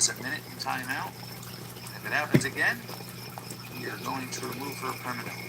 minutes a minute in timeout. If it happens again, we are going to remove her permanently.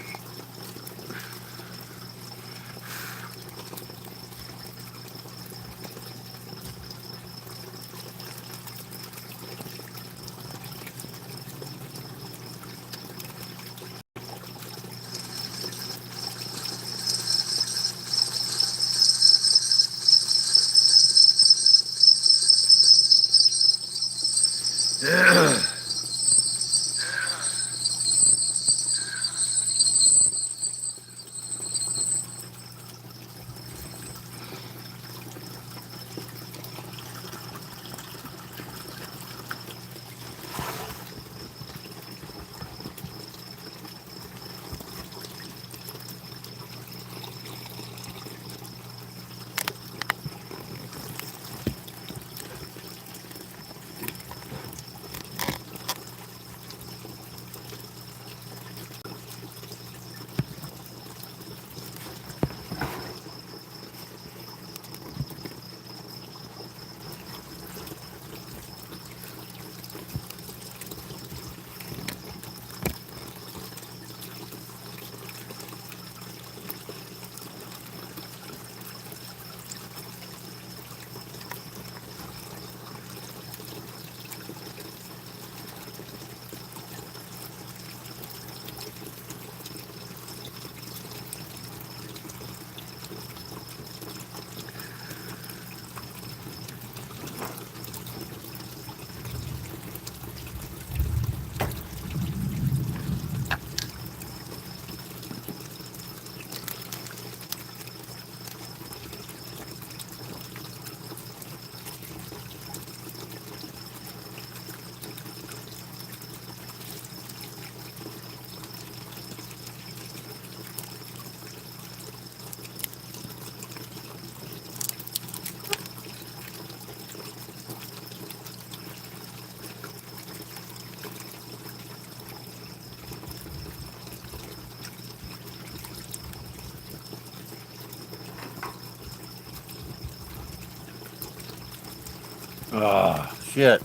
Oh, shit.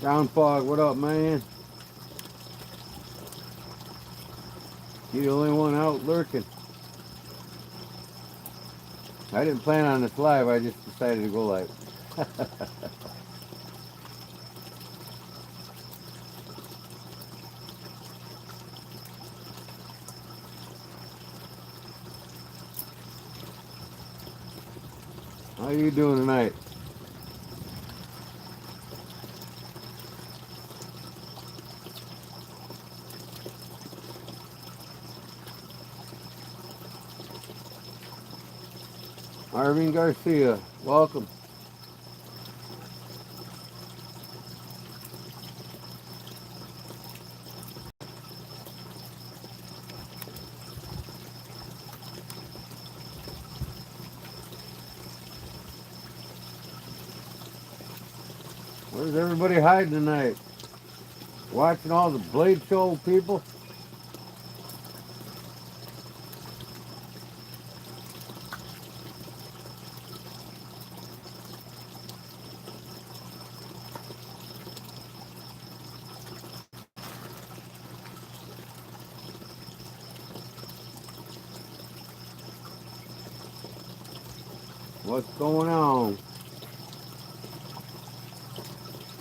Sound Fog, what up, man? You're the only one out lurking. I didn't plan on this live, I just decided to go live. How you doing tonight? Arvin Garcia, welcome. Where's everybody hiding tonight? Watching all the Blade Show people? What's going on?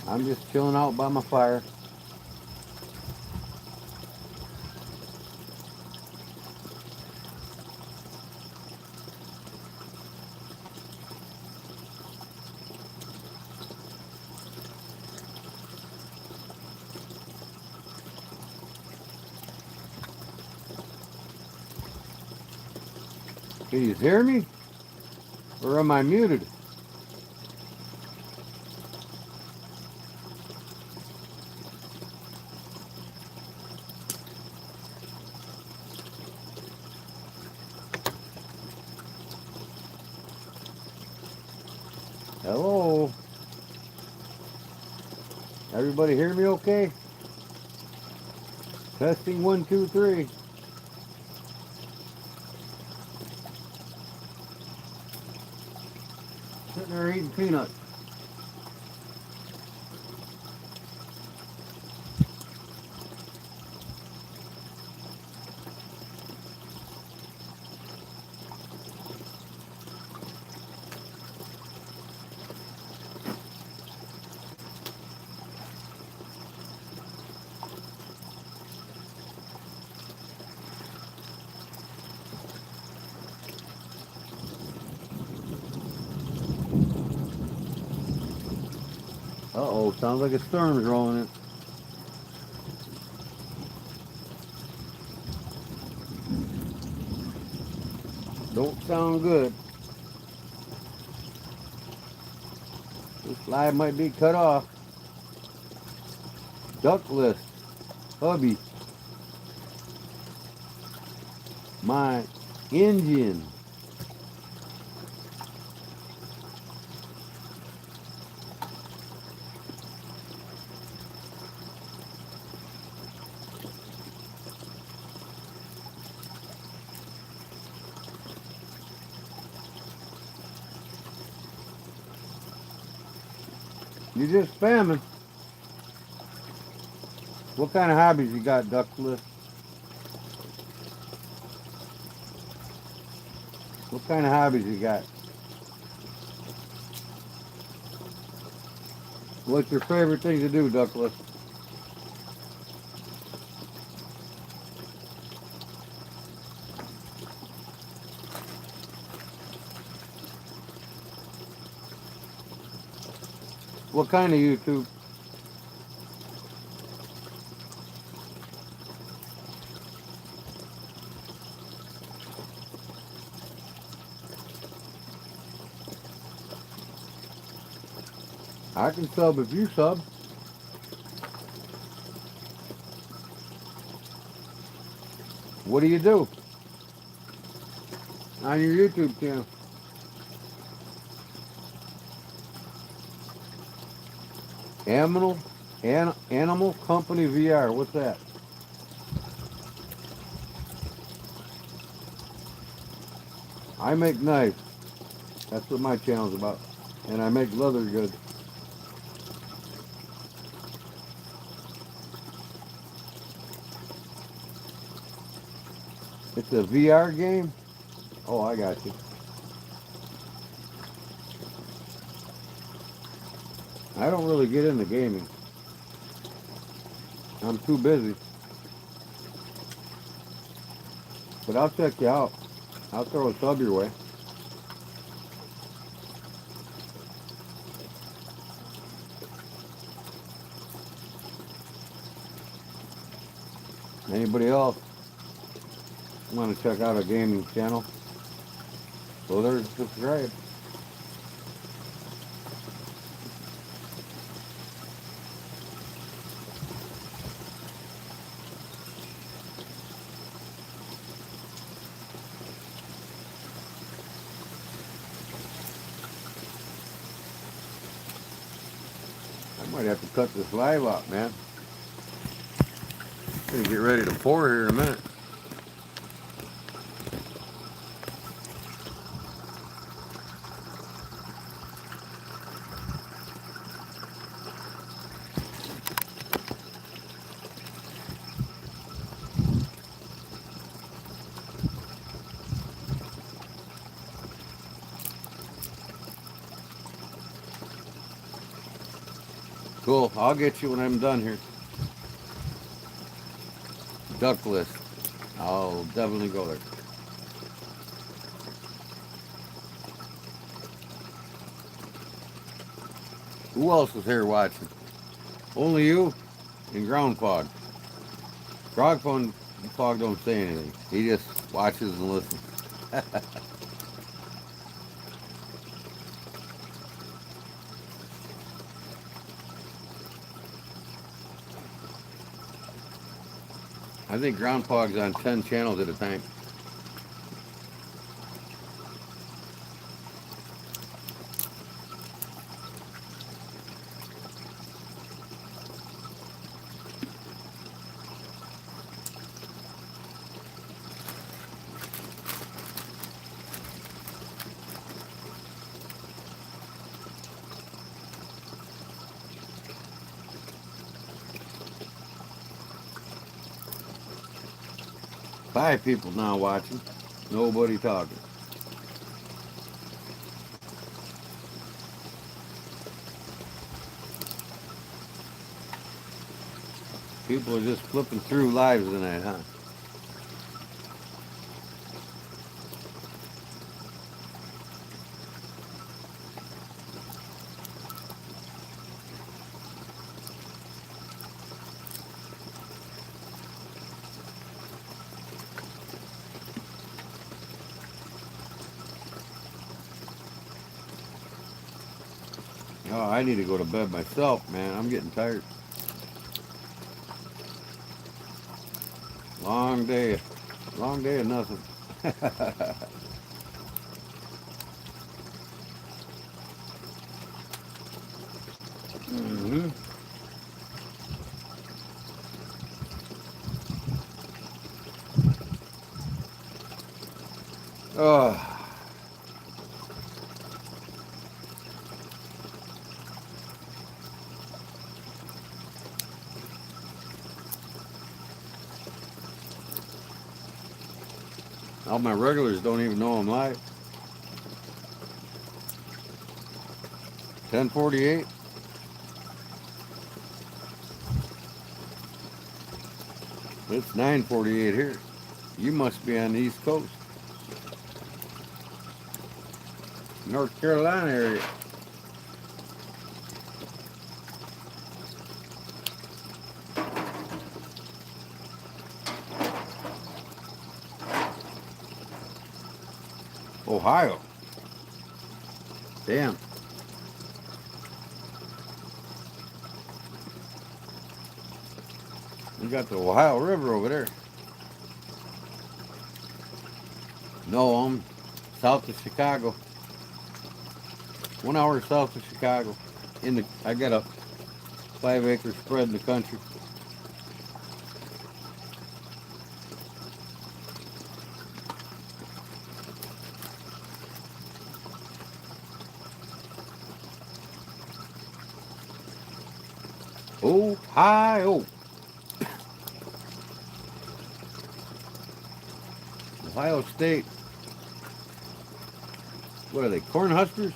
I'm just chilling out by my fire. Can you hear me? Or am I muted? Hello? Everybody hear me okay? Testing 1, 2, 3. Sitting there eating peanuts. Uh-oh, sounds like a storm's rolling in. Don't sound good. This live might be cut off. Duck list. Hubby. My engine. You just spamming. What kind of hobbies you got, Duckless? What kind of hobbies you got? What's your favorite thing to do, Duckless? What kind of YouTube? I can sub if you sub. What do you do on your YouTube channel? Animal Company VR. What's that? I make knives. That's what my channel's about. And I make leather goods. It's a VR game? Oh, I got you. I don't really get into gaming. I'm too busy. But I'll check you out. I'll throw a sub your way. Anybody else want to check out a gaming channel? Well, there's subscribe. I might have to cut this live up, man. I'm gonna get ready to pour here in a minute. Cool. I'll get you when I'm done here. Duck list. I'll definitely go there. Who else is here watching? Only you and Ground Fog. Frog Fog don't say anything. He just watches and listens. I think Ground Fog's on 10 channels at a time. Five people now watching. Nobody talking. People are just flipping through lives tonight, huh? Oh, I need to go to bed myself, man. I'm getting tired. Long day. Long day of nothing. Mm-hmm. Oh. All my regulars don't even know I'm live. 10:48. It's 9:48 here. You must be on the East Coast. North Carolina area. Ohio. Damn. We got the Ohio River over there. No, I'm south of Chicago. 1 hour south of Chicago. I got a 5-acre spread in the country. Ohio. Ohio State. What are they? Cornhuskers?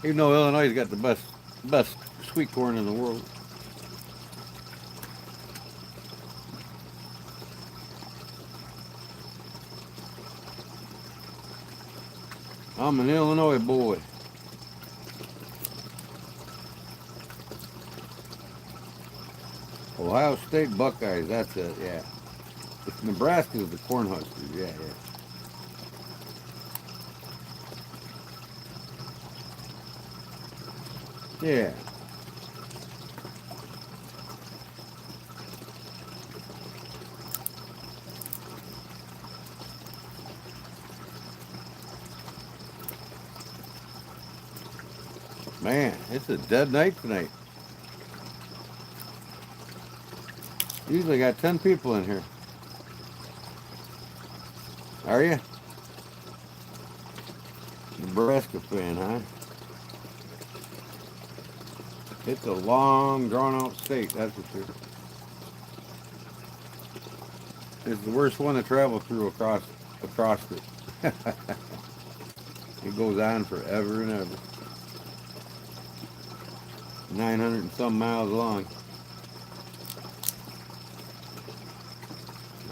Even though Illinois got the best sweet corn in the world. I'm an Illinois boy. Ohio State Buckeyes, that's it, yeah. It's Nebraska's the Cornhuskers, yeah. Yeah. Man, it's a dead night tonight. Usually got 10 people in here. Are you? Nebraska fan, huh? It's a long, drawn-out state, that's for sure. It's the worst one to travel through across it. It goes on forever and ever. 900 and some miles long.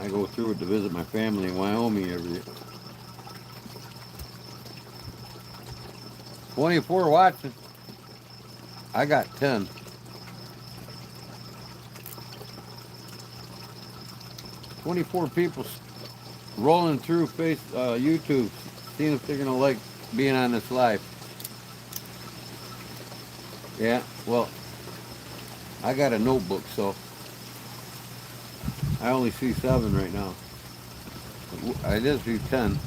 I go through it to visit my family in Wyoming every year. 24 watching. I got 10. $24 people rolling through YouTube, seeing if they're gonna like being on this live. Yeah, well, I got a notebook, so I only see 7 right now. I did see 10.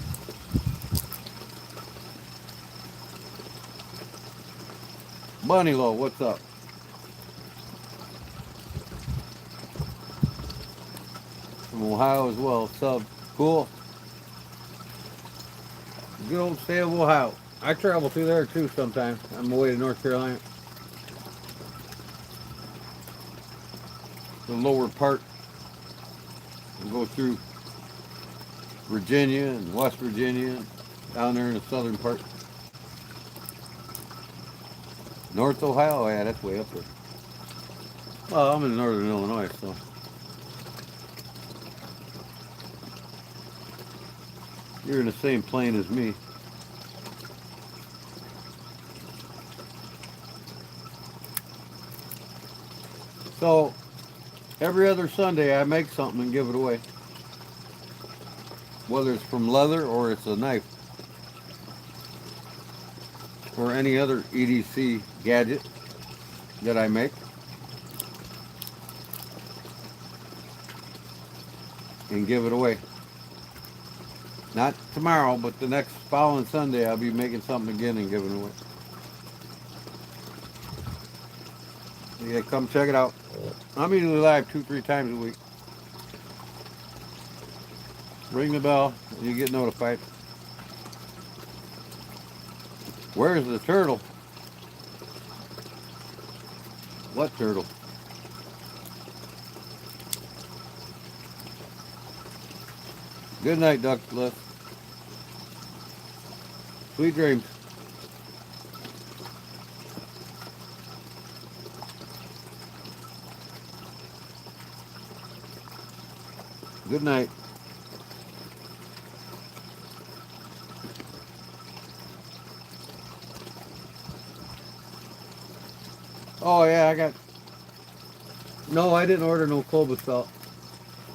Bunny Low, what's up? From Ohio as well, sub. Cool. Good old state of Ohio. I travel through there too sometimes. I'm away to North Carolina. The lower part. We go through Virginia and West Virginia, and down there in the southern part. North Ohio, yeah, that's way up there. Well, I'm in northern Illinois, so. You're in the same plane as me. So, every other Sunday I make something and give it away. Whether it's from leather or it's a knife. Or any other EDC gadget that I make. And give it away. Not tomorrow, but the next following Sunday I'll be making something again and giving it away. Yeah, come check it out. I'm usually live 2-3 times a week. Ring the bell and you get notified. Where's the turtle? What turtle? Good night, Duck Bliss. Sweet dreams. Good night. Oh yeah, I got... No, I didn't order no cobra salt.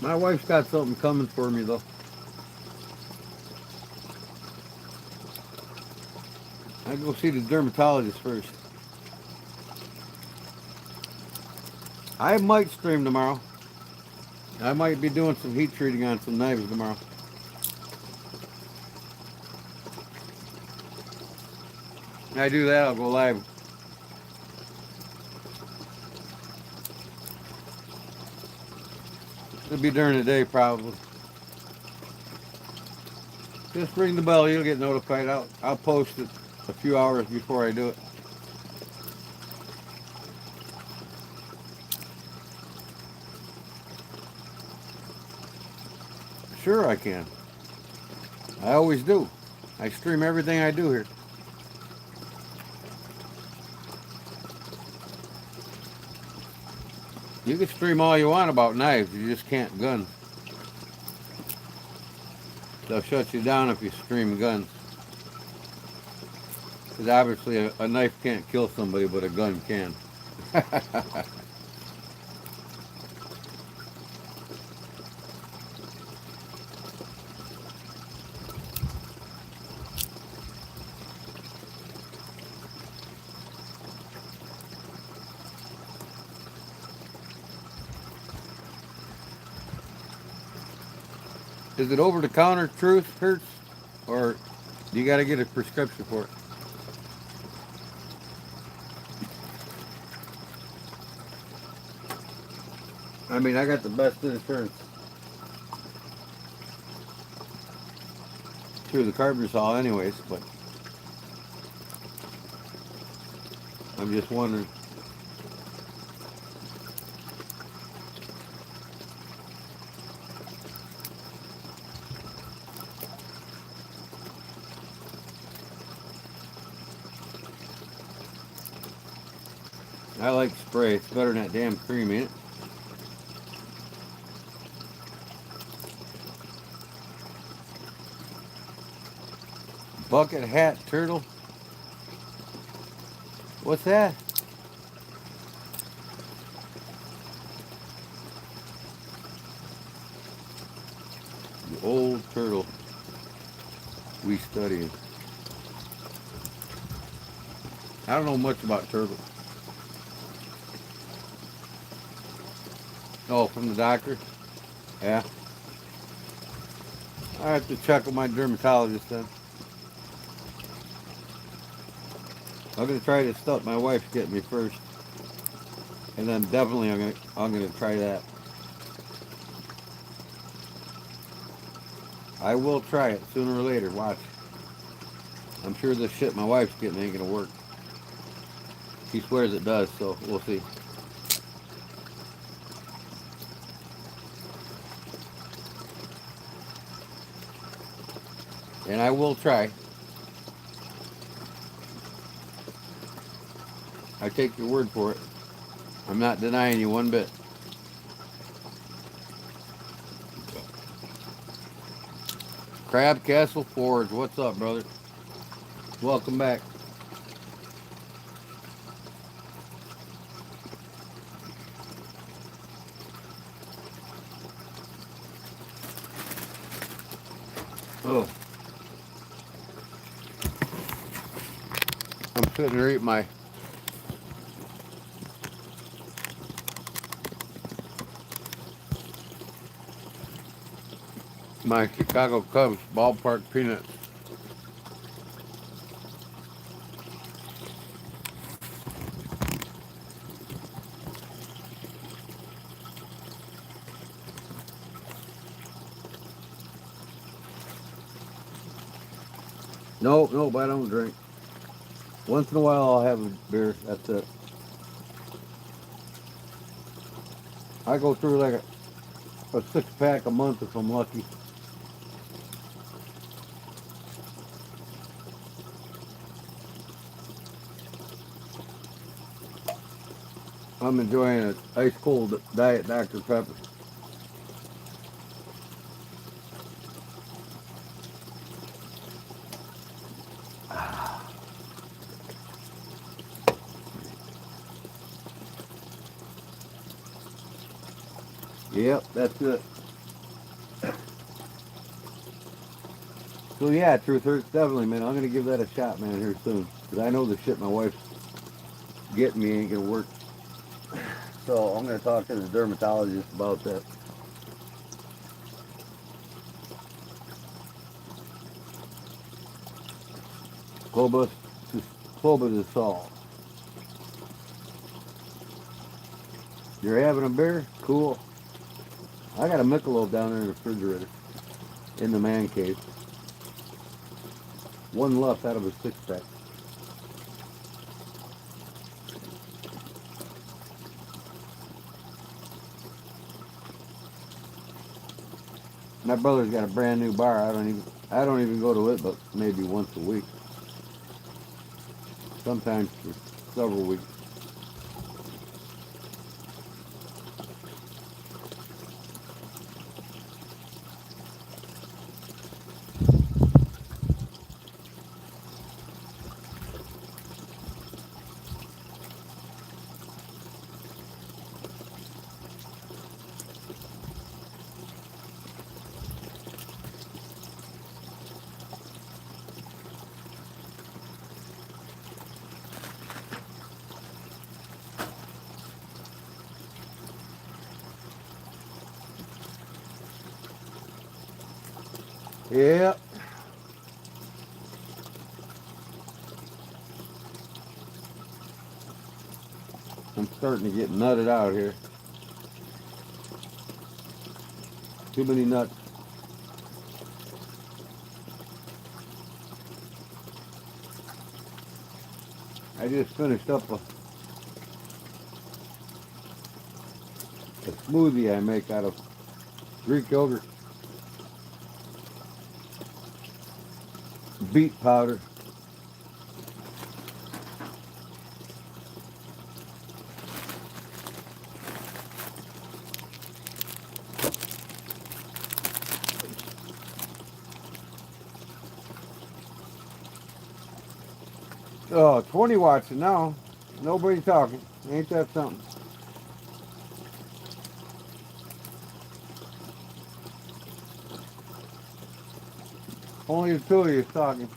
My wife's got something coming for me though. I go see the dermatologist first. I might stream tomorrow. I might be doing some heat treating on some knives tomorrow. When I do that, I'll go live. It'll be during the day probably. Just ring the bell, you'll get notified. I'll post it a few hours before I do it. Sure I can. I always do. I stream everything I do here. You can stream all you want about knives, you just can't guns. They'll shut you down if you stream guns. Because obviously a knife can't kill somebody, but a gun can. Is it over-the-counter truth hurts? Or do you got to get a prescription for it? I mean, I got the best insurance through the carpenter saw anyways, but I'm just wondering. I like spray. It's better than that damn cream, ain't it? Bucket hat turtle? What's that? The old turtle we studied. I don't know much about turtles. Oh, from the doctor? Yeah. I have to check with my dermatologist then. I'm gonna try this stuff my wife's getting me first, and then definitely I'm gonna try that. I will try it sooner or later. Watch. I'm sure this shit my wife's getting ain't gonna work. She swears it does, so we'll see. And I will try. I take your word for it. I'm not denying you one bit. Crab Castle Forge, what's up, brother? Welcome back. Oh. I'm sitting here eating my Chicago Cubs ballpark peanuts. Nope, I don't drink. Once in a while I'll have a beer, that's it. I go through like a 6-pack a month if I'm lucky. I'm enjoying an ice cold Diet Dr. Pepper. Yep, that's it. So yeah, Truth Hurts, definitely, man. I'm gonna give that a shot, man, here soon. Because I know the shit my wife's getting me ain't gonna work. So I'm gonna talk to the dermatologist about that. Clobetasol. You're having a beer? Cool. I got a Michelob down there in the refrigerator. In the man cave. One left out of a 6-pack. My brother's got a brand new bar. I don't even go to it, but maybe once a week. Sometimes for several weeks. Yeah. I'm starting to get nutted out here. Too many nuts. I just finished up a smoothie I make out of Greek yogurt, beet powder, oh, 20 watts now. Nobody talking. Ain't that something? Only the two of you talking.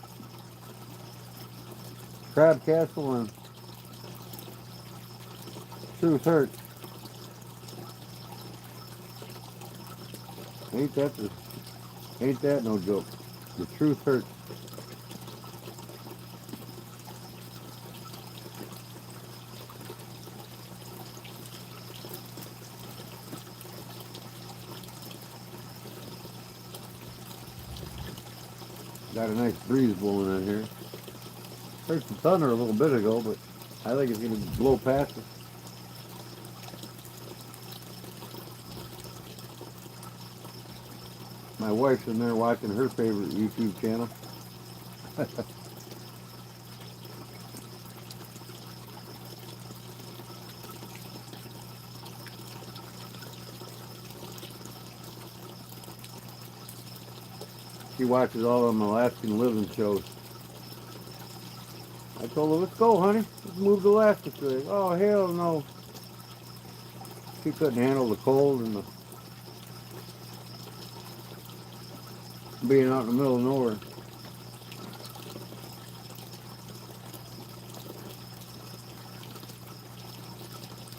Crab Castle and Truth Hurts. Ain't that no joke? The truth hurts. Got a nice breeze blowing in here. Heard some thunder a little bit ago, but I think it's gonna blow past us. My wife's in there watching her favorite YouTube channel. She watches all them Alaskan living shows. I told her, let's go, honey. Let's move to Alaska today. Oh, hell no. She couldn't handle the cold and the being out in the middle of nowhere.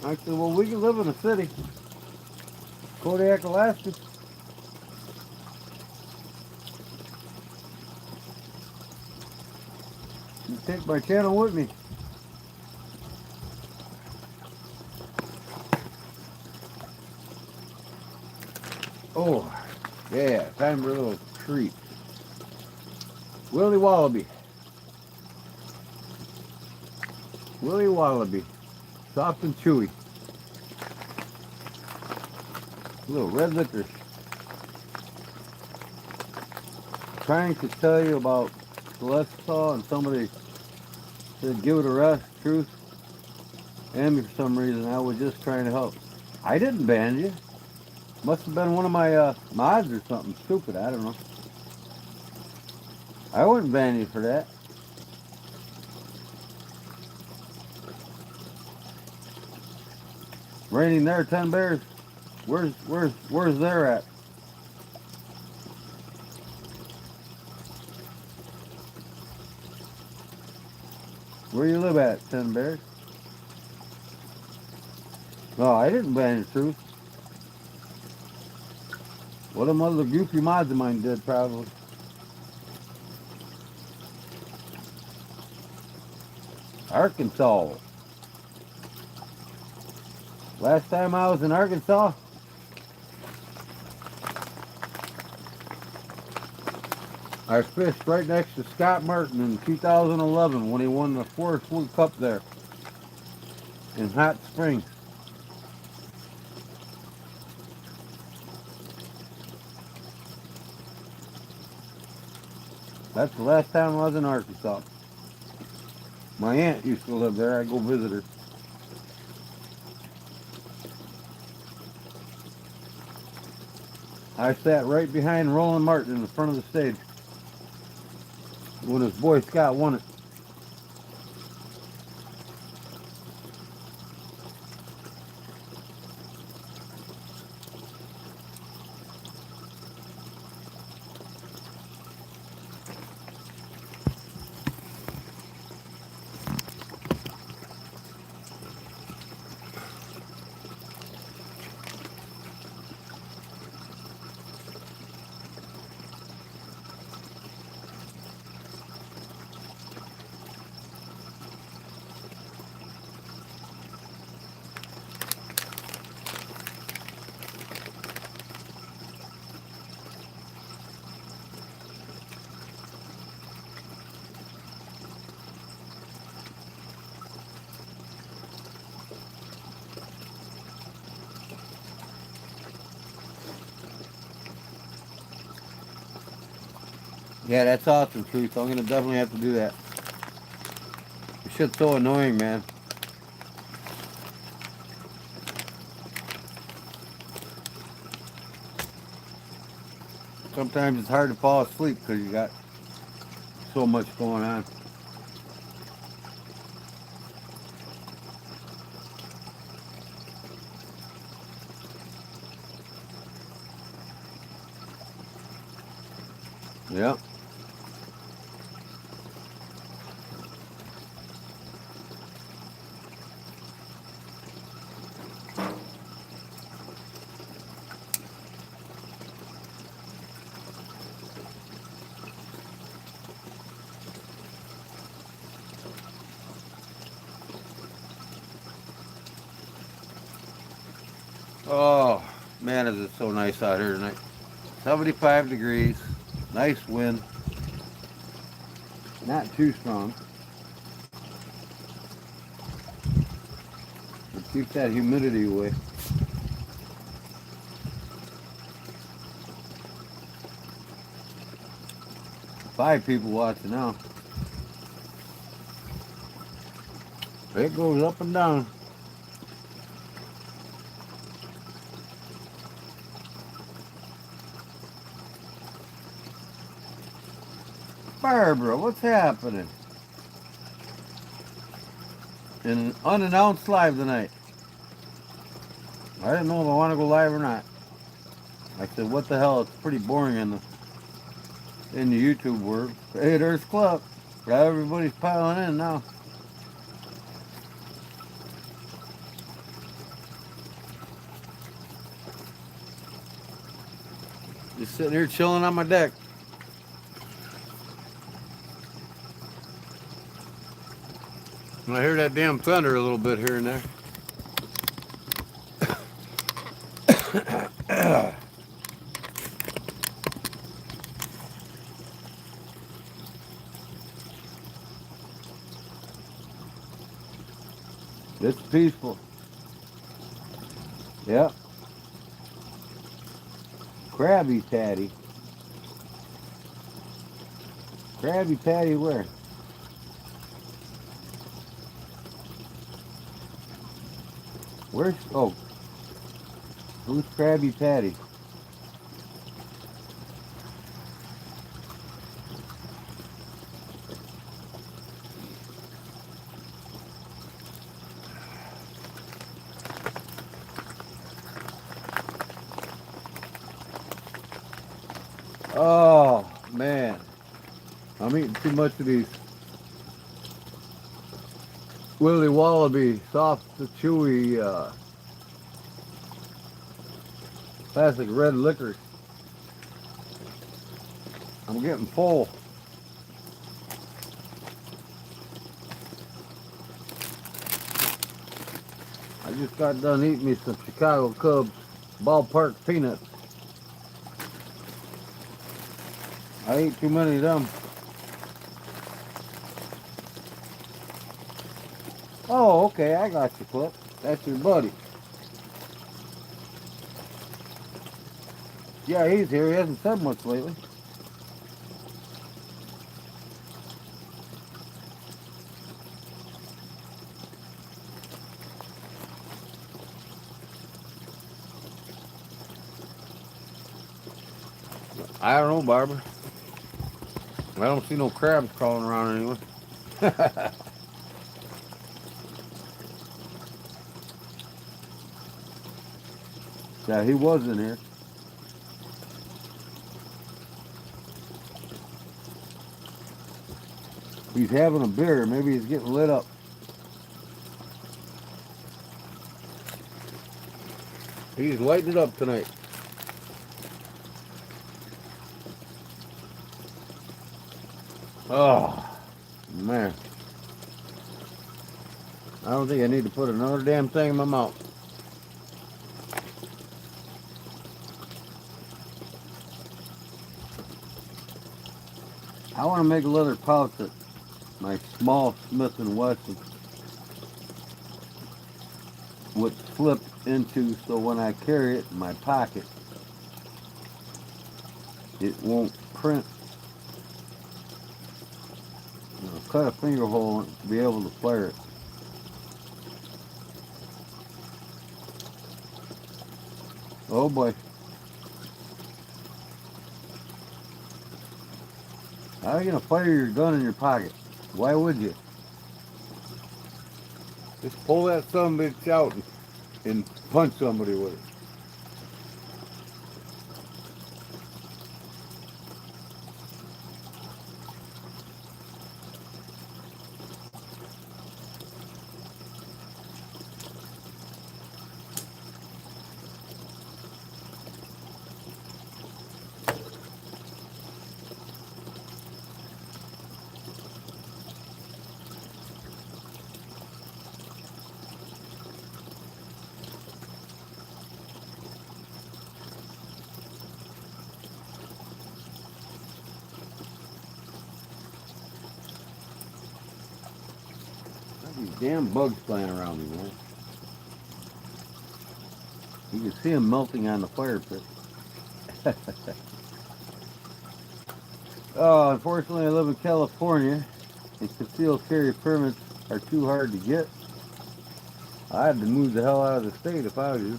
I said, well, we can live in a city. Kodiak, Alaska. You take my channel with me. Oh, yeah, time for a little treat. Willy Wallaby. Willy Wallaby. Soft and chewy. A little red licorice. Trying to tell you about cholesterol, and somebody said give it a rest, truth. And for some reason I was just trying to help. I didn't ban you. Must have been one of my mods or something stupid. I don't know. I wouldn't ban you for that. Raining there, 10 bears. Where's there at? Where you live at, 10 bears? No, I didn't ban the truth. What them other goofy mods of mine did, probably. Arkansas. Last time I was in Arkansas, I fished right next to Scott Martin in 2011 when he won the Forest Wood Cup there in Hot Springs. That's the last time I was in Arkansas. My aunt used to live there. I go visit her. I sat right behind Roland Martin in the front of the stage when his Boy Scout won it. Yeah, that's awesome, Truth. I'm gonna definitely have to do that. This shit's so annoying, man. Sometimes it's hard to fall asleep because you got so much going on. Yep. Oh, man, is it so nice out here tonight. 75 degrees. Nice wind. Not too strong. It keeps that humidity away. Five people watching now. It goes up and down. Barbara, what's happening? An unannounced live tonight. I didn't know if I want to go live or not. I said, what the hell? It's pretty boring in the YouTube world. Hey, there's Club. Everybody's piling in now. Just sitting here chilling on my deck. And I hear that damn thunder a little bit here and there. It's peaceful. Yep. Krabby Patty. Krabby Patty where? Where's, oh, who's Krabby Patty? Oh, man. I'm eating too much of these Willy Wallaby soft, chewy, classic red liquor. I'm getting full. I just got done eating me some Chicago Cubs ballpark peanuts. I ate too many of them. Oh, okay, I got you, Clip. That's your buddy. Yeah, he's here. He hasn't said much lately. I don't know, Barbara. I don't see no crabs crawling around anywhere. Yeah, he was in here. He's having a beer. Maybe he's getting lit up. He's lighting it up tonight. Oh, man. I don't think I need to put another damn thing in my mouth. I want to make a leather pouch that my small Smith & Wesson would slip into, so when I carry it in my pocket, it won't print. Cut a finger hole to be able to fire it. Oh boy. How are you going to fire your gun in your pocket? Why would you? Just pull that son of a bitch out and punch somebody with it. These damn bugs flying around me, man. You can see them melting on the fire pit. Oh, unfortunately I live in California and concealed carry permits are too hard to get. I had to move the hell out of the state if I was you.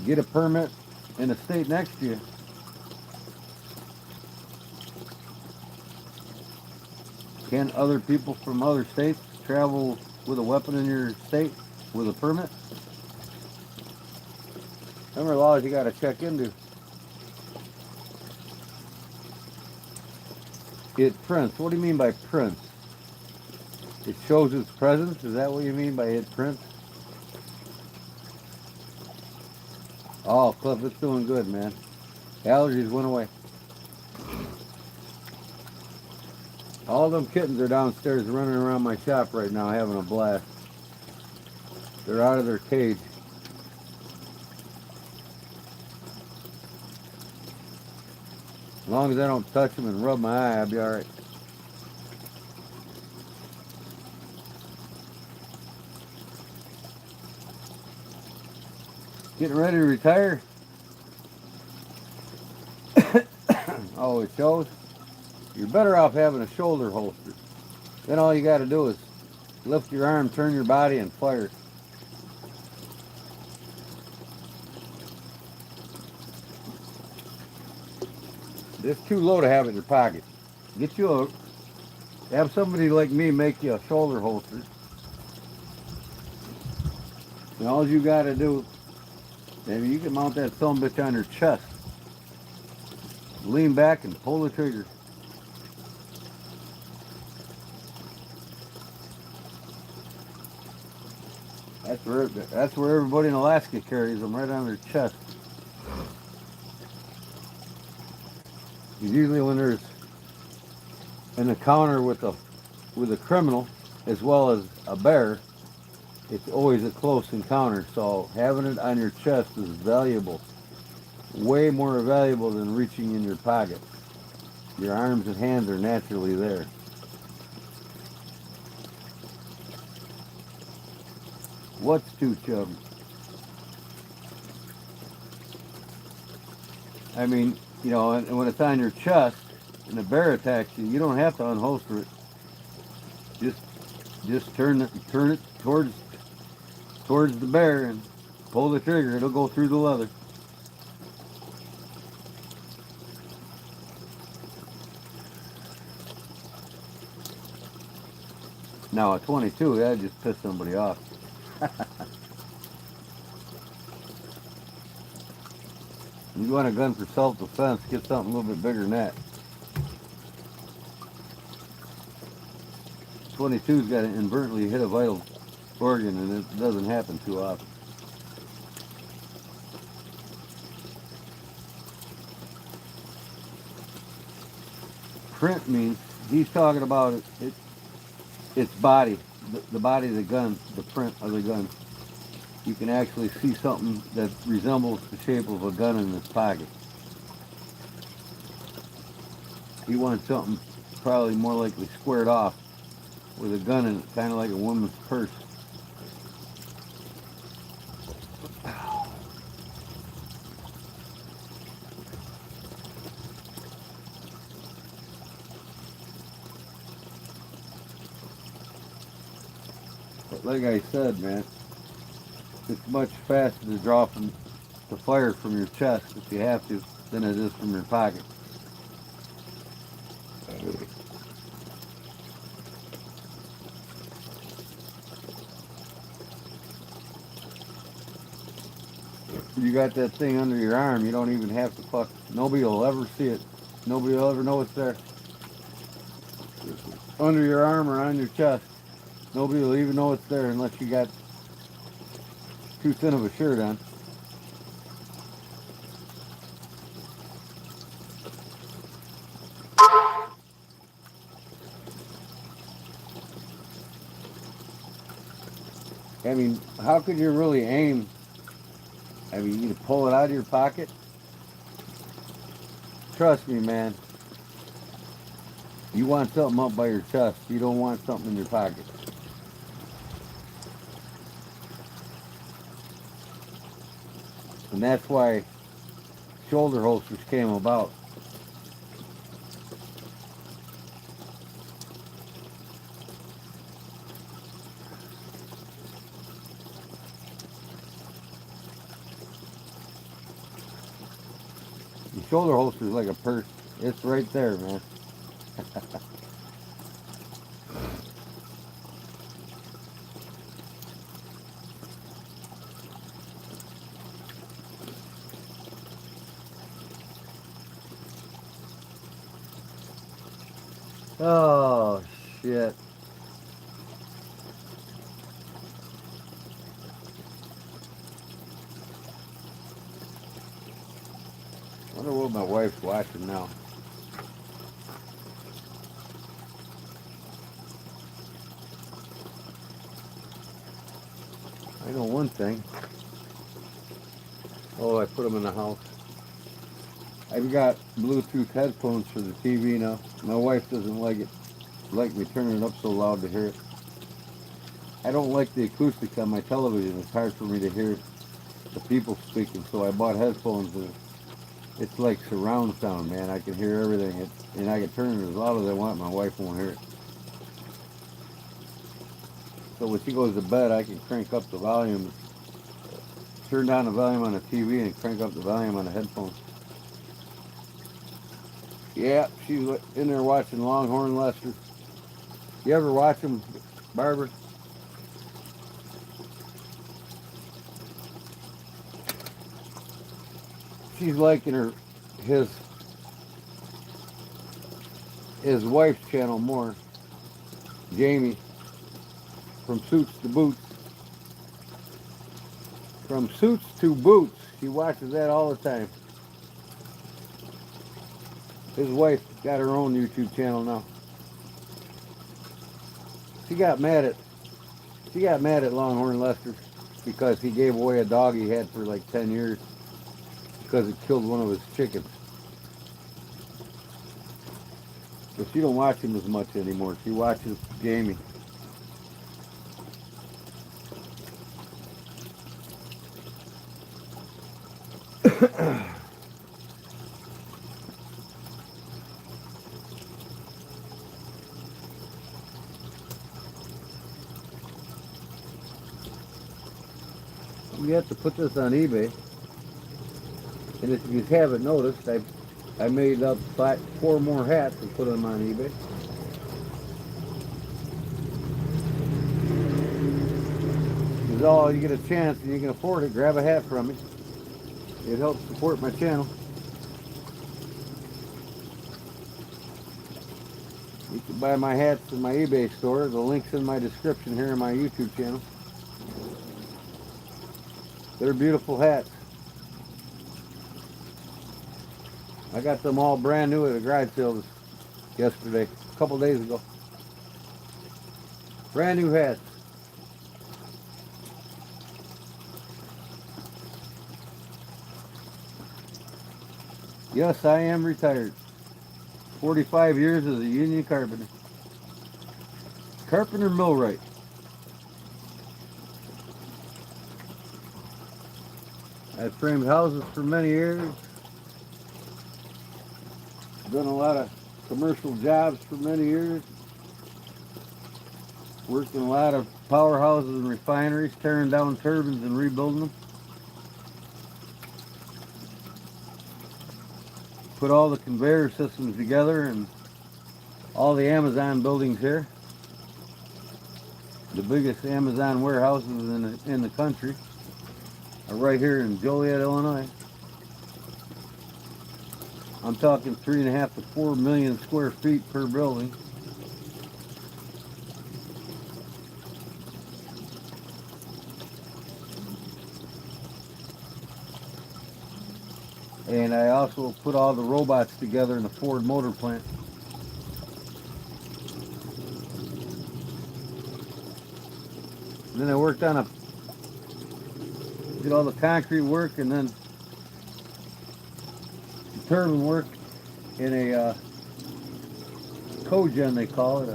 Get a permit in a state next to you. Can other people from other states travel with a weapon in your state with a permit? Them are laws you got to check into. It prints. What do you mean by prints? It shows its presence? Is that what you mean by it prints? Oh, Cliff, it's doing good, man. Allergies went away. All them kittens are downstairs running around my shop right now having a blast. They're out of their cage. As long as I don't touch them and rub my eye, I'll be alright. Getting ready to retire? Oh, it shows? You're better off having a shoulder holster. Then all you got to do is lift your arm, turn your body, and fire. It's too low to have in your pocket. Get you have somebody like me make you a shoulder holster. And all you got to do, maybe you can mount that son of a bitch on your chest. Lean back and pull the trigger. That's where everybody in Alaska carries them, right on their chest. Usually when there's an encounter with a criminal as well as a bear, it's always a close encounter. So having it on your chest is valuable, way more valuable than reaching in your pocket. Your arms and hands are naturally there. What's too chubby? I mean, you know, and when it's on your chest and the bear attacks you, you don't have to unholster it. Just turn it towards the bear and Pull the trigger, it'll go through the leather. Now a 22, that'd just piss somebody off. You want a gun for self-defense, get something a little bit bigger than that. 22's got to inadvertently hit a vital organ, and it doesn't happen too often. Print means, he's talking about its body, the body of the gun, the print of the gun. You can actually see something that resembles the shape of a gun in his pocket. He wants something probably more likely squared off with a gun in it, kind of like a woman's purse. But like I said, man, it's much faster to draw from to fire from your chest if you have to than it is from your pocket. You got that thing under your arm, you don't even have to nobody will ever see it. Nobody will ever know it's there. Under your arm or on your chest. Nobody will even know it's there unless you got too thin of a shirt on. I mean, how could you really aim? I mean, you pull it out of your pocket? Trust me, man. You want something up by your chest. You don't want something in your pocket. And that's why shoulder holsters came about. The shoulder holster is like a purse. It's right there, man. Oh, shit. I wonder what my wife's watching now. I know one thing. Oh, I put them in the house. I've got Bluetooth headphones for the TV now. My wife doesn't like me turning it up so loud to hear it. I don't like the acoustics on my television. It's hard for me to hear the people speaking, so I bought headphones. It's like surround sound, man. I can hear everything, and I can turn it as loud as I want. My wife won't hear it. So when she goes to bed, I can crank up the volume, turn down the volume on the TV, and crank up the volume on the headphones. Yeah, she's in there watching Longhorn Lester. You ever watch him, Barbara? She's liking his wife's channel more. Jamie, from Suits to Boots. From Suits to Boots. She watches that all the time. His wife got her own YouTube channel now. She got mad at Longhorn Lester because he gave away a dog he had for like 10 years because it killed one of his chickens. So she don't watch him as much anymore. She watches Jamie. forget to put this on eBay. And if you haven't noticed, I made up 4 more hats and put them on eBay. Because all you get a chance and you can afford it, grab a hat from me. It helps support my channel. You can buy my hats in my eBay store. The link's in my description here in my YouTube channel. They're beautiful hats. I got them all brand new at a garage sale yesterday, a couple days ago. Brand new hats. Yes, I am retired. 45 years as a union carpenter. Carpenter millwright. I framed houses for many years. Done a lot of commercial jobs for many years. Worked in a lot of powerhouses and refineries, tearing down turbines and rebuilding them. Put all the conveyor systems together and all the Amazon buildings here. The biggest Amazon warehouses in the country are right here in Joliet, Illinois. I'm talking 3.5 to 4 million square feet per building. And I also put all the robots together in the Ford motor plant. And then I worked on did all the concrete work and then the turbine work in a cogen, they call it,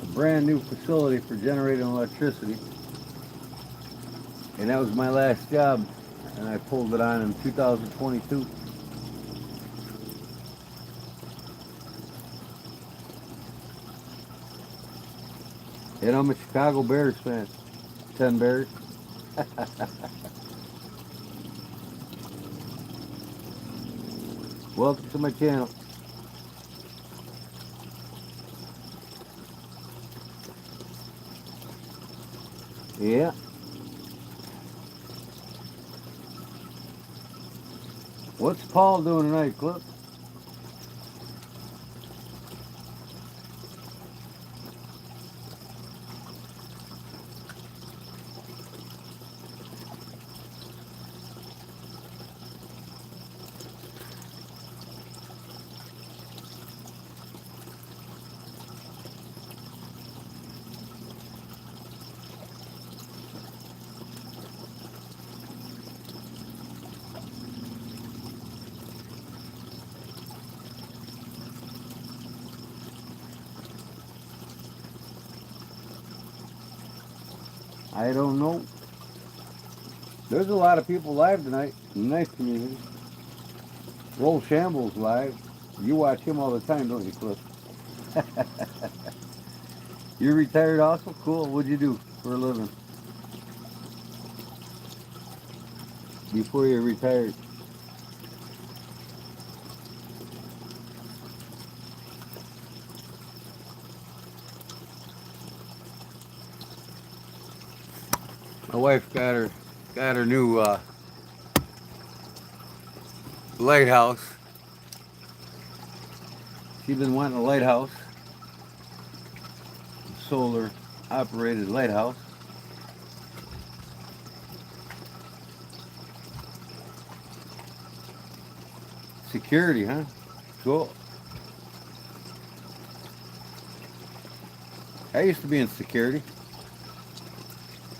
a brand new facility for generating electricity. And that was my last job, and I pulled it on in 2022. And I'm a Chicago Bears fan. 10 Bears. Welcome to my channel. Yeah. What's Paul doing tonight, Clip? I don't know. There's a lot of people live tonight. Nice community. Roll Shambles live. You watch him all the time, don't you, Cliff? You're retired also? Cool. What'd you do for a living before you retired? My wife got her new lighthouse. She's been wanting a lighthouse, solar operated lighthouse. Security, huh? Cool. I used to be in security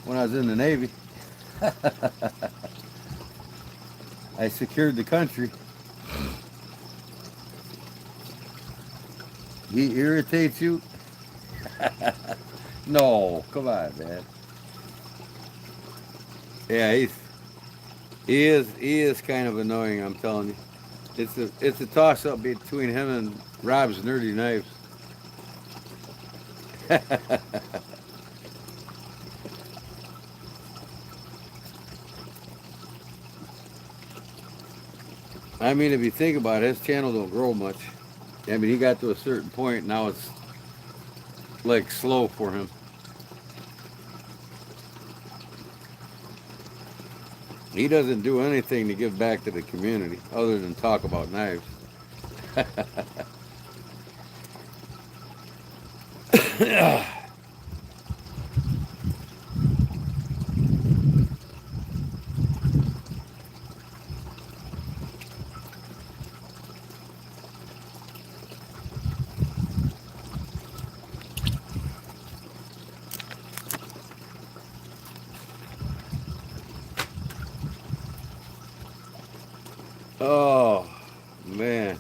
when I was in the Navy. I secured the country. He irritates you? No, come on, man. Yeah, he is kind of annoying, I'm telling you. It's a toss up between him and Rob's Nerdy Knives. I mean, if you think about it, his channel don't grow much. I mean, he got to a certain point, now it's like slow for him. He doesn't do anything to give back to the community other than talk about knives. Oh, man.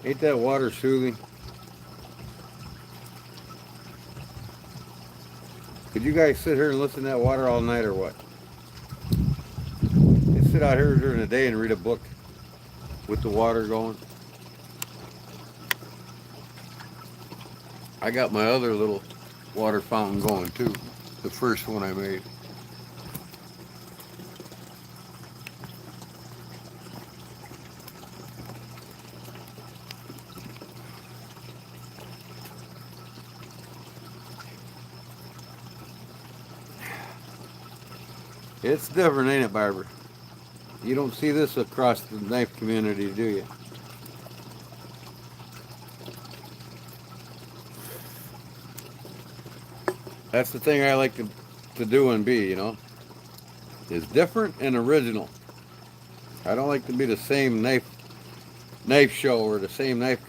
Ain't that water soothing? Could you guys sit here and listen to that water all night or what? You sit out here during the day and read a book with the water going. I got my other little water fountain going too. The first one I made. It's different, ain't it, Barbara? You don't see this across the knife community, do you? That's the thing I like to do and be, you know. Is different and original. I don't like to be the same knife show or the same knife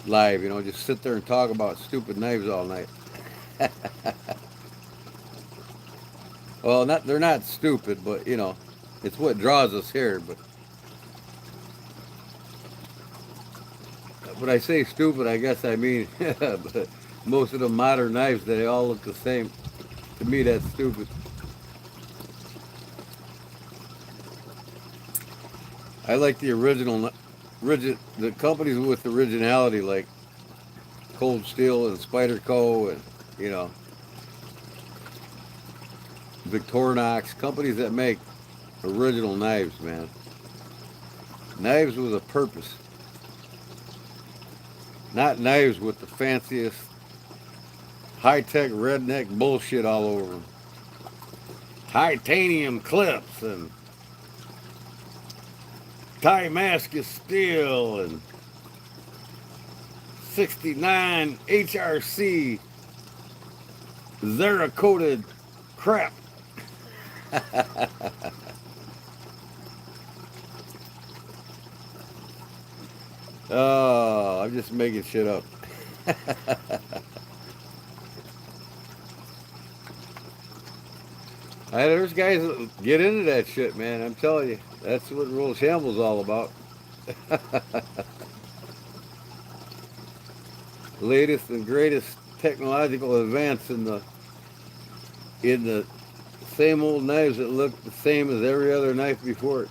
live, you know, just sit there and talk about stupid knives all night. Well, they're not stupid, but you know, it's what draws us here. But when I say stupid, I guess I mean but most of the modern knives, they all look the same. To me, that's stupid. I like the the companies with originality, like Cold Steel and Spyderco, and you know, Victorinox, companies that make original knives, man. Knives with a purpose. Not knives with the fanciest high-tech redneck bullshit all over them. Titanium clips and Damascus steel and 69 HRC Zera-coated crap. Oh, I'm just making shit up. There's guys that get into that shit, man. I'm telling you, that's what Roll Shamble's all about. Latest and greatest technological advance in the same old knives that look the same as every other knife before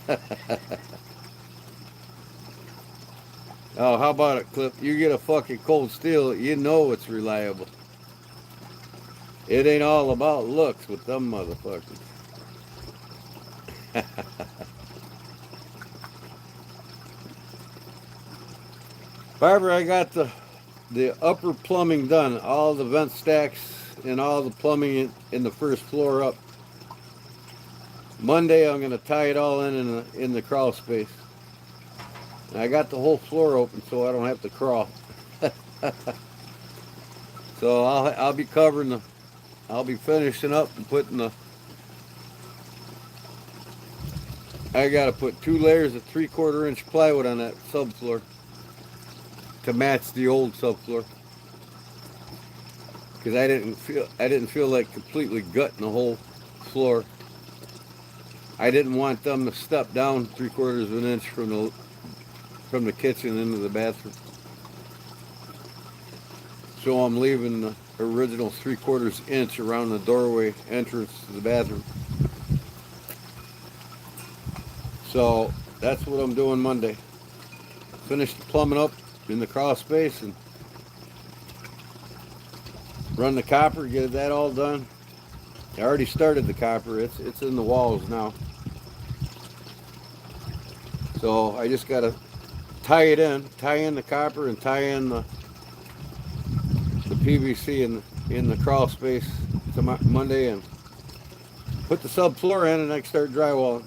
it. Oh, how about it, Clip? You get a fucking Cold Steel, you know it's reliable. It ain't all about looks with them motherfuckers. Barbara, I got the upper plumbing done, all the vent stacks and all the plumbing in the first floor up. Monday I'm gonna tie it all in the crawl space. And I got the whole floor open so I don't have to crawl. So I'll be covering I'll be finishing up and putting I gotta put 2 layers of 3/4 inch plywood on that subfloor to match the old subfloor, because I didn't feel like completely gutting the whole floor. I didn't want them to step down 3/4 of an inch from the kitchen into the bathroom. So I'm leaving the original 3/4 inch around the doorway entrance to the bathroom. So that's what I'm doing Monday. Finish the plumbing up in the crawl space and run the copper, get that all done. I already started the copper. It's in the walls now. So I just got to tie in the copper and tie in the PVC in the crawl space to Monday and put the subfloor in and I can start drywalling.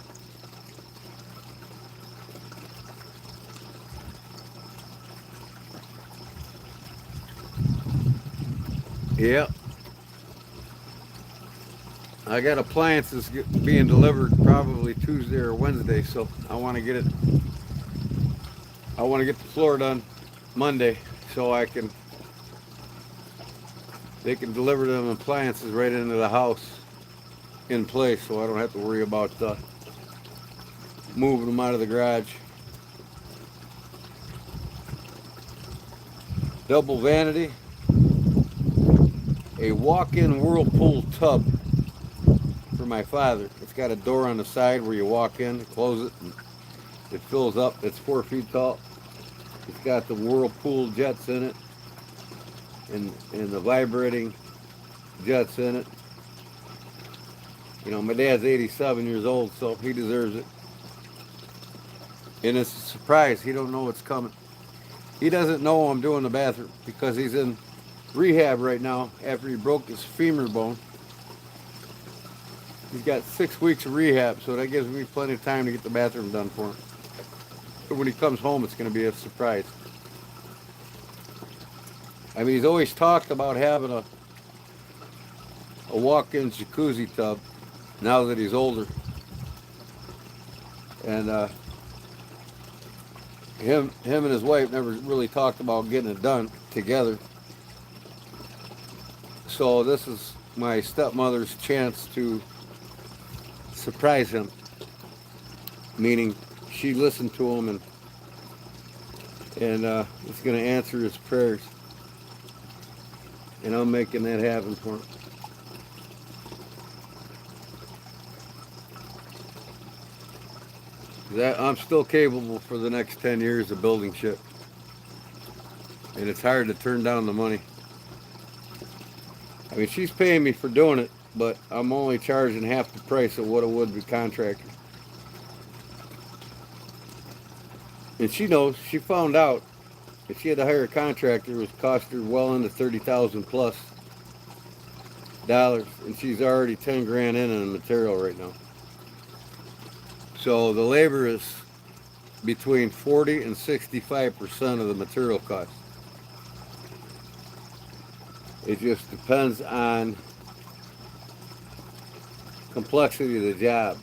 Yep. I got appliances being delivered probably Tuesday or Wednesday, so I want to get the floor done Monday so they can deliver them appliances right into the house in place, so I don't have to worry about moving them out of the garage. Double vanity, a walk-in whirlpool tub for my father. It's got a door on the side where you walk in, close it, and it fills up. It's 4 feet tall. It's got the whirlpool jets in it and the vibrating jets in it. You know, my dad's 87 years old, so he deserves it. And it's a surprise. He don't know what's coming. He doesn't know I'm doing the bathroom because he's in rehab right now after he broke his femur bone. He's got 6 weeks of rehab, so that gives me plenty of time to get the bathroom done for him. But when he comes home, it's going to be a surprise. I mean, he's always talked about having a walk-in jacuzzi tub now that he's older. And him and his wife never really talked about getting it done together. So this is my stepmother's chance to surprise him. Meaning she listened to him and is going to answer his prayers. And I'm making that happen for him. I'm still capable for the next 10 years of building shit. And it's hard to turn down the money. I mean, she's paying me for doing it, but I'm only charging half the price of what it would be contractor. And she knows, she found out if she had to hire a contractor, it would cost her well into $30,000 plus dollars, and she's already 10 grand in the material right now. So the labor is between 40 and 65% of the material cost. It just depends on complexity of the job.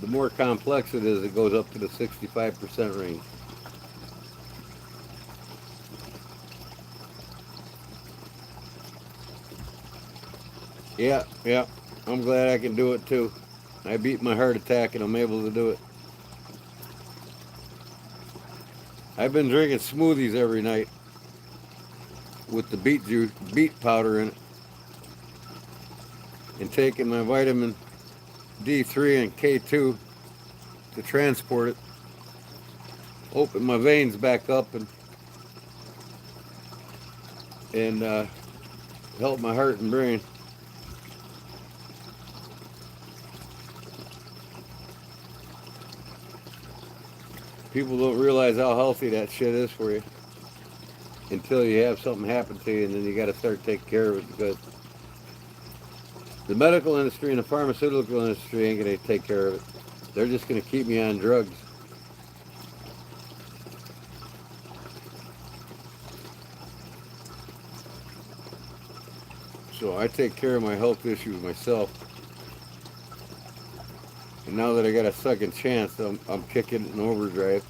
The more complex it is, it goes up to the 65% range. Yeah, I'm glad I can do it too. I beat my heart attack and I'm able to do it. I've been drinking smoothies every night with the beet powder in it, and taking my vitamin D3 and K2 to transport it, open my veins back up and help my heart and brain. People don't realize how healthy that shit is for you until you have something happen to you, and then you got to start taking care of it, because the medical industry and the pharmaceutical industry ain't going to take care of it. They're just going to keep me on drugs. So I take care of my health issues myself. And now that I got a second chance, I'm kicking it in overdrive.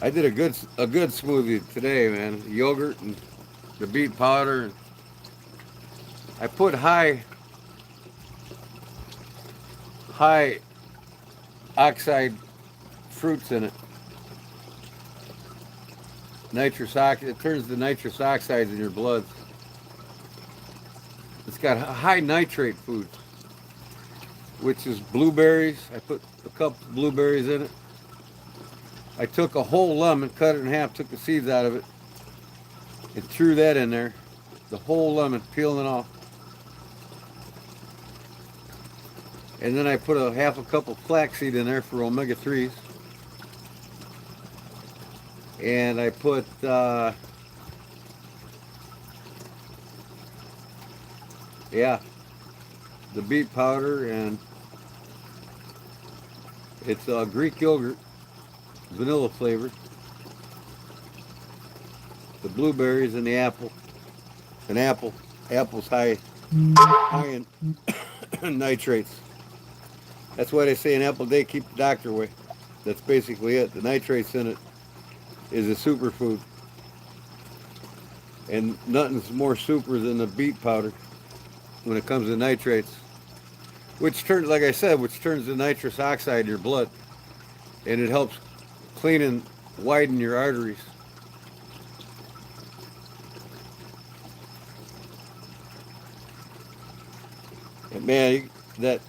I did a good smoothie today, man. Yogurt and the beet powder. I put high oxide fruits in it. Nitrous oxide. It turns the nitrous oxides in your blood. It's got high nitrate foods, which is blueberries. I put a couple blueberries in it. I took a whole lemon, cut it in half, took the seeds out of it, and threw that in there. The whole lemon, peeling off. And then I put a half a cup of flaxseed in there for omega-3s. And I put yeah, the beet powder, and it's Greek yogurt, vanilla flavored. The blueberries and the apple. An apple's high in nitrates. That's why they say an apple a day keep the doctor away. That's basically it. The nitrates in it is a superfood. And nothing's more super than the beet powder when it comes to nitrates. Which turns, like I said, which turns the nitrous oxide in your blood. And it helps clean and widen your arteries. And man, that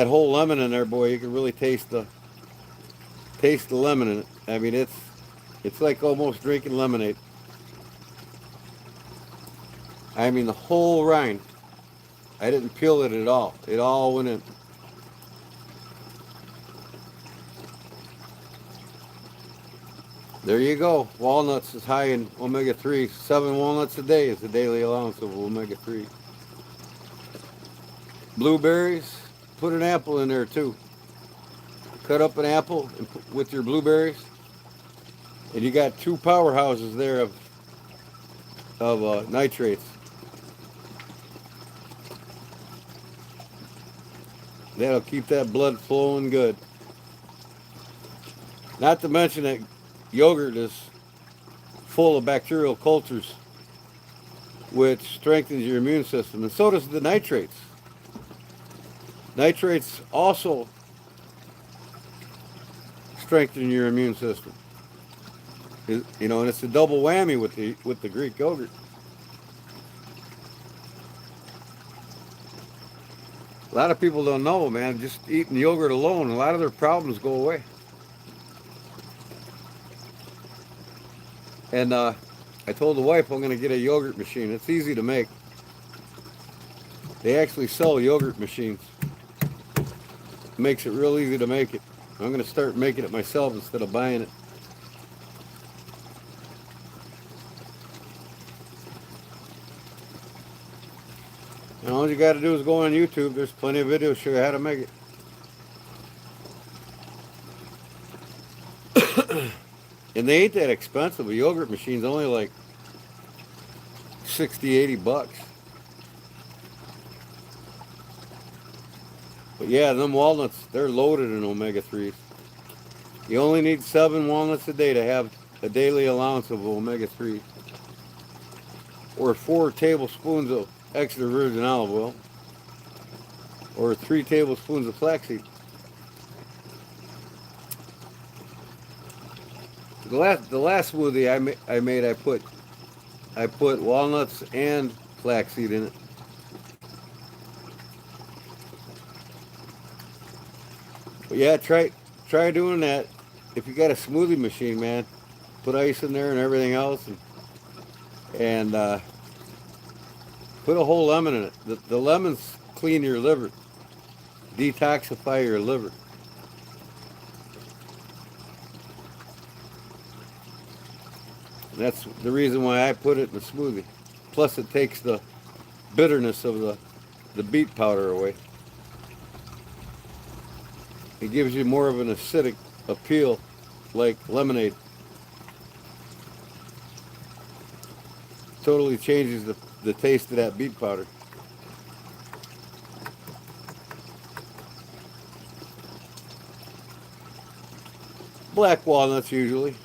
whole lemon in there, boy, you can really taste the lemon in it. I mean, it's like almost drinking lemonade. I mean, the whole rind. I didn't peel it at all. It all went in. There you go. Walnuts is high in omega-3. 7 walnuts a day is the daily allowance of omega-3. Blueberries, put an apple in there too. Cut up an apple and with your blueberries, and you got 2 powerhouses there of nitrates. That'll keep that blood flowing good. Not to mention that yogurt is full of bacterial cultures, which strengthens your immune system, and so does the nitrates. Nitrates also strengthen your immune system. You know, and it's a double whammy with the Greek yogurt. A lot of people don't know, man. Just eating yogurt alone, a lot of their problems go away. And I told the wife I'm going to get a yogurt machine. It's easy to make. They actually sell yogurt machines. It makes it real easy to make it. I'm going to start making it myself instead of buying it. And all you got to do is go on YouTube. There's plenty of videos show you how to make it. And they ain't that expensive. A yogurt machine's only like 60, 80 bucks. But yeah, them walnuts, they're loaded in omega-3s. You only need 7 walnuts a day to have a daily allowance of omega-3. Or 4 tablespoons of extra virgin olive oil. Or 3 tablespoons of flaxseed. The last smoothie I made, I put walnuts and flaxseed in it. But yeah, try doing that. If you got a smoothie machine, man, put ice in there and everything else, and put a whole lemon in it. The lemons clean your liver, detoxify your liver. And that's the reason why I put it in a smoothie. Plus, it takes the bitterness of the beet powder away. It gives you more of an acidic appeal, like lemonade. Totally changes the taste of that beet powder. Black walnuts usually.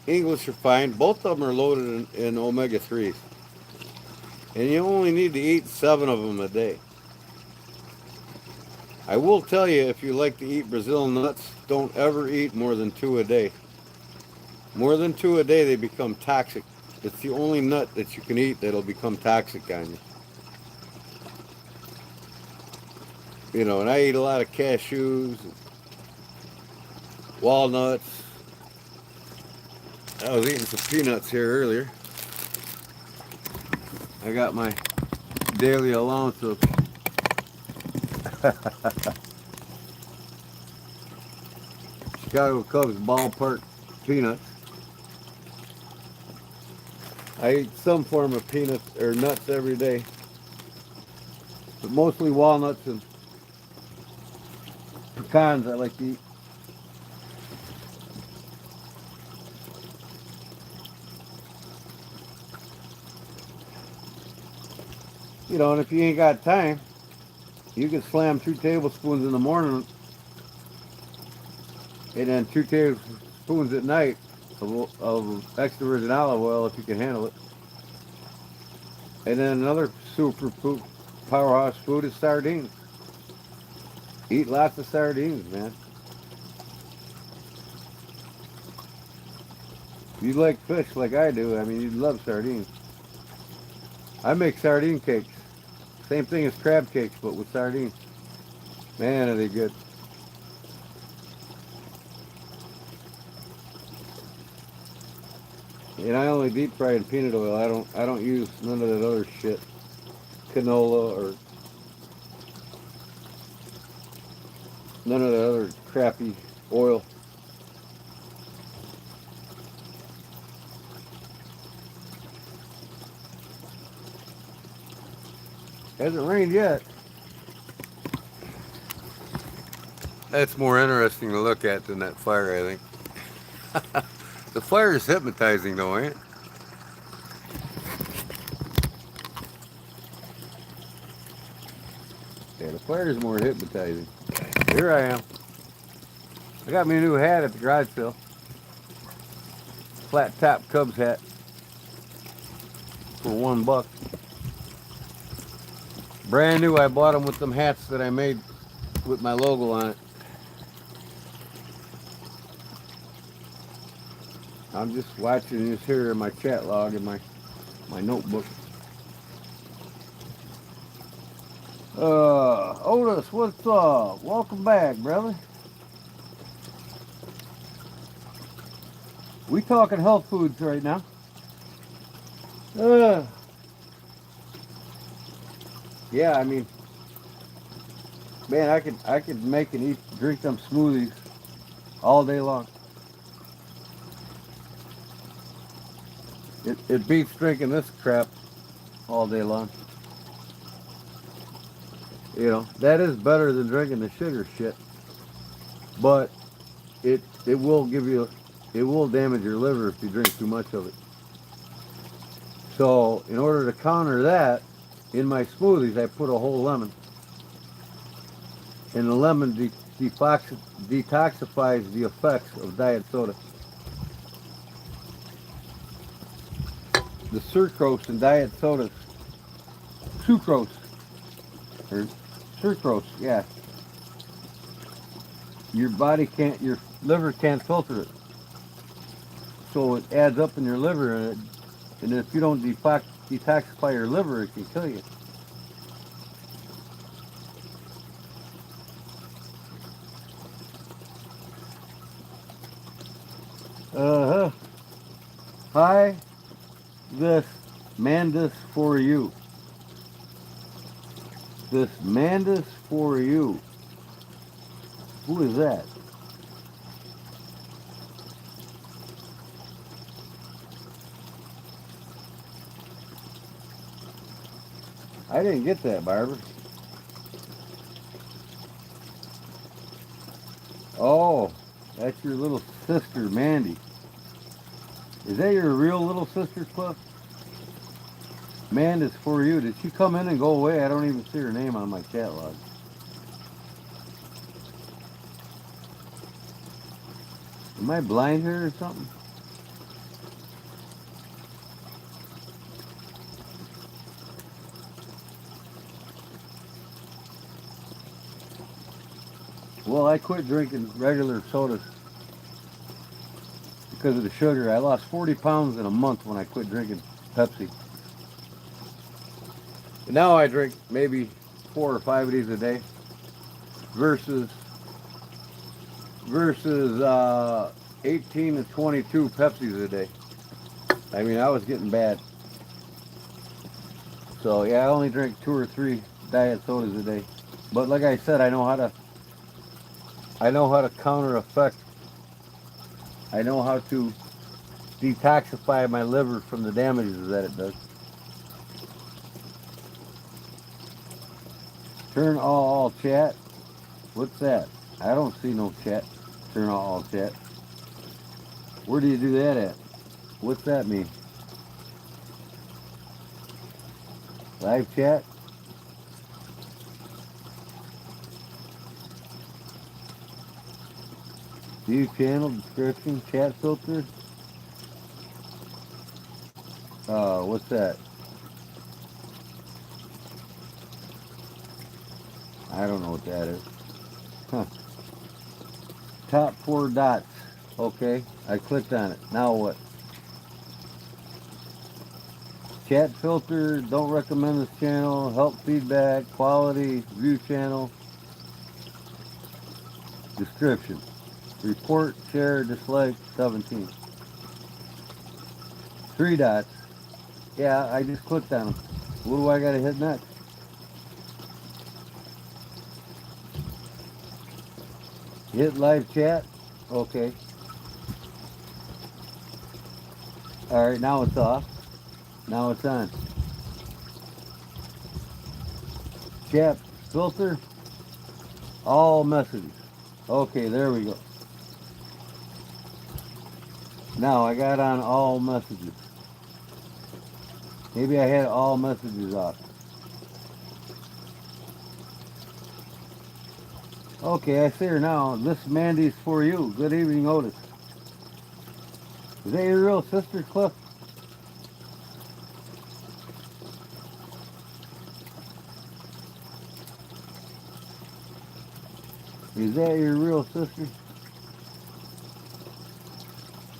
English are fine. Both of them are loaded in omega-3s. And you only need to eat 7 of them a day. I will tell you, if you like to eat Brazil nuts, don't ever eat more than 2 a day. More than 2 a day, they become toxic. It's the only nut that you can eat that'll become toxic on you. You know, and I eat a lot of cashews, walnuts. I was eating some peanuts here earlier. I got my daily allowance of Chicago Cubs ballpark peanuts. I eat some form of peanuts or nuts every day, but mostly walnuts and pecans I like to eat. You know, and if you ain't got time, you can slam 2 tablespoons in the morning and then 2 tablespoons at night of extra virgin olive oil if you can handle it. And then another super food, powerhouse food is sardines. Eat lots of sardines, man. If you like fish like I do, I mean, you'd love sardines. I make sardine cakes. Same thing as crab cakes, but with sardines. Man, are they good. And I only deep fry in peanut oil. I don't use none of that other shit. Canola or none of the other crappy oil. Hasn't rained yet. That's more interesting to look at than that fire, I think. The fire is hypnotizing though, ain't it? Yeah, the fire is more hypnotizing. Here I am. I got me a new hat at the garage sale. Flat top Cubs hat for $1. Brand new. I bought them with them hats that I made with my logo on it. I'm just watching this here in my chat log in my notebook. Otis, what's up? Welcome back, brother. We talking health foods right now. Yeah, I mean, man, I could make and drink them smoothies all day long. It beats drinking this crap all day long. You know, that is better than drinking the sugar shit. But it will damage your liver if you drink too much of it. So in order to counter that, in my smoothies I put a whole lemon. And the lemon detoxifies the effects of diet soda. The sucrose in diet sodas, sucrose, or sucrose, yeah. Your liver can't filter it. So it adds up in your liver, and if you don't detoxify your liver, it can kill you. Uh-huh. Hi, this Mandus for you. This Mandus for you. Who is that? I didn't get that, Barbara. Oh, that's your little sister, Mandy. Is that your real little sister, Cliff? Mandy's for you. Did she come in and go away? I don't even see her name on my chat log. Am I blind here or something? Well, I quit drinking regular sodas because of the sugar. I lost 40 pounds in a month when I quit drinking Pepsi. And now I drink maybe 4 or 5 of these a day versus versus 18 to 22 Pepsis a day. I mean, I was getting bad. So yeah, I only drink 2 or 3 diet sodas a day. But like I said, I know how to counter effect. I know how to detoxify my liver from the damages that it does. Turn all chat. What's that? I don't see no chat. Turn all chat. Where do you do that at? What's that mean? Live chat? View channel description, chat filter. What's that? I don't know what that is. Huh. Top 4 dots. Okay, I clicked on it. Now what? Chat filter, don't recommend this channel, help feedback, quality, view channel, description. Report, share, dislike, 17. 3 dots. Yeah, I just clicked on them. What do I gotta hit next? Hit live chat. Okay. Alright, now it's off. Now it's on. Chat filter. All messages. Okay, there we go. Now I got on all messages. Maybe I had all messages off. Okay, I see her now. This Mandy's for you. Good evening, Otis. Is that your real sister, Cliff? Is that your real sister?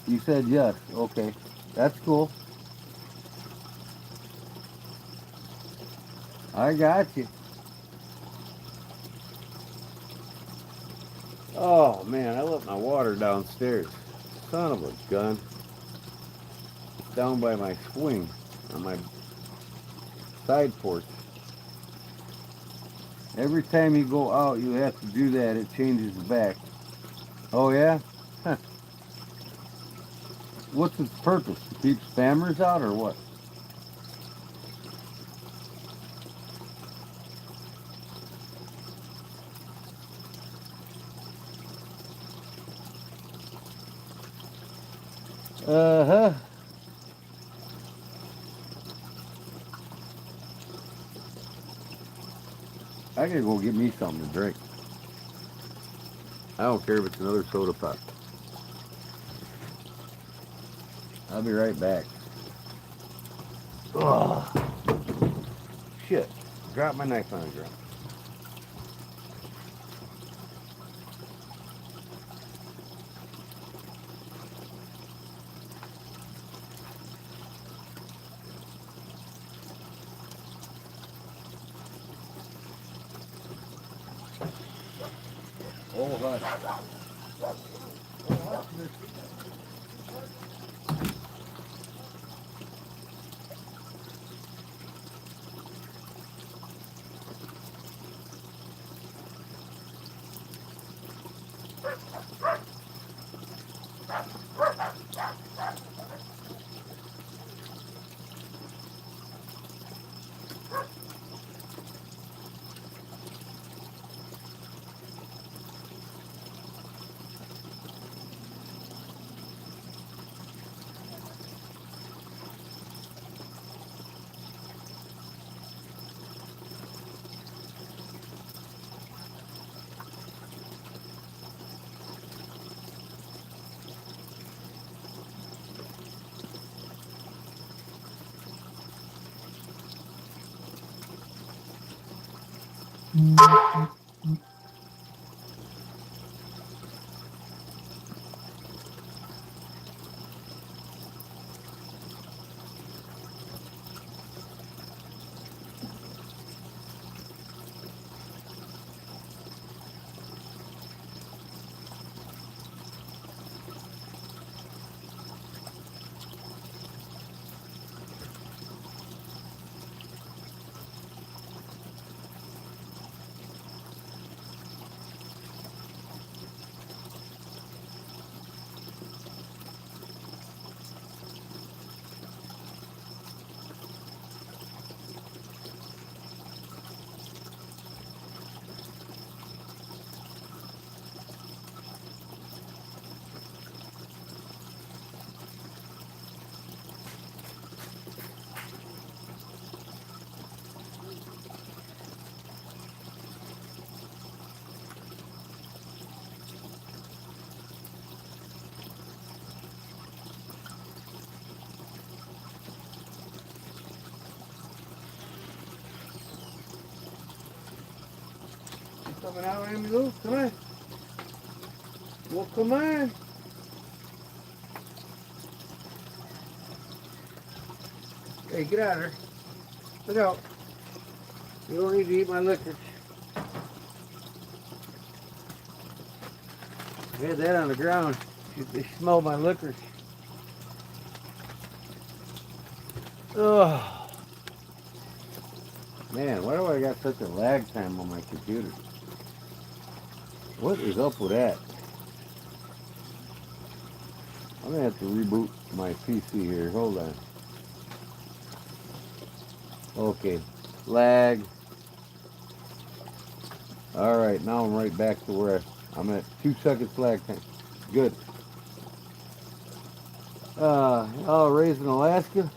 You said yes. Okay. That's cool. I got you. Oh, man, I left my water downstairs. Son of a gun. It's down by my swing on my side porch. Every time you go out, you have to do that. It changes back. Oh, yeah? Huh. What's its purpose? To keep spammers out or what? Uh-huh. I gotta go get me something to drink. I don't care if it's another soda pop. I'll be right back. Ugh. Shit. Dropped my knife on the ground. Oh, hush. Coming out, Amy Lou. Come on. Well, come on. Hey, get out of there. Look out. You don't need to eat my licorice. I had that on the ground. They smelled my licorice. Oh. Man, why do I got such a lag time on my computer? What is up with that? I'm gonna have to reboot my PC here. Hold on. Okay, lag. All right, now I'm right back to where I'm at. 2 seconds lag time. Good. Raised in Alaska?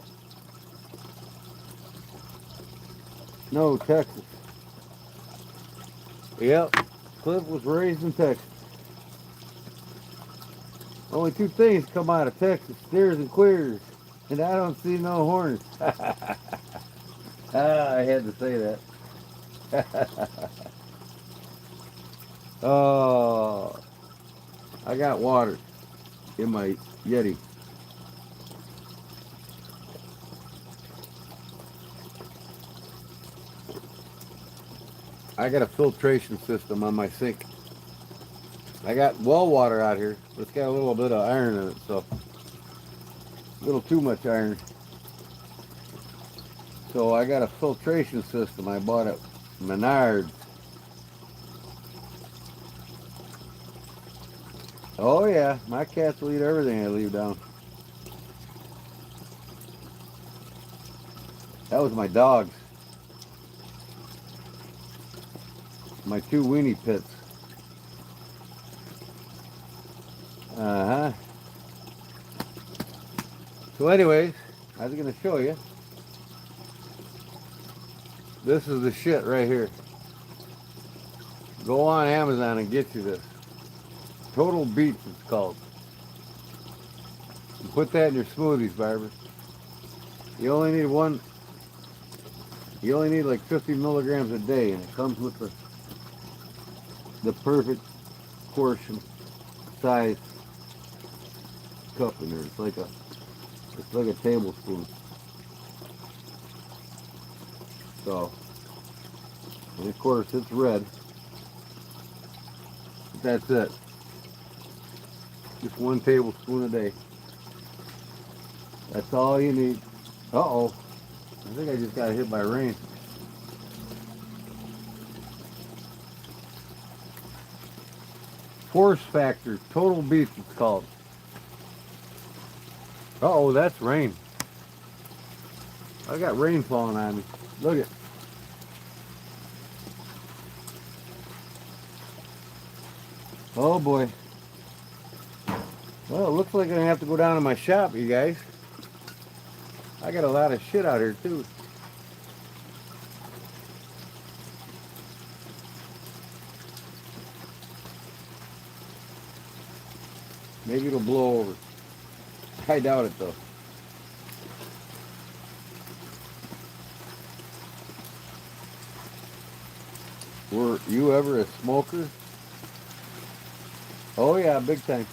No, Texas. Yep, Cliff was raised in Texas. Only 2 things come out of Texas, steers and queers. And I don't see no horns. I had to say that. Oh, I got water in my Yeti. I got a filtration system on my sink. I got well water out here, but it's got a little bit of iron in it, so a little too much iron. So I got a filtration system I bought at Menards. Oh yeah, my cats will eat everything I leave down. That was my dogs. My 2 weenie pits. Uh-huh. So anyways, I was going to show you. This is the shit right here. Go on Amazon and get you this. Total Beets it's called. You put that in your smoothies, Barbara. You only need like 50 milligrams a day, and it comes with the perfect portion size cup in there. It's like a tablespoon. So, and of course it's red. But that's it. Just 1 tablespoon a day. That's all you need. Uh-oh. I think I just got hit by rain. Force Factor, Total Beets it's called. Uh-oh, that's rain. I got rain falling on me. Look it. Oh boy. Well, it looks like I'm gonna have to go down to my shop, you guys. I got a lot of shit out here too. Maybe it'll blow over. I doubt it though. Were you ever a smoker? Oh yeah, big time.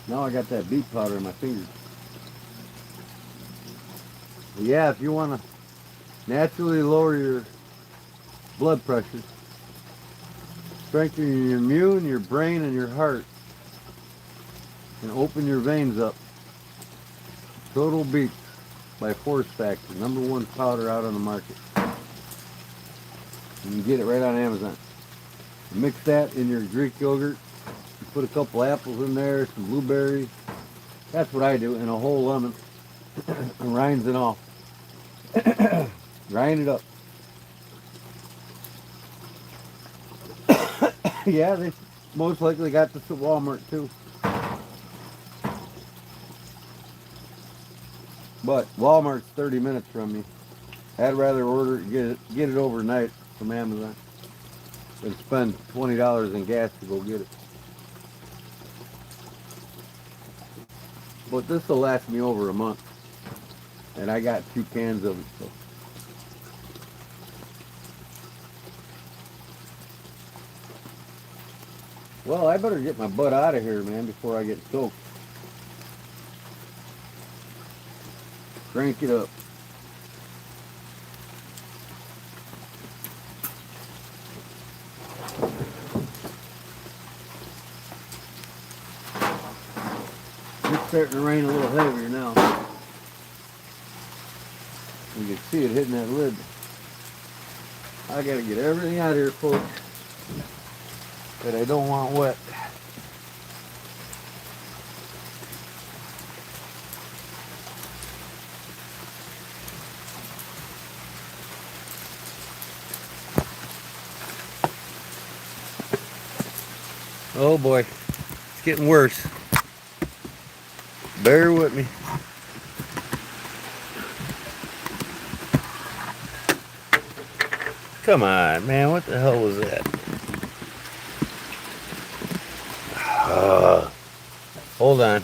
Now I got that beet powder in my fingers. Yeah, if you want to naturally lower your blood pressure, strengthen your immune, your brain, and your heart, and open your veins up, Total Beets by Force Factor, #1 powder out on the market. You can get it right on Amazon. Mix that in your Greek yogurt. You put a couple apples in there, some blueberries. That's what I do, and a whole lemon, and rinds and all. Grind it up. Yeah, they most likely got this at Walmart too. But Walmart's 30 minutes from me. I'd rather order it, get it overnight from Amazon than spend $20 in gas to go get it. But this will last me over a month. And I got 2 cans of it. So. Well, I better get my butt out of here, man, before I get soaked. Crank it up. It's starting to rain a little heavier now. You can see it hitting that lid. I gotta get everything out of here, folks, that I don't want wet. Oh boy, it's getting worse. Bear with me. Come on, man, what the hell was that? Hold on.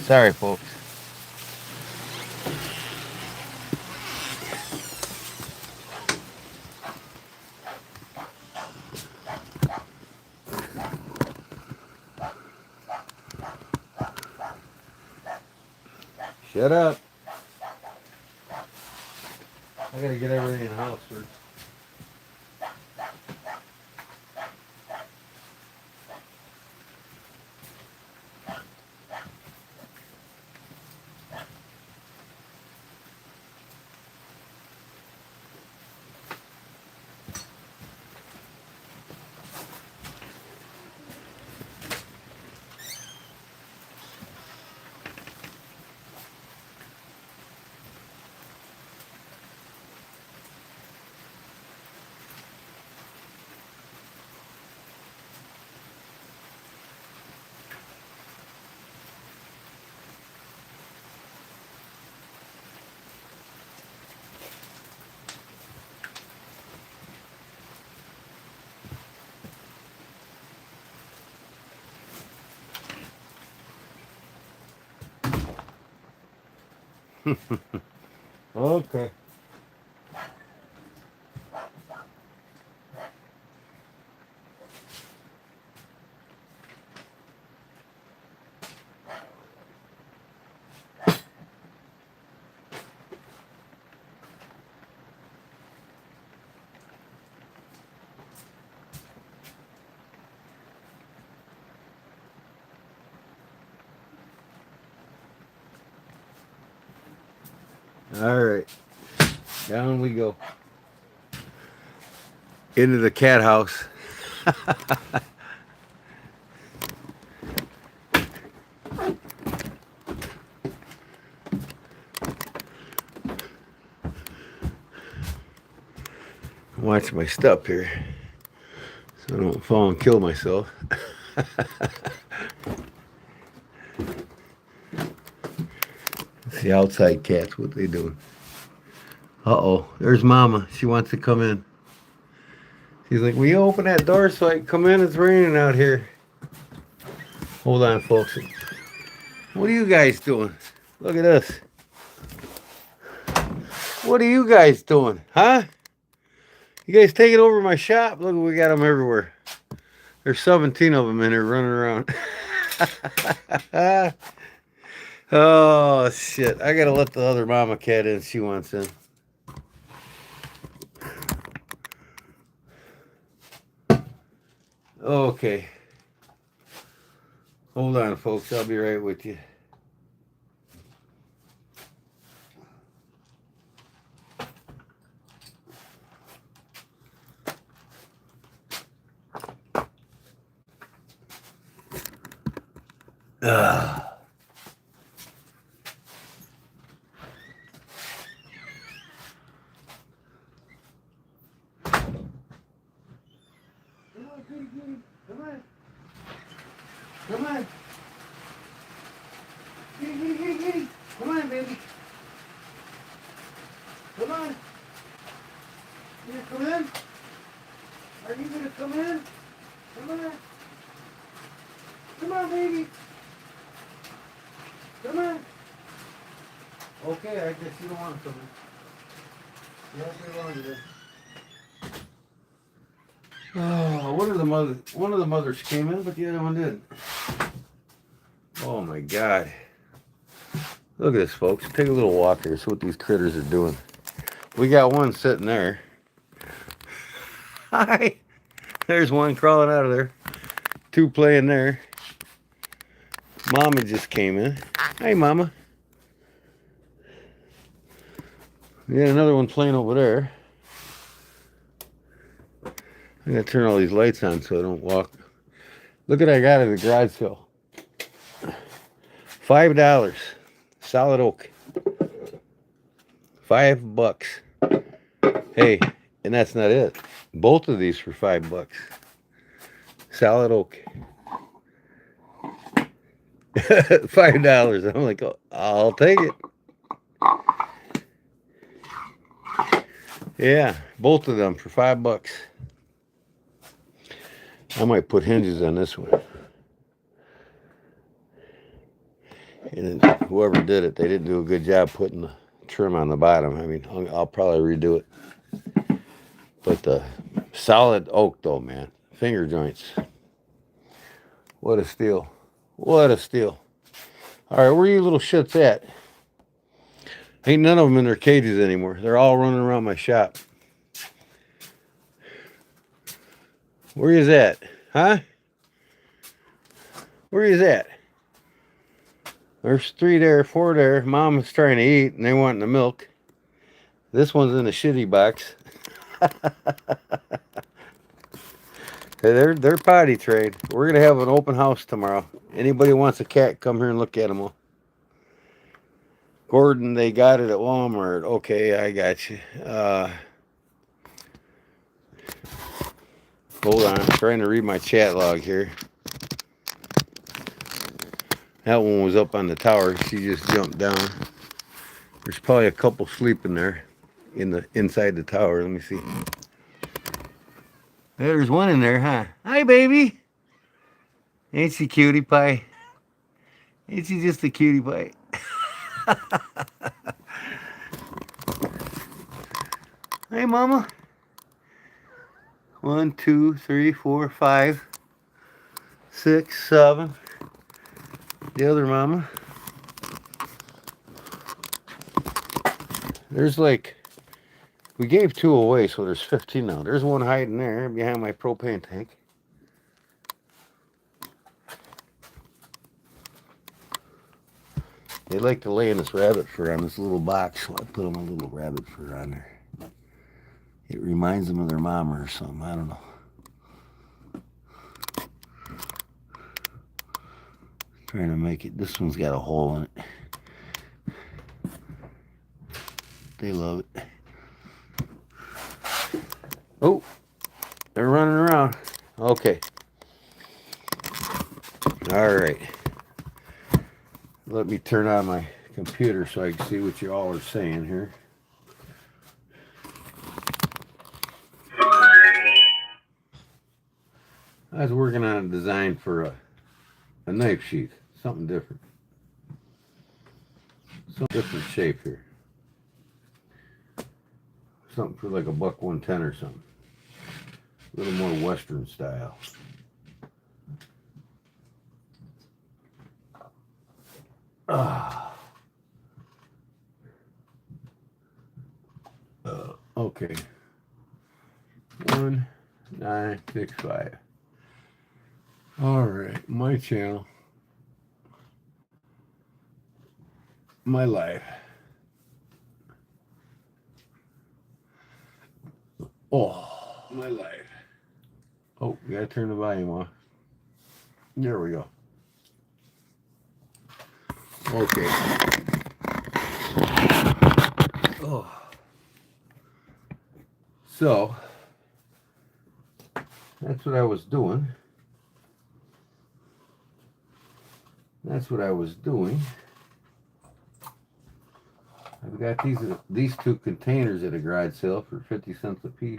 Sorry, folks. Shut up. I gotta get everything in the house first. Okay. All right, down we go. Into the cat house. Watch my step here so I don't fall and kill myself. It's the outside cats, what they doing? Uh-oh, there's Mama. She wants to come in. She's like, will you open that door so I can come in? It's raining out here. Hold on, folks. What are you guys doing? Look at this. What are you guys doing? Huh? You guys taking over my shop? Look, we got them everywhere. There's 17 of them in here running around. Oh, shit. I got to let the other mama cat in. She wants in. Okay. Hold on, folks. I'll be right with you. Ugh. Come on. Come on. Giddy. Come on, baby. Come on. You gonna come in? Are you gonna come in? Come on. Come on, baby. Come on. Okay, I guess you don't want to come in. Yeah, you're wrong today. Oh, one of the mothers came in, but the other one didn't. Oh my God. Look at this, folks. Take a little walk here. See what these critters are doing. We got one sitting there. Hi. There's one crawling out of there. Two playing there. Mama just came in. Hey, Mama. We got another one playing over there. I gotta turn all these lights on so I don't walk. Look what I got at the garage sale. $5. Solid oak. $5. Hey, and that's not it. Both of these for $5. Solid oak. $5. I'm like, oh, I'll take it. Yeah, both of them for $5. I might put hinges on this one. And then whoever did it, they didn't do a good job putting the trim on the bottom. I mean, I'll probably redo it. But the solid oak, though, man. Finger joints. What a steal. What a steal. All right, where are you little shits at? Ain't none of them in their cages anymore. They're all running around my shop. Where is at? Huh? Where is at? There's 3 there, 4 there. Mom's trying to eat, and they want the milk. This one's in a shitty box. They're potty trained. We're gonna have an open house tomorrow. Anybody wants a cat, come here and look at them all. Gordon, they got it at Walmart. Okay, I got you. Hold on, I'm trying to read my chat log here. That one was up on the tower. She just jumped down. There's probably a couple sleeping there inside the tower. Let me see. There's one in there, huh? Hi, baby. Ain't she cutie pie? Ain't she just a cutie pie? Hey, Mama. 1, 2, 3, 4, 5, 6, 7. The other Mama. There's like, we gave 2 away, so there's 15 now. There's one hiding there behind my propane tank. They like to lay in this rabbit fur on this little box, so I put them a little rabbit fur on there. It reminds them of their mama or something. I don't know. Trying to make it. This one's got a hole in it. They love it. Oh, they're running around. Okay. All right. Let me turn on my computer so I can see what you all are saying here. I was working on a design for a knife sheath, something different. Some different shape here. Something for like a $1.10 or something. A little more Western style. Okay. 1965. All right, my channel, my life. Oh, my life. Oh, we gotta turn the volume off. There we go. Okay. Oh. So, that's what I was doing. That's what I was doing. I've got these 2 containers at a garage sale for 50 cents a piece.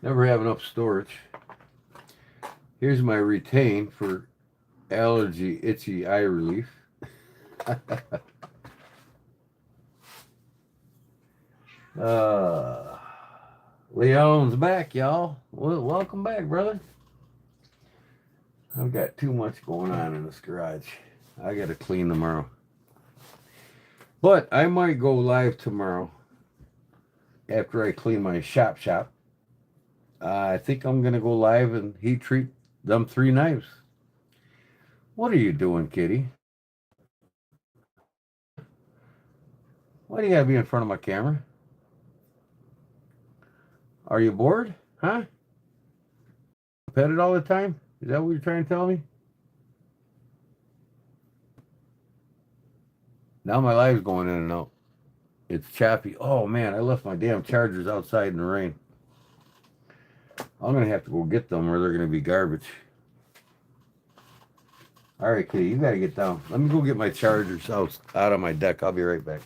Never have enough storage. Here's my retain for allergy, itchy eye relief. uh, Leon's back, y'all. Well, welcome back, brother. I've got too much going on in this garage. I got to clean tomorrow. But I might go live tomorrow after I clean my shop. I think I'm going to go live and heat treat them 3 knives. What are you doing, kitty? Why do you got to be in front of my camera? Are you bored? Huh? Pet it all the time? Is that what you're trying to tell me? Now my live's going in and out. It's choppy. Oh man, I left my damn chargers outside in the rain. I'm going to have to go get them or they're going to be garbage. All right, kitty, you got to get down. Let me go get my chargers out of my deck. I'll be right back.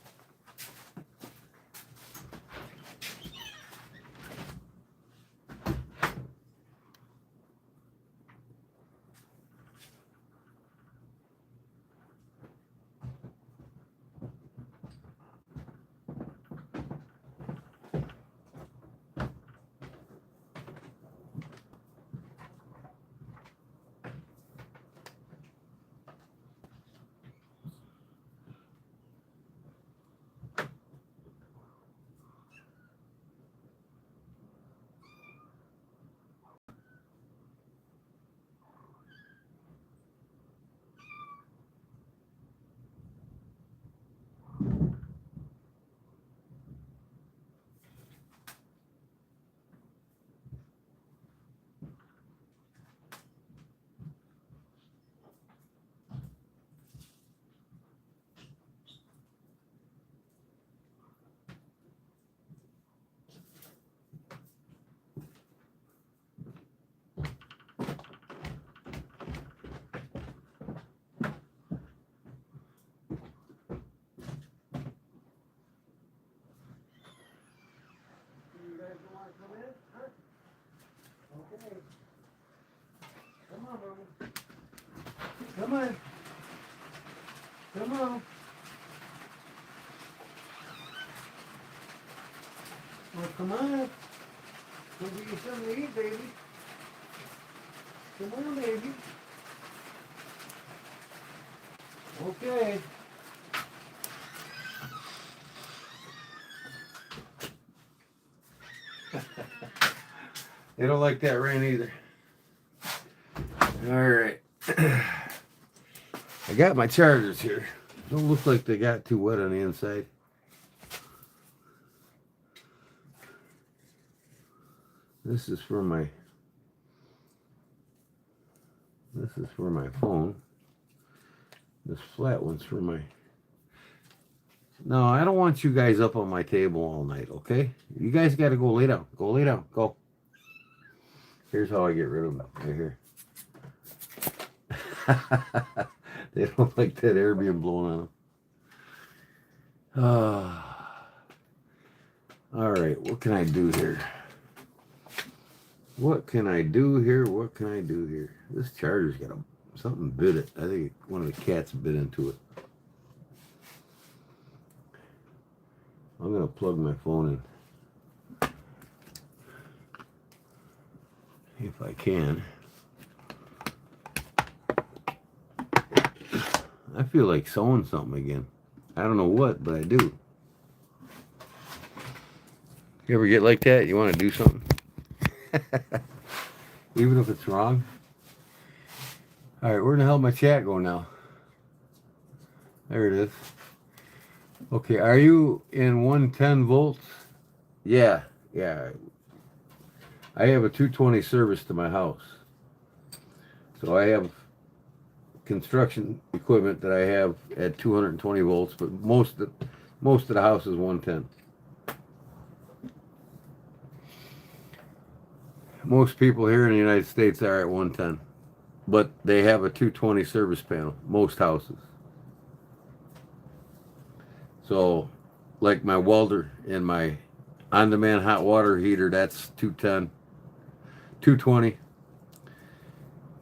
Come on. Come on. Well, come on. We'll give you something to eat, baby. Come on, baby. Okay. They don't like that rain either. All right. I got my chargers here. Don't look like they got too wet on the inside. This is for my phone. This flat one's for my... No, I don't want you guys up on my table all night, okay? You guys got to go lay down. Go lay down. Go. Here's how I get rid of them. Right here. They don't like that air being blown on them. All right, what can I do here? What can I do here? What can I do here? This charger's got something bit it. I think one of the cats bit into it. I'm going to plug my phone in. If I can. I feel like sewing something again. I don't know what, but I do. You ever get like that? You want to do something? Even if it's wrong? Alright, where the hell my chat go now? There it is. Okay, are you in 110 volts? Yeah. I have a 220 service to my house. So I have construction equipment that I have at 220 volts, but most of the house is 110. Most people here in the United States are at 110, but they have a 220 service panel, most houses. So, like my welder and my on-demand hot water heater, that's 210, 220.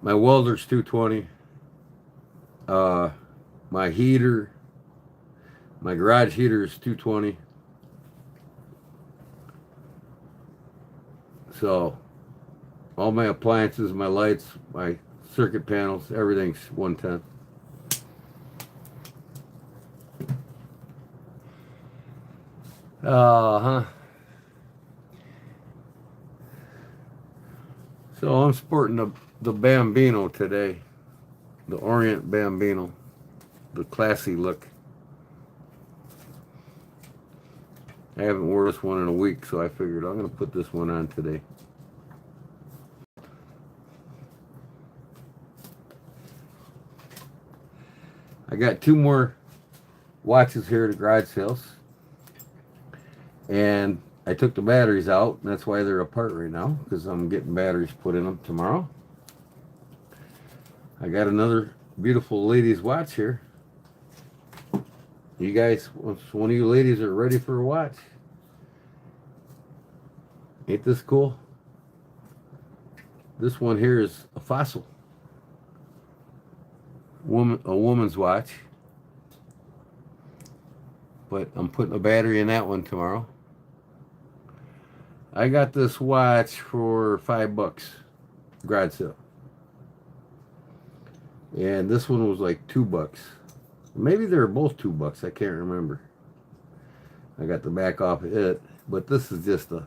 My welder's 220. My heater, my garage heater is 220. So all my appliances, my lights, my circuit panels, everything's 110. Uh-huh. So I'm sporting the Bambino today. The Orient Bambino. The classy look. I haven't worn this one in a week, so I figured I'm going to put this one on today. I got 2 more watches here at the garage sales. And I took the batteries out, and that's why they're apart right now, because I'm getting batteries put in them tomorrow. I got another beautiful ladies' watch here. You guys, if one of you ladies are ready for a watch, ain't this cool? This one here is a Fossil. A woman's watch. But I'm putting a battery in that one tomorrow. I got this watch for $5, garage sale. And this one was like $2. Maybe they were both $2. I can't remember. I got the back off of it, but this is just a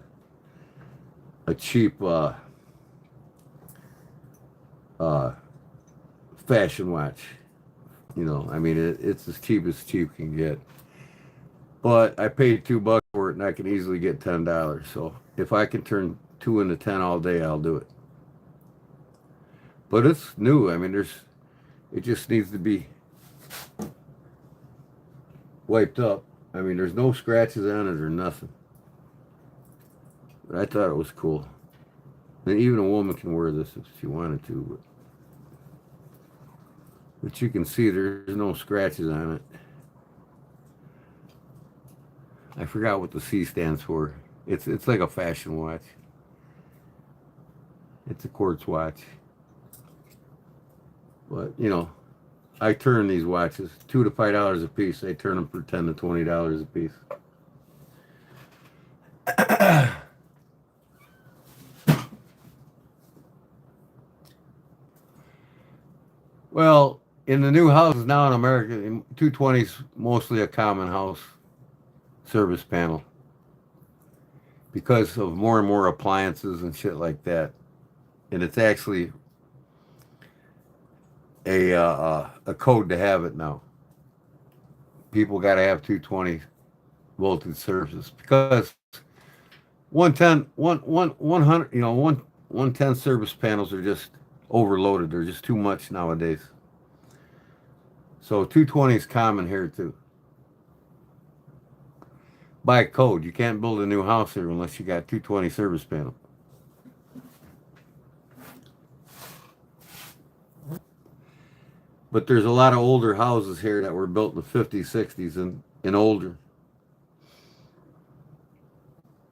cheap fashion watch. You know, I mean, it's as cheap as cheap can get. But I paid $2 for it, and I can easily get $10. So if I can turn 2 into 10 all day, I'll do it. But it's new. I mean, it just needs to be wiped up. I mean, there's no scratches on it or nothing. But I thought it was cool. And even a woman can wear this if she wanted to. But you can see there's no scratches on it. I forgot what the C stands for. It's like a fashion watch. It's a quartz watch. But, you know, I turn these watches $2 to $5 a piece. I turn them for $10 to $20 a piece. Well, in the new houses now in America, 220 is mostly a common house service panel because of more and more appliances and shit like that. And it's actually a code to have it now. People got to have 220 voltage services because 100, 110 service panels are just overloaded. They're just too much nowadays. So 220 is common here too. By code, you can't build a new house here unless you got 220 service panel. But there's a lot of older houses here that were built in the 50s, 60s, and older.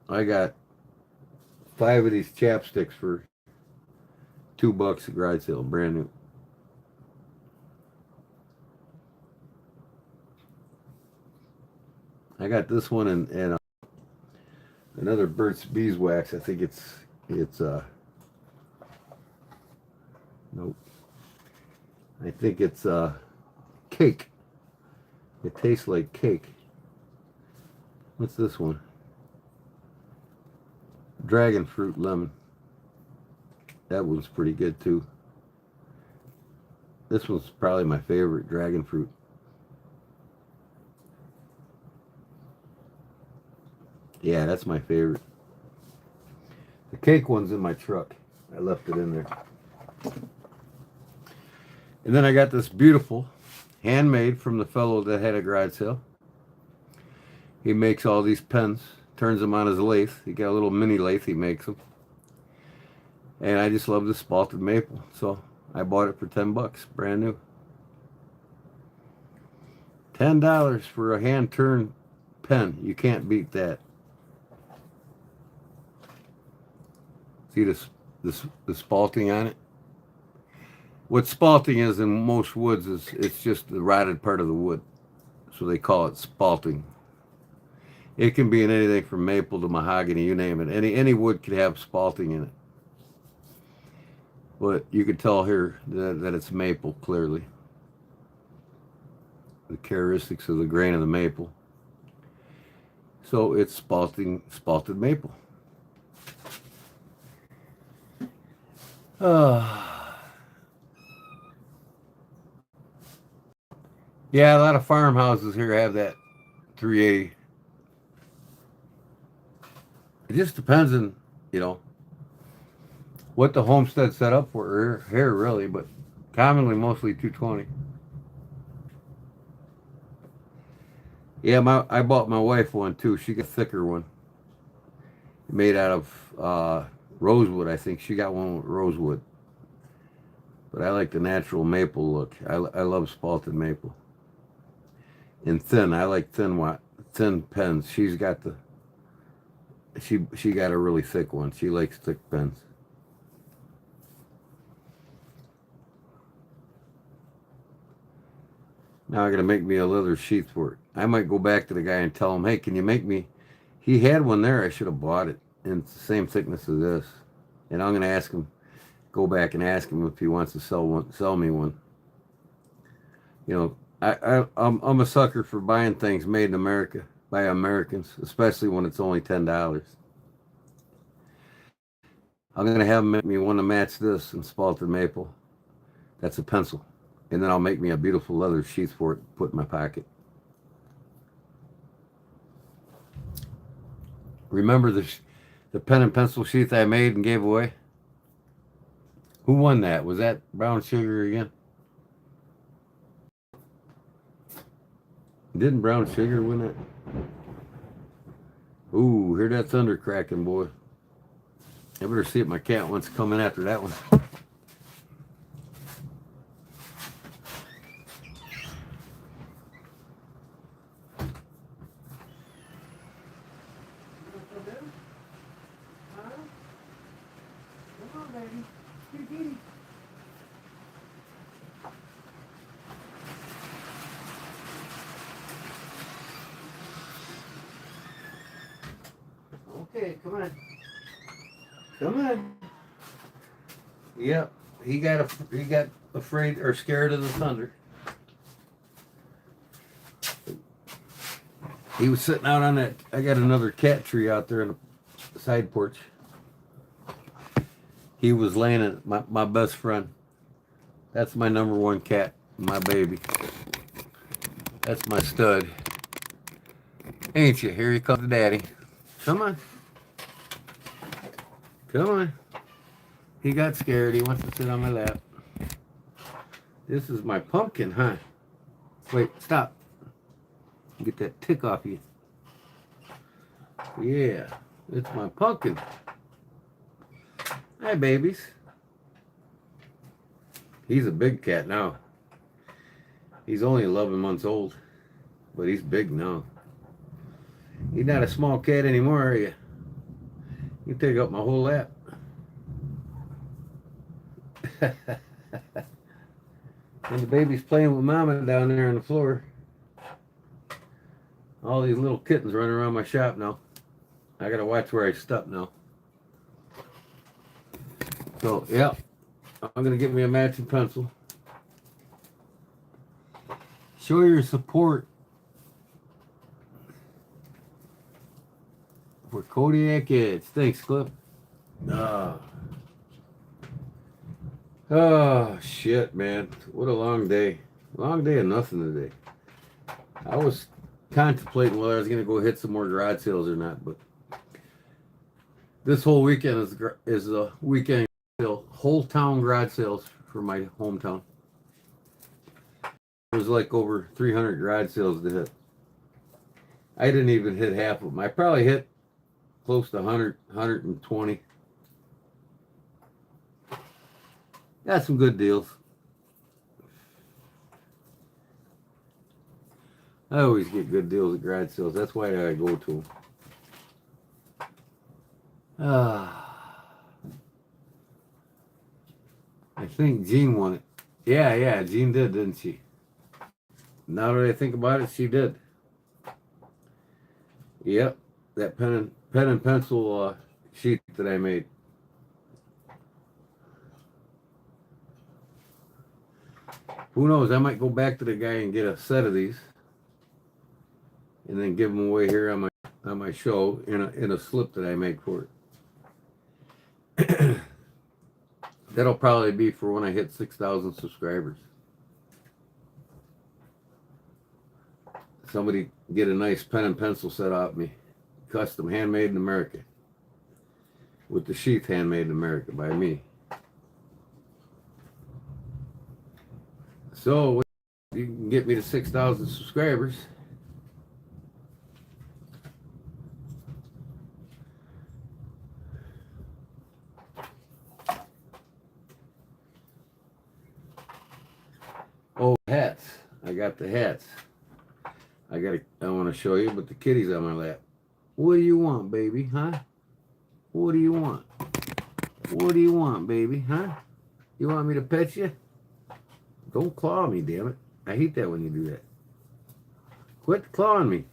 I got 5 of these chapsticks for $2 at garage sale, brand new. I got this one and another Burt's Beeswax. I think it's nope. I think it's cake. It tastes like cake. What's this one? Dragon fruit lemon. That one's pretty good too. This one's probably my favorite, dragon fruit. Yeah, that's my favorite. The cake one's in my truck. I left it in there. And then I got this beautiful, handmade from the fellow that had a garage sale. He makes all these pens, turns them on his lathe. He got a little mini lathe, he makes them. And I just love this spalted maple. So I bought it for $10, brand new. $10 for a hand-turned pen. You can't beat that. See the spalting on it? What spalting is in most woods is it's just the rotted part of the wood. So they call it spalting. It can be in anything from maple to mahogany, you name it. Any wood could have spalting in it. But you can tell here that it's maple clearly. The characteristics of the grain of the maple. So it's spalted maple. Yeah, a lot of farmhouses here have that 380. It just depends on, you know, what the homestead set up for here really, but commonly mostly 220. Yeah, I bought my wife one too. She got a thicker one, made out of rosewood. I think she got one with rosewood, but I like the natural maple look. I love spalted maple and thin. I like thin pens. She's got the she got a really thick one. She likes thick pens. Now I gotta make me a leather sheath for it. I might go back to the guy and tell him, hey, can you make me? He had one there. I should have bought it, and it's the same thickness as this. And I'm gonna ask him, go back and ask him if he wants to sell me one. You know, I'm a sucker for buying things made in America by Americans, especially when it's only $10. I'm gonna have him make me one to match this in spalted maple. That's a pencil. And then I'll make me a beautiful leather sheath for it to put in my pocket. Remember the pen and pencil sheath I made and gave away? Who won that? Was that Brown Sugar again? Didn't Brown Sugar win it? Ooh, hear that thunder cracking, boy. I better see if my cat wants to come in after that one. Okay, come on. Come on. Yep, he got afraid or scared of the thunder. He was sitting out on that. I got another cat tree out there in the side porch. He was laying in my best friend. That's my number one cat, my baby. That's my stud. Ain't you? Here he comes, Daddy. Come on. Come on. He got scared. He wants to sit on my lap. This is my pumpkin, huh? Wait, stop. Get that tick off you. Yeah, it's my pumpkin. Hi, babies. He's a big cat now. He's only 11 months old, but he's big now. You're not a small cat anymore, are you? You take up my whole lap. And the baby's playing with Mama down there on the floor. All these little kittens running around my shop now. I gotta watch where I step now. So, yeah, I'm gonna get me a matching pencil. Show your support for Kodiak Edge. Thanks, Clip. Oh, shit, man. What a long day. Long day of nothing today. I was contemplating whether I was going to go hit some more garage sales or not, but this whole weekend is a weekend sale. Whole town garage sales for my hometown. There's like over 300 garage sales to hit. I didn't even hit half of them. I probably hit close to 100, 120. Got some good deals. I always get good deals at garage sales. That's why I go to them. I think Gene won it. Yeah, Jean did, didn't she? Now that I think about it, she did. Yep, that pen and pencil sheet that I made. Who knows? I might go back to the guy and get a set of these, and then give them away here on my show in a slip that I make for it. That'll probably be for when I hit 6,000 subscribers. Somebody get a nice pen and pencil set off me, custom, handmade in America, with the sheath handmade in America by me. So you can get me to 6,000 subscribers. Oh, hats. I got the hats. I want to show you, but the kitty's on my lap. What do you want, baby, huh? What do you want? What do you want, baby, huh? You want me to pet you? Don't claw me, damn it. I hate that when you do that. Quit clawing me.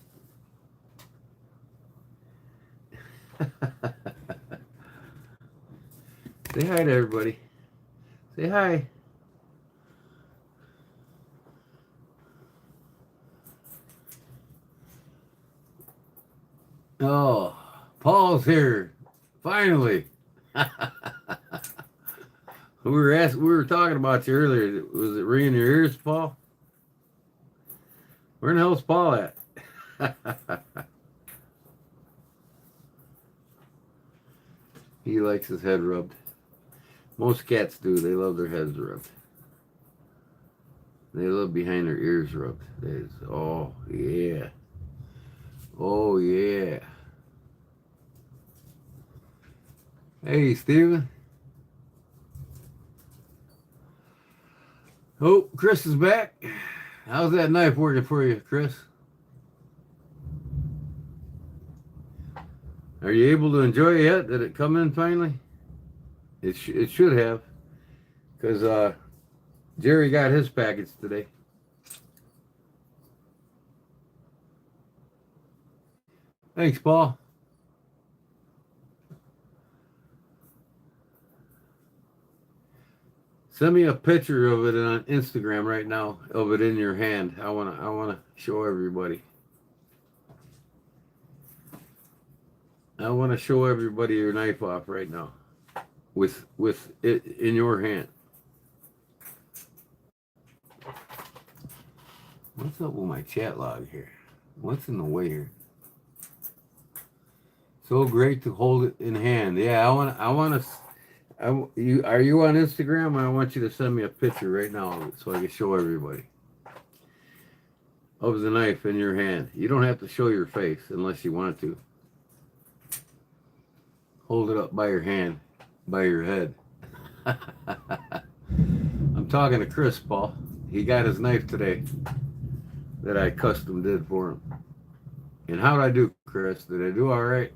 Say hi to everybody. Say hi. Oh, Paul's here. Finally. We were talking about you earlier. Was it ringing your ears, Paul? Where in the hell's Paul at? He likes his head rubbed. Most cats do. They love their heads rubbed. They love behind their ears rubbed. Oh, yeah. Oh, yeah. Hey, Steven. Oh, Chris is back. How's that knife working for you, Chris? Are you able to enjoy it yet? Did it come in finally? It should have. Because Jerry got his package today. Thanks, Paul. Send me a picture of it on Instagram right now, of it in your hand. I wanna show everybody. I want to show everybody your knife off right now, with it in your hand. What's up with my chat log here? What's in the way here? So great to hold it in hand. Yeah, I want to. Are you on Instagram? I want you to send me a picture right now so I can show everybody of the knife in your hand. You don't have to show your face unless you want to. Hold it up by your hand, by your head. I'm talking to Chris, Paul. He got his knife today that I custom did for him. And how did I do, Chris? Did I do all right?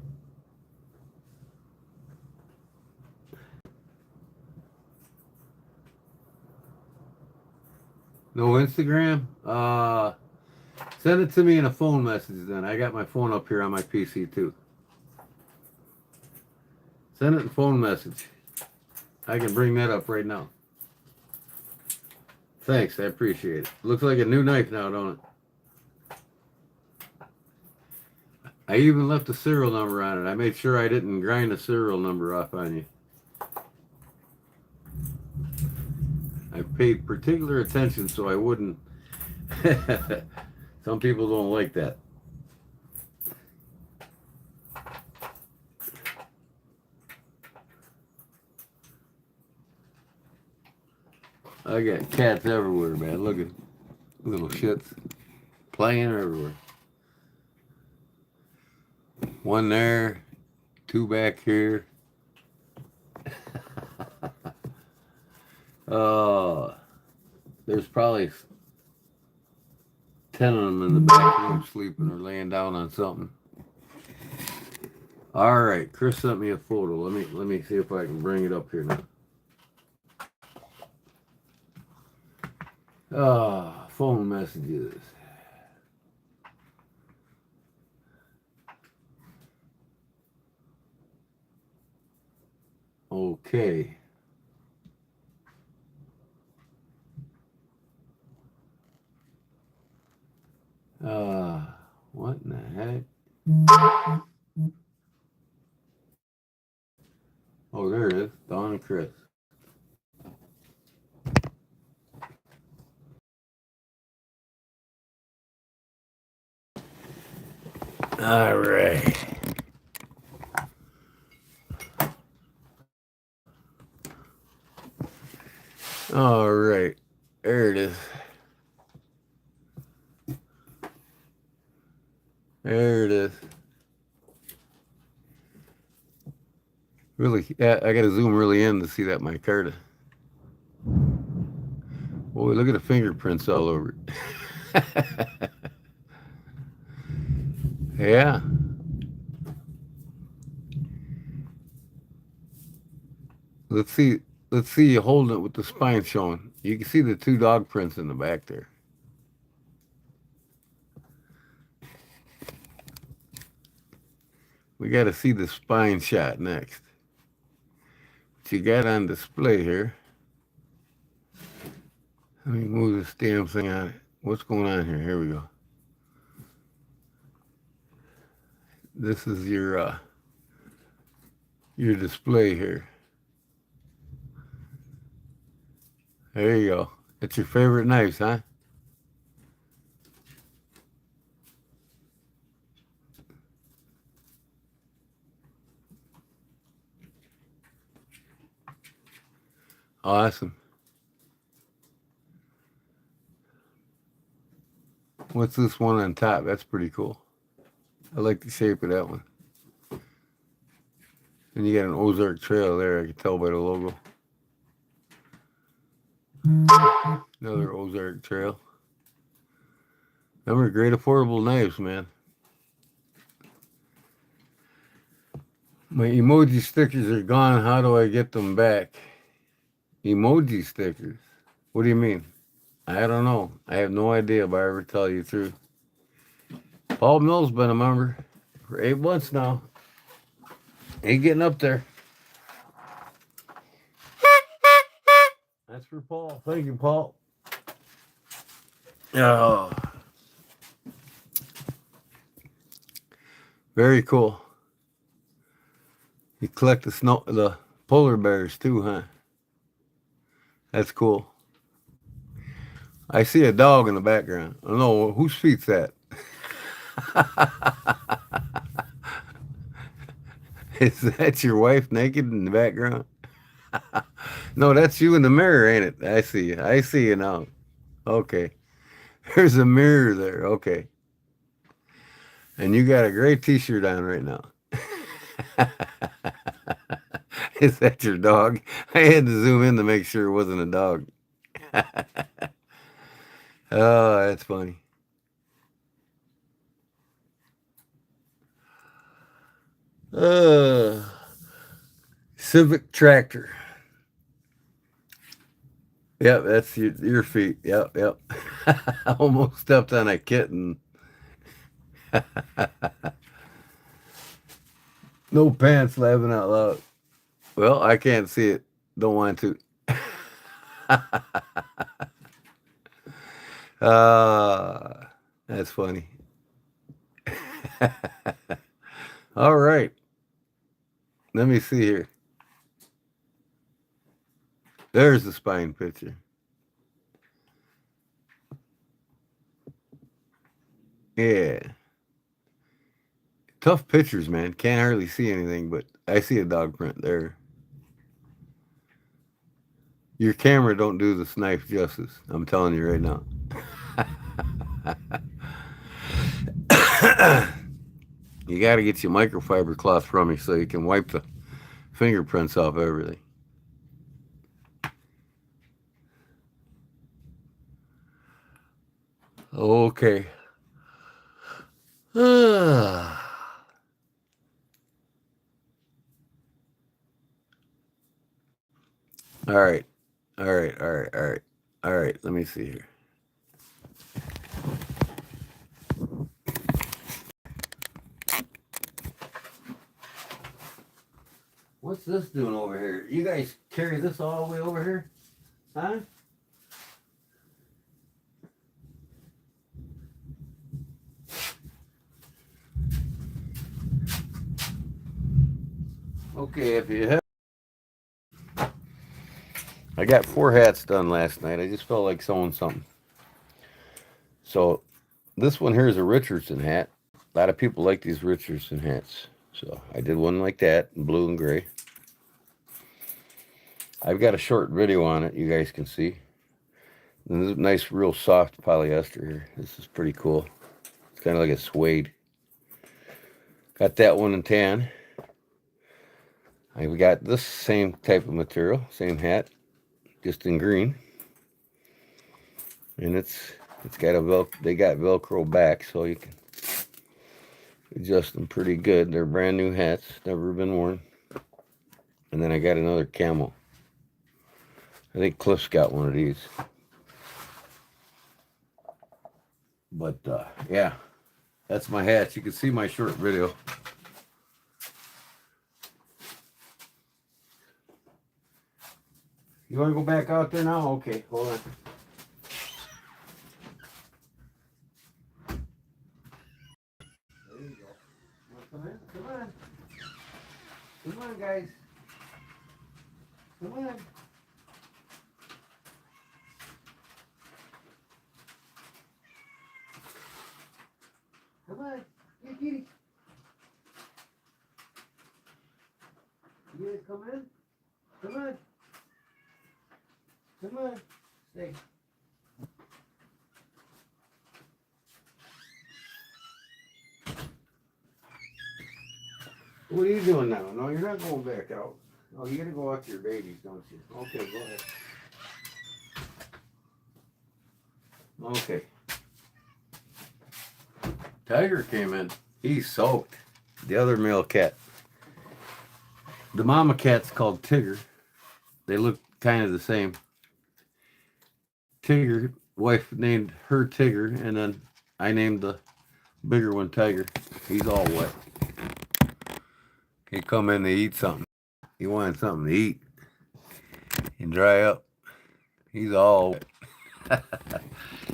No Instagram? Send it to me in a phone message then. I got my phone up here on my PC too. Send it in phone message. I can bring that up right now. Thanks, I appreciate it. Looks like a new knife now, don't it? I even left a serial number on it. I made sure I didn't grind a serial number off on you. I paid particular attention so I wouldn't. Some people don't like that. I got cats everywhere, man. Look at little shits playing everywhere. One there, two back here. There's probably 10 of them in the back room sleeping or laying down on something. All right, Chris sent me a photo. Let me see if I can bring it up here now. Phone messages. Okay. What in the heck? Oh, there it is. Dawn and Chris. All right. All right. There it is. There it is. Really, I got to zoom really in to see that micarta. Boy, look at the fingerprints all over it. Yeah. Let's see. Let's see you holding it with the spine showing. You can see the two dog prints in the back there. We got to see the spine shot next. What you got on display here. Let me move this damn thing out. What's going on here? Here we go. This is your display here. There you go. It's your favorite knives, huh? Awesome. What's this one on top? That's pretty cool. I like the shape of that one. And you got an Ozark Trail there, I can tell by the logo. Another Ozark Trail. Them are great affordable knives, man. My emoji stickers are gone. How do I get them back? Emoji stickers? What do you mean? I don't know. I have no idea if I ever tell you the truth. Paul Mill's been a member for 8 months now. Ain't getting up there. That's for Paul. Thank you, Paul. Oh. Very cool. You collect the polar bears too, huh? That's cool. I see a dog in the background. I don't know whose feet's that. Is that your wife naked in the background? No, that's you in the mirror, ain't it? I see you. I see you now. Okay. There's a mirror there. Okay. And you got a great t-shirt on right now. Is that your dog? I had to zoom in to make sure it wasn't a dog. Oh, that's funny. Civic tractor. Yep, that's your feet. Yep, yep. I almost stepped on a kitten. No pants, laughing out loud. Well, I can't see it. Don't want to. That's funny. All right. Let me see here. There's the spine picture. Yeah. Tough pictures, man. Can't hardly see anything, but I see a dog print there. Your camera don't do this knife justice. I'm telling you right now. You got to get your microfiber cloth from me so you can wipe the fingerprints off everything. Okay. All right. All right. All right. All right. All right. Let me see here. What's this doing over here? You guys carry this all the way over here? Huh? Okay, if you have... I got 4 hats done last night. I just felt like sewing something. So this one here is a Richardson hat. A lot of people like these Richardson hats. So I did one like that, in blue and gray. I've got a short video on it, you guys can see. And this is nice, real soft polyester here. This is pretty cool. It's kind of like a suede. Got that one in tan. I've got this same type of material, same hat, just in green. And it's got they got Velcro back, so you can adjust them pretty good. They're brand new hats, never been worn. And then I got another camel. I think Cliff's got one of these. But yeah, that's my hats. You can see my short video. You want to go back out there now? Okay, hold on. There you go. Come in? Come on. Come on, guys. Come on. Come on. Here, kitty. You guys come in? Come on. Come on. Stay. What are you doing now? No, you're not going back out. Oh, you gotta go out to your babies, don't you? Okay, go ahead. Okay. Tiger came in. He's soaked. The other male cat. The mama cat's called Tigger. They look kind of the same. Tigger, wife named her Tigger, and then I named the bigger one Tiger. He's all wet. He come in to eat something. He wanted something to eat and dry up. He's all wet.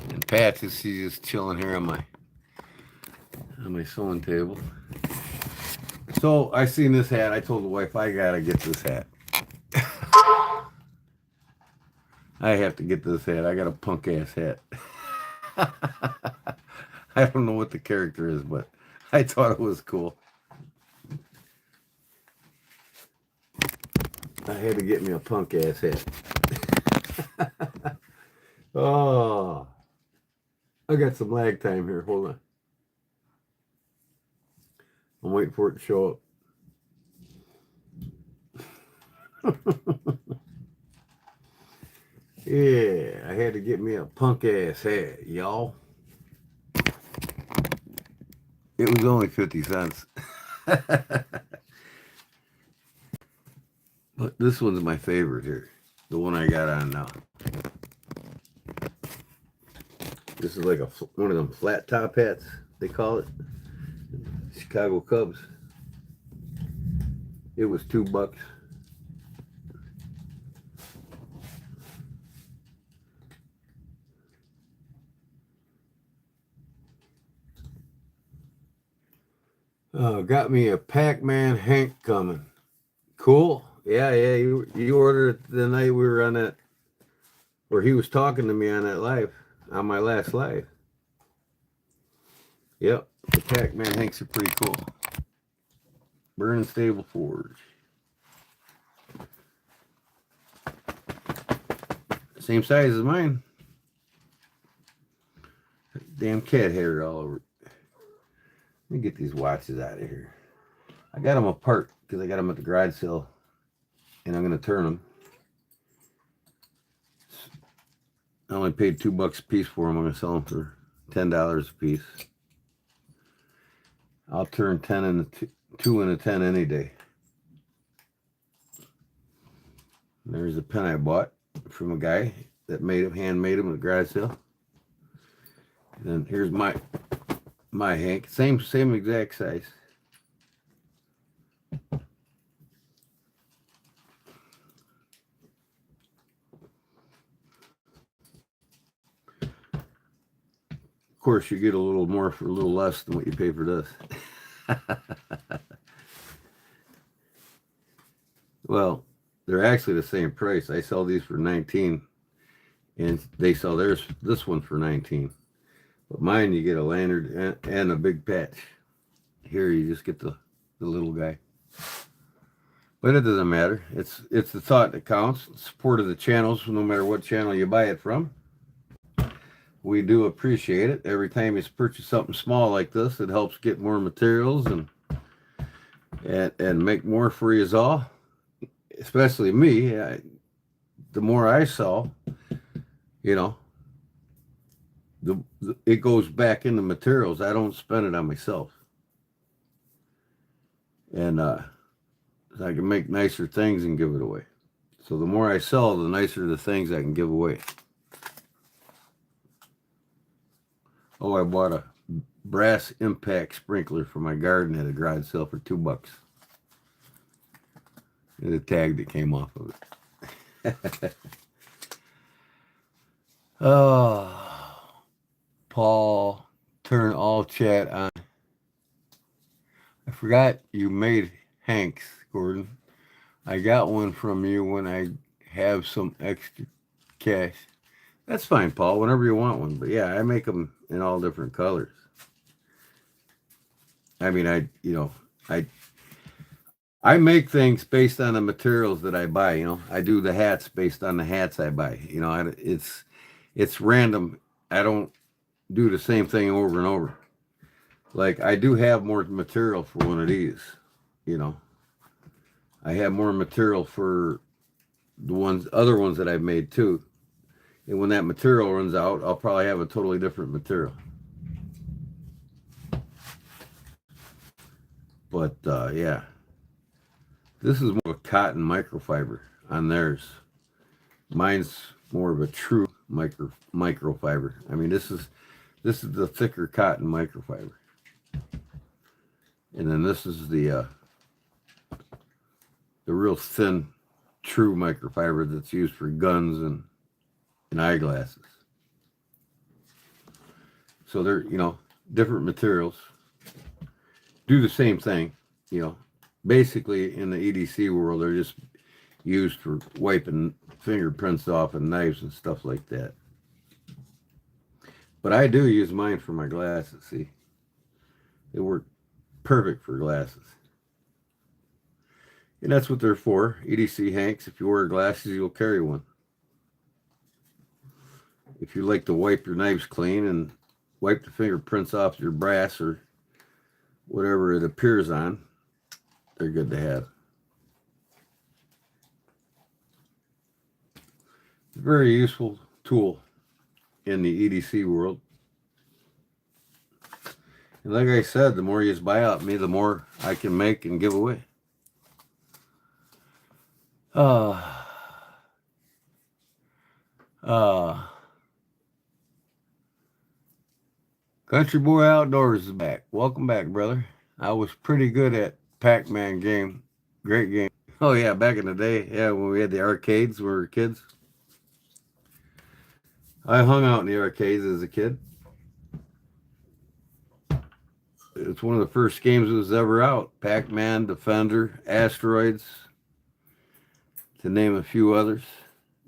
And Patches, she's just chilling here on my sewing table. So I seen this hat. I told the wife I gotta get this hat. I have to get this hat. I got a punk ass hat. I don't know what the character is, but I thought it was cool. I had to get me a punk ass hat. Oh, I got some lag time here. Hold on. I'm waiting for it to show up. Yeah, I had to get me a punk ass hat, y'all. It was only 50 cents. But this one's my favorite here. The one I got on now. This is like one of them flat top hats, they call it. Chicago Cubs. It was $2. Got me a Pac-Man Hank coming. Cool. Yeah, you ordered it the night we were on that, or he was talking to me on that live, on my last live. Yep, the Pac-Man Hanks are pretty cool. Burn and Stable Forge. Same size as mine. Damn cat hair all over it. Let me get these watches out of here. I got them apart because I got them at the garage sale, and I'm going to turn them. I only paid $2 a piece for them. I'm going to sell them for $10 a piece. I'll turn 10 into 2 into 10 any day. And there's a pen I bought from a guy that handmade them at the garage sale. And then here's my Hank, same exact size. course, you get a little more for a little less than what you pay for this. Well, they're actually the same price. I sell these for 19, and they sell this one for 19. But mine, you get a lanyard and a big patch. Here, you just get the little guy. But it doesn't matter. It's the thought that counts. Support of the channels, no matter what channel you buy it from. We do appreciate it. Every time you purchase something small like this, it helps get more materials and make more for you all. Especially me. The more I sell, you know, it goes back into materials. I don't spend it on myself. And I can make nicer things and give it away. So the more I sell, the nicer the things I can give away. Oh, I bought a brass impact sprinkler for my garden at a garage sale for $2. And the tag that came off of it. Oh, Paul, turn all chat on. I forgot you made Hanks, Gordon. I got one from you when I have some extra cash. That's fine, Paul, whenever you want one. But yeah, I make them in all different colors. I mean, I make things based on the materials that I buy. You know, I do the hats based on the hats I buy. You know, it's random. I don't do the same thing over and over. Like, I do have more material for one of these. You know, I have more material for the other ones that I've made too. And when that material runs out, I'll probably have a totally different material. But yeah, this is more of a cotton microfiber on theirs. Mine's more of a true microfiber. I mean, this is the thicker cotton microfiber, and then this is the real thin true microfiber that's used for guns and eyeglasses. So they're, you know, different materials. Do the same thing, you know. Basically, in the EDC world, they're just used for wiping fingerprints off and knives and stuff like that. But I do use mine for my glasses, see. They work perfect for glasses. And that's what they're for. EDC Hanks, if you wear glasses, you'll carry one. If you like to wipe your knives clean and wipe the fingerprints off your brass or whatever it appears on, they're good to have. Very useful tool in the EDC world. And like I said, the more you buy out me, the more I can make and give away. Country Boy Outdoors is back. Welcome back, brother. I was pretty good at Pac-Man game. Great game. Oh yeah, back in the day, yeah, when we had the arcades when we were kids. I hung out in the arcades as a kid. It's one of the first games that was ever out. Pac-Man, Defender, Asteroids, to name a few others.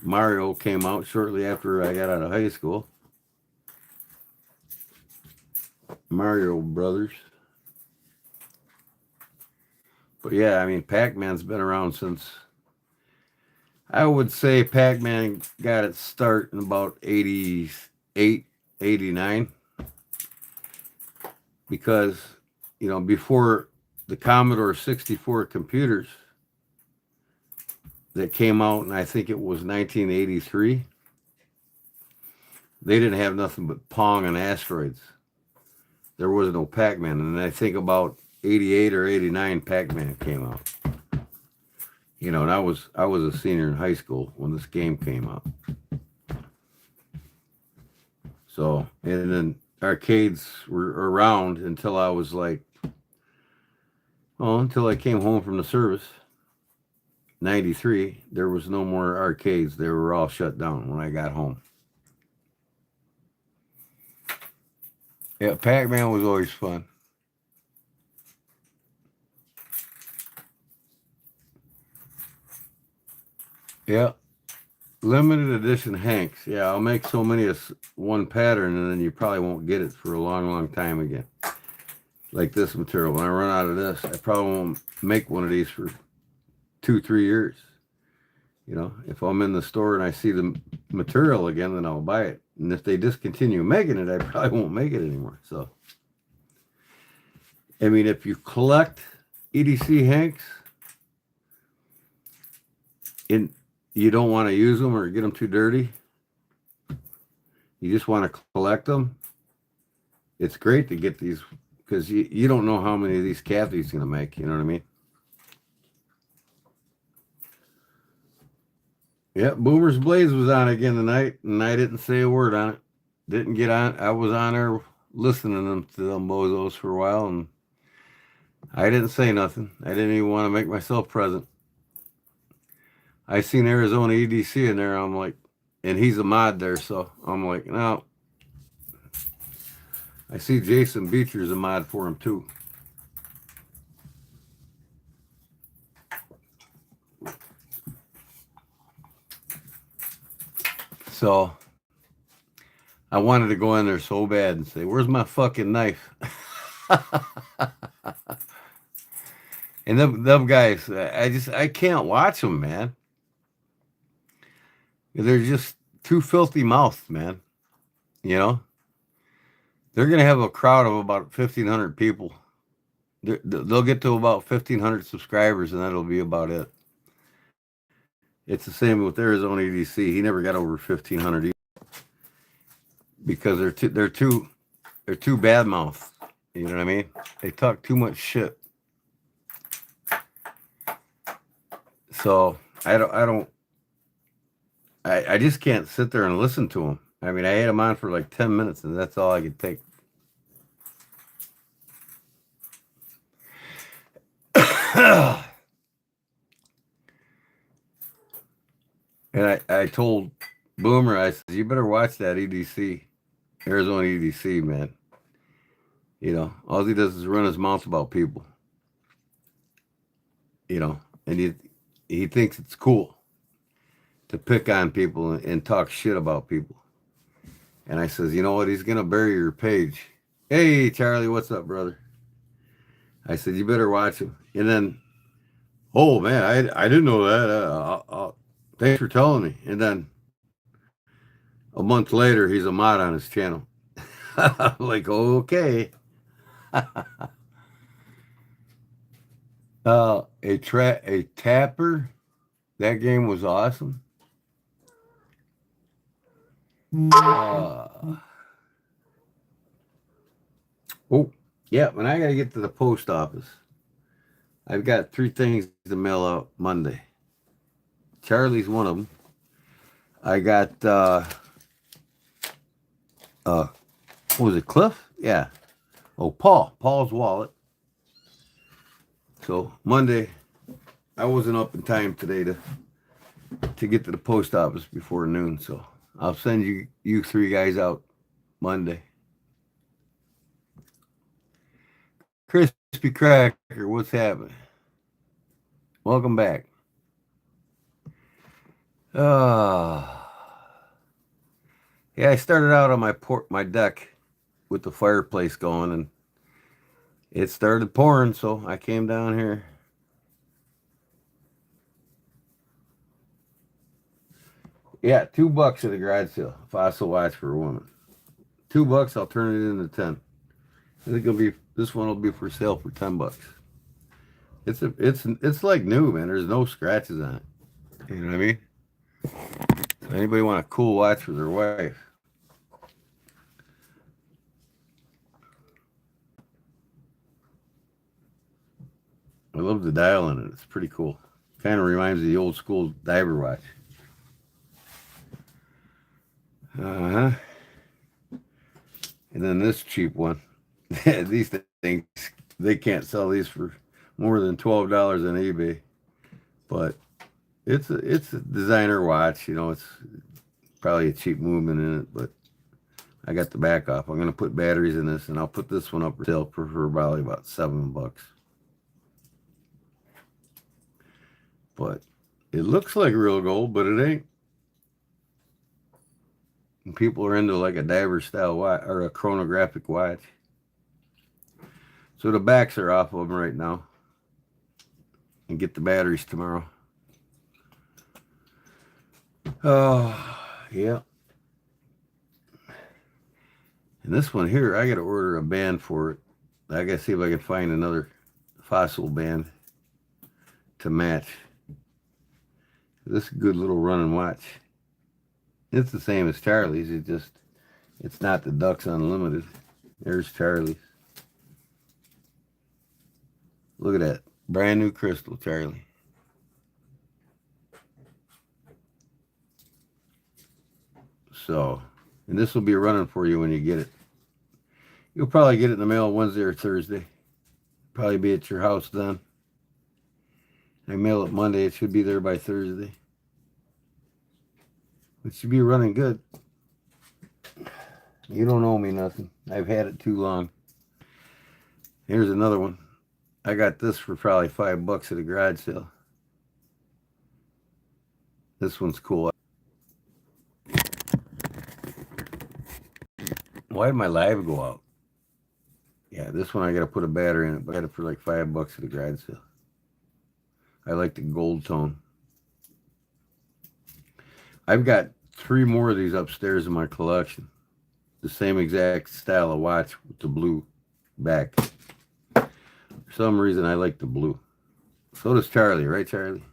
Mario came out shortly after I got out of high school. Mario Brothers. But yeah, I mean, Pac-Man's been around since, I would say Pac-Man got its start in about 88, 89. Because, you know, before the Commodore 64 computers that came out, and I think it was 1983, they didn't have nothing but Pong and Asteroids. There was no Pac-Man. And I think about 88 or 89, Pac-Man came out. You know, and I was a senior in high school when this game came out. So, and then arcades were around until I was like, until I came home from the service. 93, there was no more arcades. They were all shut down when I got home. Yeah, Pac-Man was always fun. Yeah. Limited edition Hanks. Yeah, I'll make so many as one pattern, and then you probably won't get it for a long, long time again. Like this material. When I run out of this, I probably won't make one of these for 2, 3 years. You know, if I'm in the store and I see the material again, then I'll buy it. And if they discontinue making it, I probably won't make it anymore. So, I mean, if you collect EDC Hanks and you don't want to use them or get them too dirty, you just want to collect them, it's great to get these because you don't know how many of these Kathy's going to make. You know what I mean? Yeah, Boomer's Blaze was on again tonight, and I didn't say a word on it. Didn't get on. I was on there listening to them bozos for a while, and I didn't say nothing. I didn't even want to make myself present. I seen Arizona EDC in there. I'm like, and he's a mod there, so I'm like, no. I see Jason Beecher's a mod for him too. So I wanted to go in there so bad and say, where's my fucking knife? And them guys, I can't watch them, man. They're just too filthy mouthed, man. You know? They're going to have a crowd of about 1,500 people. They'll get to about 1,500 subscribers, and that'll be about it. It's the same with Arizona EDC. He never got over 1,500 either because they're too bad mouthed. You know what I mean? They talk too much shit. So I just can't sit there and listen to them. I mean, I had them on for like 10 minutes, and that's all I could take. And I told Boomer, I said, you better watch that EDC, Arizona EDC, man. You know, all he does is run his mouth about people. You know, and he thinks it's cool to pick on people and talk shit about people. And I says, you know what? He's going to bury your page. Hey, Charlie, what's up, brother? I said, you better watch him. And then, oh, man, I didn't know that. Thanks for telling me. And then a month later, he's a mod on his channel. I'm like, okay. A tapper. That game was awesome. Oh, yeah, and I got to get to the post office. I've got 3 things to mail out Monday. Charlie's one of them. I got, what was it, Cliff? Yeah. Oh, Paul's wallet. So Monday, I wasn't up in time today to get to the post office before noon, so I'll send you 3 guys out Monday. Crispy Cracker, what's happening? Welcome back. Yeah, I started out on my deck with the fireplace going, and it started pouring, so I came down here. Yeah, $2 at a garage sale. Fossil watch for a woman. $2, I'll turn it into 10. I think this one will be for sale for $10. It's like new, man. There's no scratches on it. You know what I mean? So anybody want a cool watch for their wife? I love the dial in it. It's pretty cool. Kind of reminds me of the old school diver watch. And then this cheap one. These things, they can't sell these for more than $12 on eBay. But it's a designer watch. You know, it's probably a cheap movement in it, but I got the back off. I'm going to put batteries in this, and I'll put this one up for sale for probably about $7. But it looks like real gold, but it ain't. And people are into like a diver style watch or a chronographic watch. So the backs are off of them right now. And get the batteries tomorrow. Oh, yeah. And this one here, I got to order a band for it. I got to see if I can find another fossil band to match. This is a good little running watch. It's the same as Charlie's. It's not the Ducks Unlimited. There's Charlie's. Look at that. Brand new crystal, Charlie. So, and this will be running for you when you get it. You'll probably get it in the mail Wednesday or Thursday. Probably be at your house then. I mail it Monday. It should be there by Thursday. It should be running good. You don't owe me nothing. I've had it too long. Here's another one. I got this for probably $5 at a garage sale. This one's cool. Why did my live go out? Yeah, this one I got to put a battery in it, but I got it for like $5 at a garage sale. I like the gold tone. I've got 3 more of these upstairs in my collection. The same exact style of watch with the blue back. For some reason, I like the blue. So does Charlie, right, Charlie?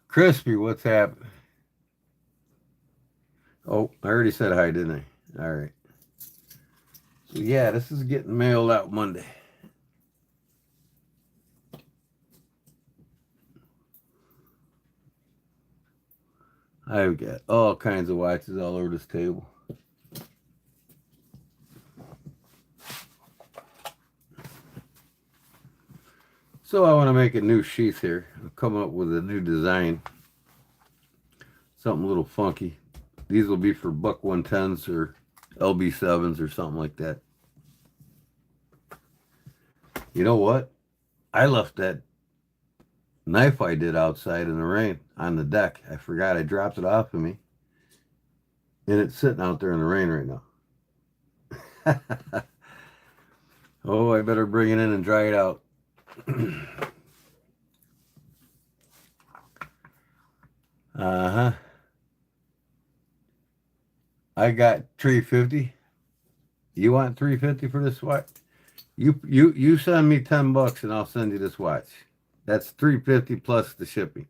Crispy, what's happening? Oh, I already said hi, didn't I? All right. So, yeah, this is getting mailed out Monday. I've got all kinds of watches all over this table. So I want to make a new sheath here. I'm coming up with a new design. Something a little funky. These will be for Buck 110s or LB7s or something like that. You know what? I left that knife I did outside in the rain on the deck. I forgot I dropped it off of me. And it's sitting out there in the rain right now. Oh, I better bring it in and dry it out. Uh-huh. I got $350. You want $350 for this watch? You send me $10 and I'll send you this watch. That's $350 plus the shipping.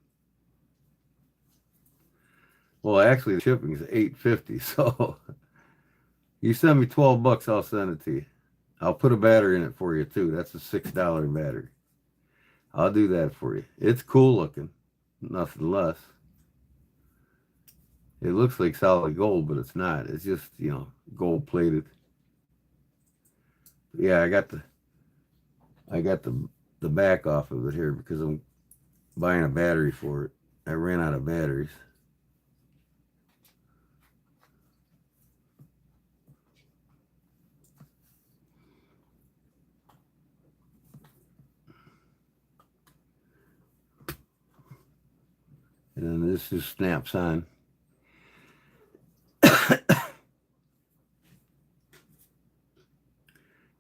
Well, actually, the shipping is $850. So you send me $12, I'll send it to you. I'll put a battery in it for you too. That's a $6 battery. I'll do that for you. It's cool looking, nothing less. It looks like solid gold, but it's not. It's just, you know, gold plated. Yeah, I got the back off of it here because I'm buying a battery for it. I ran out of batteries. And then this just snaps on.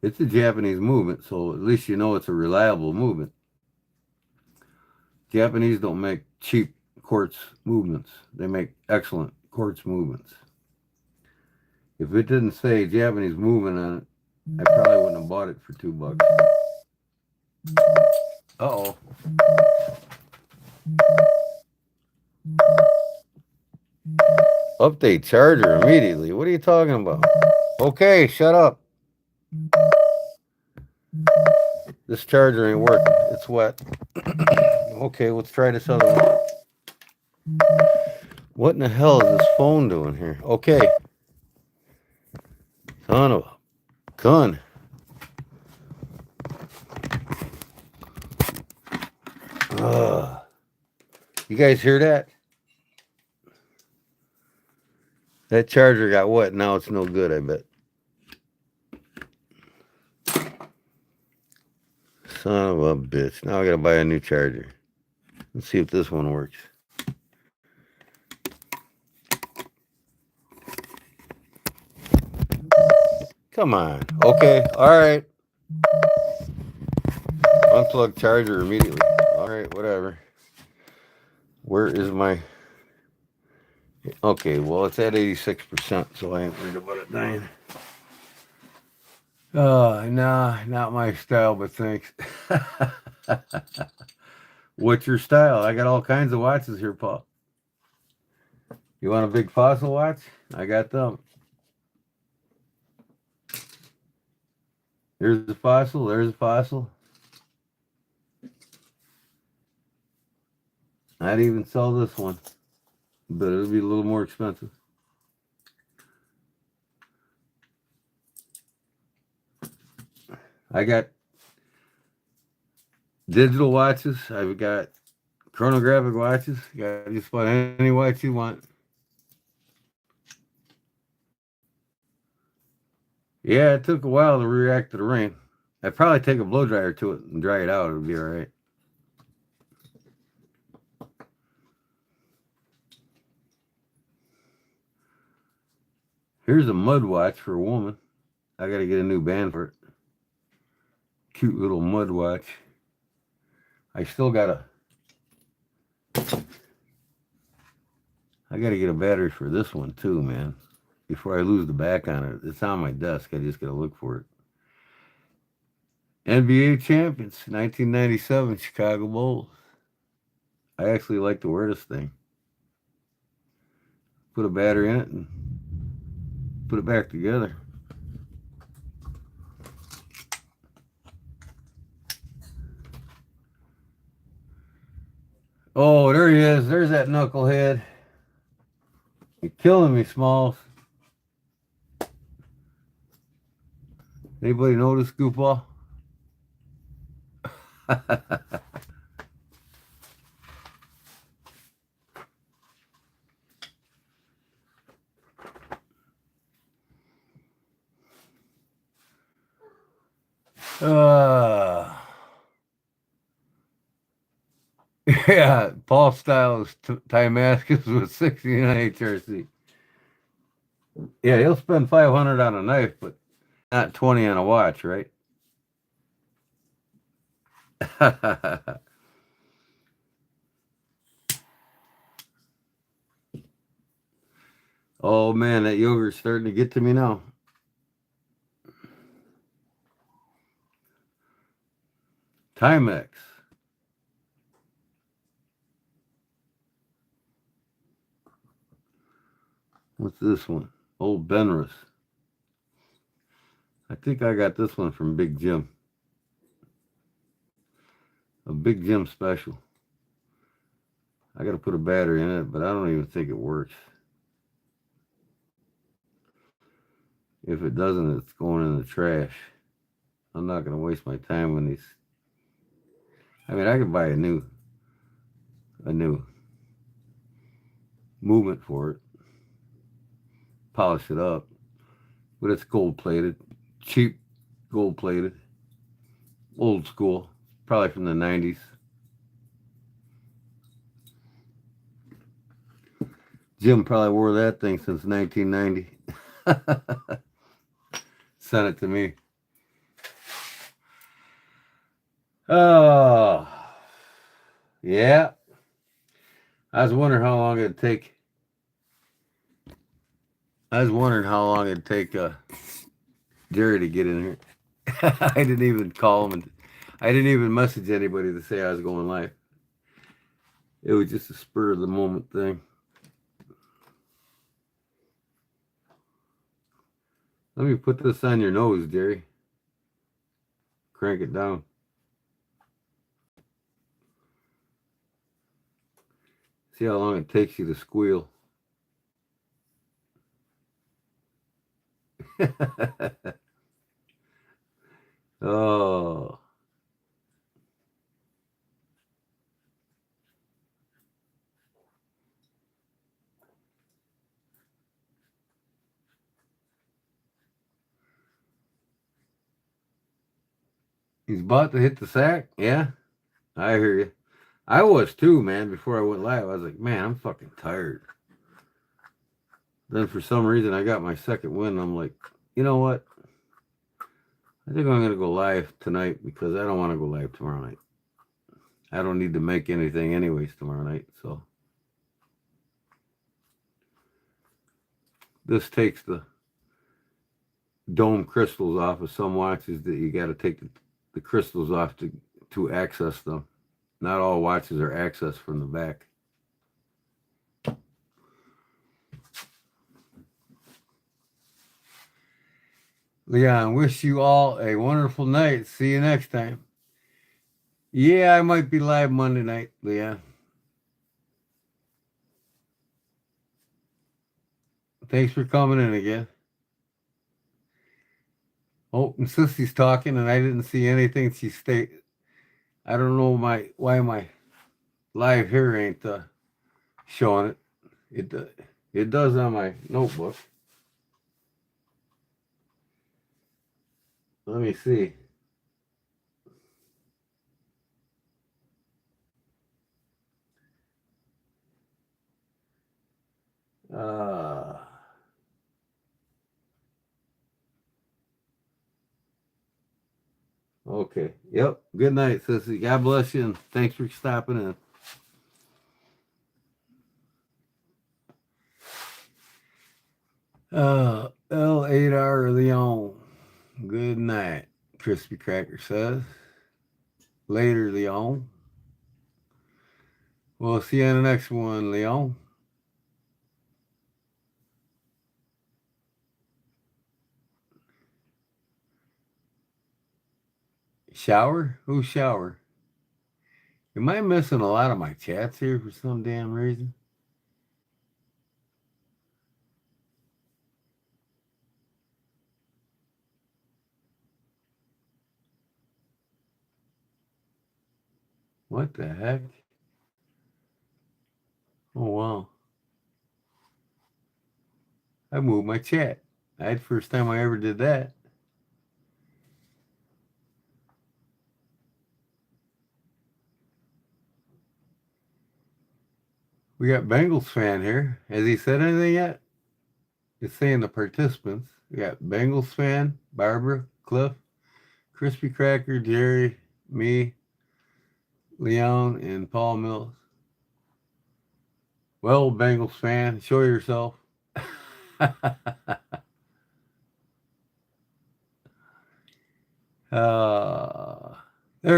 It's a Japanese movement, so at least you know it's a reliable movement. Japanese don't make cheap quartz movements. They make excellent quartz movements. If it didn't say Japanese movement on it, I probably wouldn't have bought it for $2. Uh-oh. Update charger immediately. What are you talking about? Okay, shut up. This charger ain't working. It's wet. Okay, let's try this other one. What in the hell is this phone doing here? Okay. Son of a gun. Ugh. You guys hear that? That charger got wet. Now it's no good, I bet. Son of a bitch. Now I gotta buy a new charger. Let's see if this one works. Come on. Okay. All right. Unplug charger immediately. All right. Whatever. Where is my... Okay. Well, it's at 86%, so I ain't worried about it dying. Nah, not my style, but thanks. What's your style? I got all kinds of watches here, Paul. You want a big fossil watch? I got them. Here's the fossil. There's a fossil. I'd even sell this one, but it'll be a little more expensive. I got digital watches. I've got chronographic watches. You got just about any watch you want. Yeah, it took a while to react to the rain. I'd probably take a blow dryer to it and dry it out. It would be all right. Here's a mud watch for a woman. I got to get a new band for it. Cute little mud watch. I still got to... I got to get a battery for this one too, man. Before I lose the back on it. It's on my desk. I just got to look for it. NBA champions, 1997 Chicago Bulls. I actually like to wear this thing. Put a battery in it and put it back together. Oh, there he is. There's that knucklehead. You're killing me, Smalls. Anybody notice Goofball? Yeah, Paul Styles Timascus with 69 HRC. Yeah, he'll spend 500 on a knife, but not 20 on a watch, right? Oh man, that yogurt's starting to get to me now. Timex. What's this one? Old Benrus. I think I got this one from Big Jim. A Big Jim special. I got to put a battery in it, but I don't even think it works. If it doesn't, it's going in the trash. I'm not going to waste my time when these... I mean, I could buy a new movement for it. Polish it up. But it's gold-plated. Cheap gold-plated. Old school. Probably from the 90s. Jim probably wore that thing since 1990. Sent it to me. Oh, yeah. I was wondering how long it'd take. Jerry to get in here. I didn't even call him, and I didn't even message anybody to say I was going live. It was just a spur of the moment thing. Let me put this on your nose, Jerry. Crank it down. See how long it takes you to squeal. Oh. He's about to hit the sack? Yeah, I hear you. I was too, man, before I went live. I was like, man, I'm fucking tired. Then for some reason, I got my second win. And I'm like, you know what? I think I'm going to go live tonight because I don't want to go live tomorrow night. I don't need to make anything anyways tomorrow night. So this takes the dome crystals off of some watches that you got to take the crystals off to access them. Not all watches are accessed from the back. Leon, wish you all a wonderful night. See you next time. Yeah, I might be live Monday night, Leon. Thanks for coming in again. Oh, and Sissy's talking, and I didn't see anything. I don't know why my live here ain't showing it. It does on my notebook. Let me see. Okay. Yep. Good night, Sissy. God bless you, and thanks for stopping in. L8R Leon. Good night, Crispy Cracker says. Later, Leon. We'll see you on the next one, Leon. Shower? Who's shower? Am I missing a lot of my chats here for some damn reason? What the heck? Oh, wow. I moved my chat. That's the first time I ever did that. We got Bengals fan here. Has he said anything yet? It's saying the participants. We got Bengals fan, Barbara, Cliff, Crispy Cracker, Jerry, me, Leon, and Paul Mills. Well, Bengals fan, show yourself. There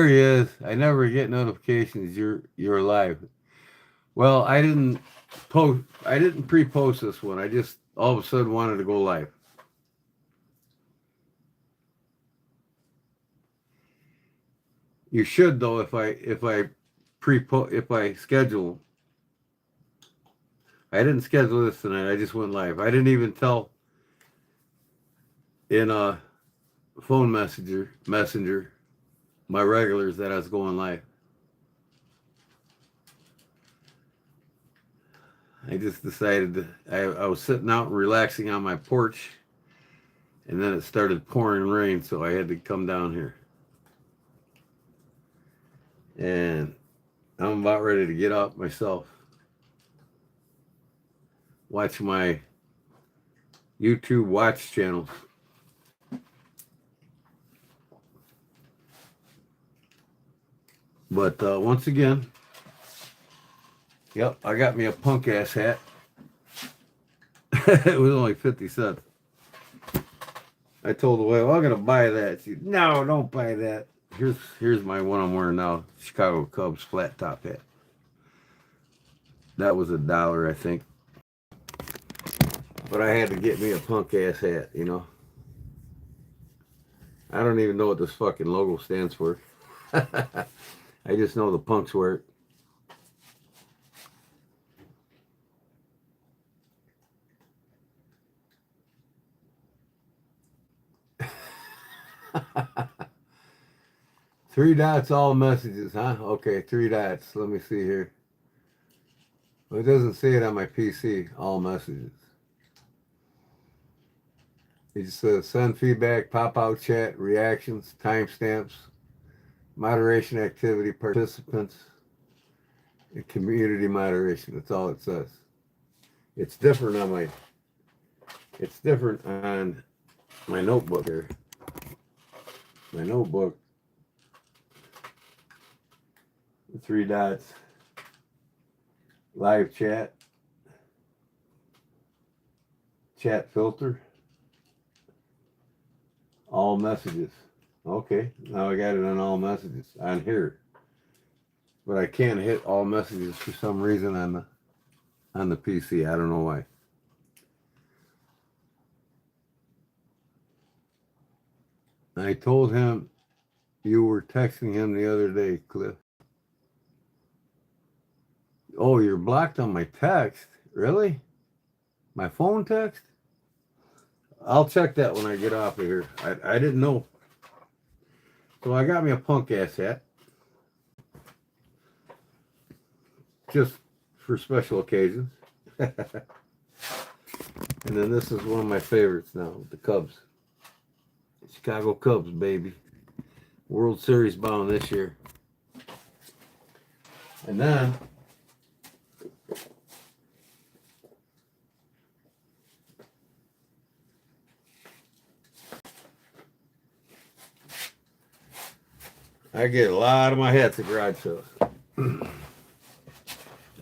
he is. I never get notifications you're live. Well, I didn't pre-post this one. I just all of a sudden wanted to go live. You should though if I schedule. I didn't schedule this tonight. I just went live. I didn't even tell in a phone messenger my regulars that I was going live. I just decided I was sitting out and relaxing on my porch, and then it started pouring rain, so I had to come down here. And I'm about ready to get up myself. Watch my YouTube watch channel. But once again, yep, I got me a punk ass hat. It was only 50 cents. I told the wife, well, I'm gonna buy that. She said, no, don't buy that. Here's my one I'm wearing now, Chicago Cubs flat top hat. That was $1, I think. But I had to get me a punk ass hat, you know. I don't even know what this fucking logo stands for. I just know the punks wear it. Three dots, all messages, huh? Okay, 3 dots. Let me see here. Well, it doesn't say it on my PC, all messages. It just says send feedback, pop out chat, reactions, timestamps, Moderation activity participants and community moderation. That's all it says. It's different on my notebook here. My notebook, the 3 dots, live chat, chat filter, all messages. Okay, now I got it on all messages on here, but I can't hit all messages for some reason on the PC. I don't know why. I told him you were texting him the other day, Cliff. Oh, you're blocked on my text? Really? My phone text? I'll check that when I get off of here. I didn't know. So I got me a punk ass hat. Just for special occasions. And then this is one of my favorites now, the Cubs. Chicago Cubs, baby. World Series bound this year. And then I get a lot of my hats at garage sales.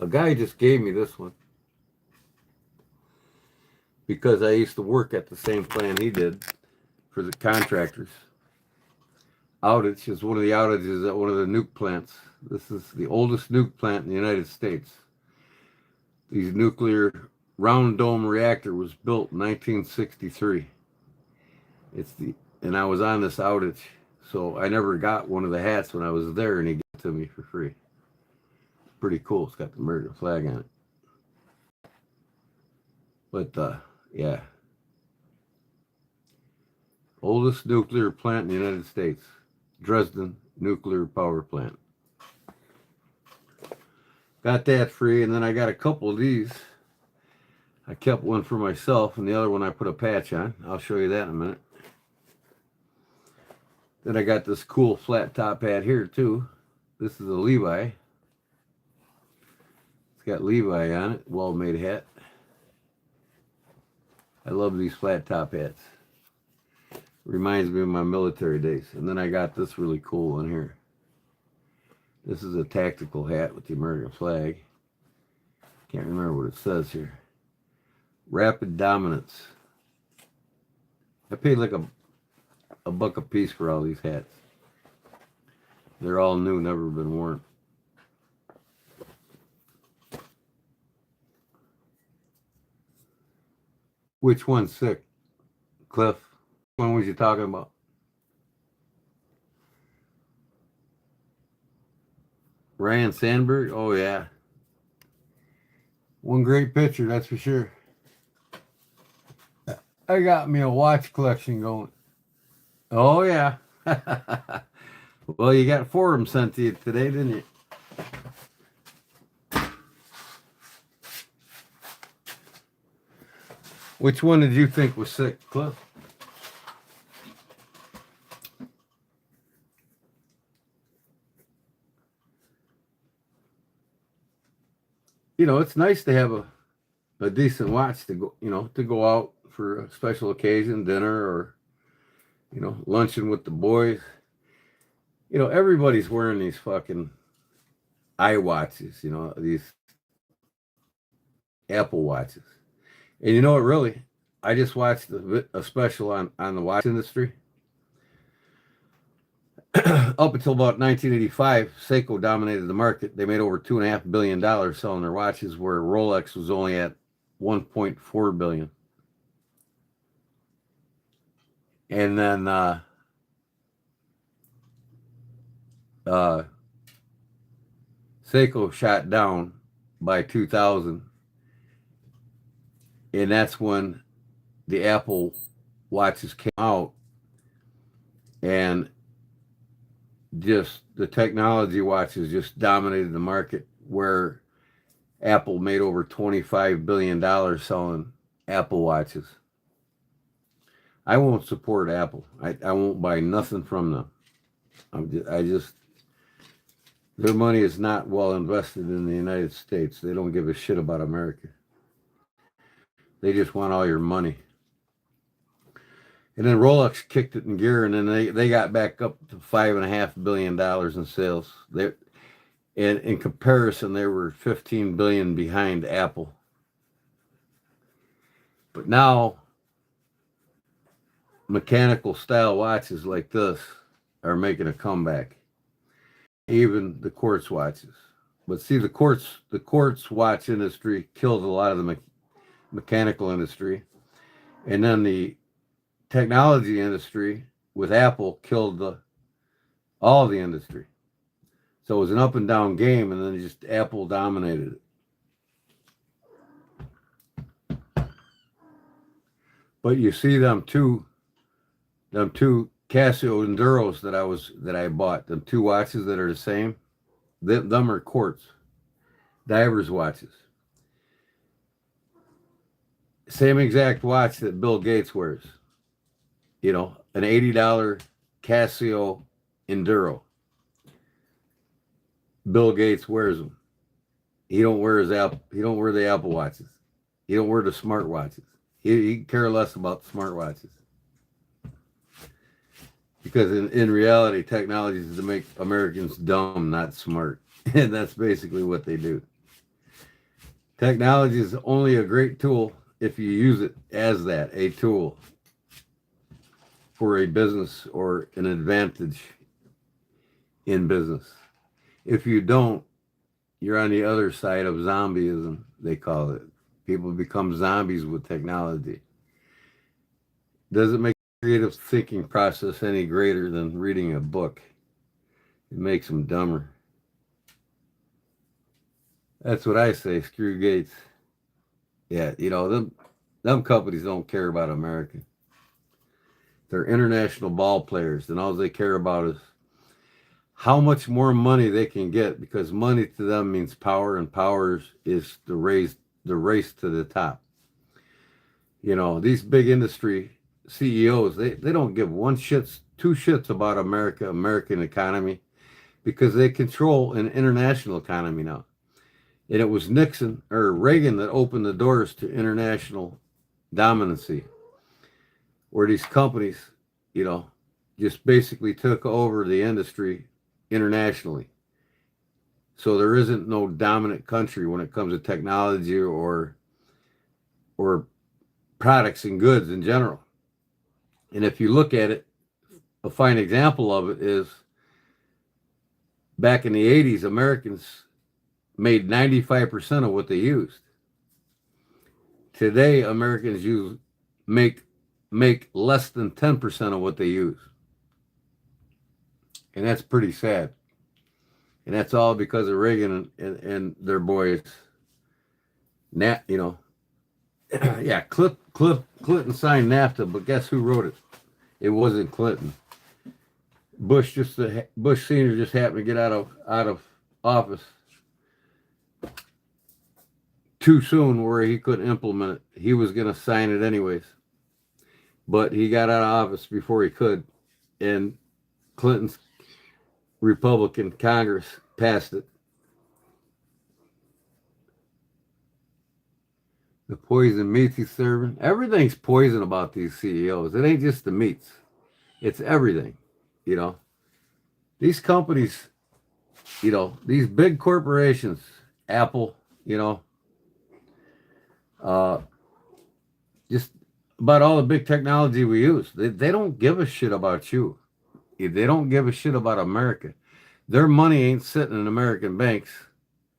A guy just gave me this one because I used to work at the same plant he did for the contractors. Outage is one of the outages at one of the nuke plants. This is the oldest nuke plant in the United States. These nuclear round dome reactor was built in 1963. And I was on this outage, so I never got one of the hats when I was there, and he gave it to me for free. Pretty cool. It's got the American flag on it. But yeah, oldest nuclear plant in the United States, Dresden Nuclear Power Plant. Got that free, and then I got a couple of these. I kept one for myself, and the other one I put a patch on. I'll show you that in a minute. Then I got this cool flat top hat here too. This is a Levi. It's got Levi on it, well-made hat. I love these flat top hats. Reminds me of my military days. And then I got this really cool one here. This is a tactical hat with the American flag. Can't remember what it says here. Rapid Dominance. I paid like a buck a piece for all these hats. They're all new, never been worn. Which one's sick, Cliff? Which one was you talking about? Ryan Sandberg? Oh, yeah. One great picture, that's for sure. I got me a watch collection going. Oh, yeah. Well, you got 4 of them sent to you today, didn't you? Which one did you think was sick, Cliff? You know, it's nice to have a decent watch to go, to go out for a special occasion, dinner, or, luncheon with the boys. Everybody's wearing these fucking iWatches, these Apple watches. And you know what, really? I just watched a special on the watch industry. Up until about 1985, Seiko dominated the market. They made over $2.5 billion selling their watches, where Rolex was only at $1.4 billion. And then Seiko shot down by 2000. And that's when the Apple watches came out, and just the technology watches just dominated the market, where Apple made over $25 billion selling Apple watches. I won't support Apple. I won't buy nothing from them. Their money is not well invested in the United States. They don't give a shit about America. They just want all your money. And then Rolex kicked it in gear, and then they got back up to $5.5 billion in sales. And in comparison, they were 15 billion behind Apple. But now, mechanical style watches like this are making a comeback. Even the quartz watches. But see, the quartz watch industry killed a lot of the mechanical industry, and then the technology industry with Apple killed all the industry. So it was an up and down game, and then just Apple dominated it. But you see them two Casio Enduros that I bought, them two watches that are the same. Them are quartz divers watches. Same exact watch that Bill Gates wears. You know, an $80 Casio Enduro. Bill Gates wears them. He don't wear the Apple watches. He don't wear the smart watches. He care less about smart watches. Because in reality, technology is to make Americans dumb, not smart. And that's basically what they do. Technology is only a great tool if you use it as that, a tool for a business or an advantage in business. If you don't, you're on the other side of zombieism, they call it. People become zombies with technology. Doesn't make the creative thinking process any greater than reading a book. It makes them dumber. That's what I say, screw Gates. Yeah, you know, them companies don't care about America. They're international ball players, and all they care about is how much more money they can get, because money to them means power, and power is the race to the top. You know, these big industry CEOs, they don't give two shits about American economy, because they control an international economy now. And it was Reagan that opened the doors to international dominancy, where these companies, you know, just basically took over the industry internationally. So there isn't no dominant country when it comes to technology or products and goods in general. And if you look at it, a fine example of it is back in the 80s, Americans made 95% of what they used. Today, Americans make less than 10% of what they use. And that's pretty sad. And that's all because of Reagan and their boys. You know, yeah, Clinton signed NAFTA, but guess who wrote it? It wasn't Clinton. Bush Senior just happened to get out of office too soon, where he couldn't implement it. He was going to sign it anyways, but he got out of office before he could, and Clinton's Republican Congress passed it. The poison meats he's serving. Everything's poison about these CEOs. It ain't just the meats. It's everything. You know, these companies, you know, these big corporations, Apple, you know, just about all the big technology we use. They don't give a shit about you. They don't give a shit about America. Their money ain't sitting in American banks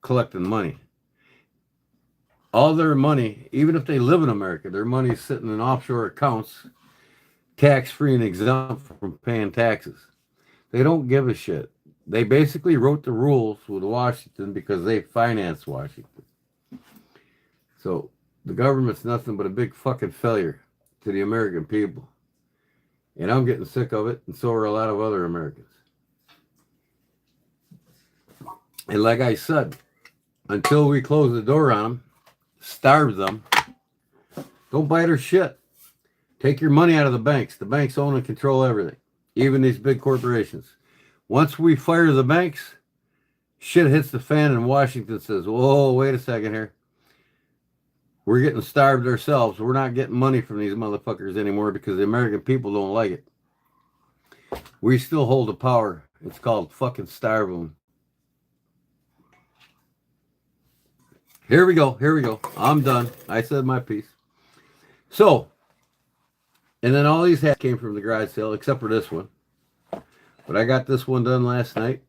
collecting money. All their money, even if they live in America, their money is sitting in offshore accounts, tax-free and exempt from paying taxes. They don't give a shit. They basically wrote the rules with Washington because they finance Washington. So the government's nothing but a big fucking failure to the American people. And I'm getting sick of it, and so are a lot of other Americans. And like I said, until we close the door on them, starve them, don't buy their shit. Take your money out of the banks. The banks own and control everything, even these big corporations. Once we fire the banks, shit hits the fan and Washington says, whoa, wait a second here. We're getting starved ourselves. We're not getting money from these motherfuckers anymore because the American people don't like it. We still hold the power. It's called fucking starve them. Here we go. Here we go. I'm done. I said my piece. So, and then all these hats came from the garage sale except for this one. But I got this one done last night.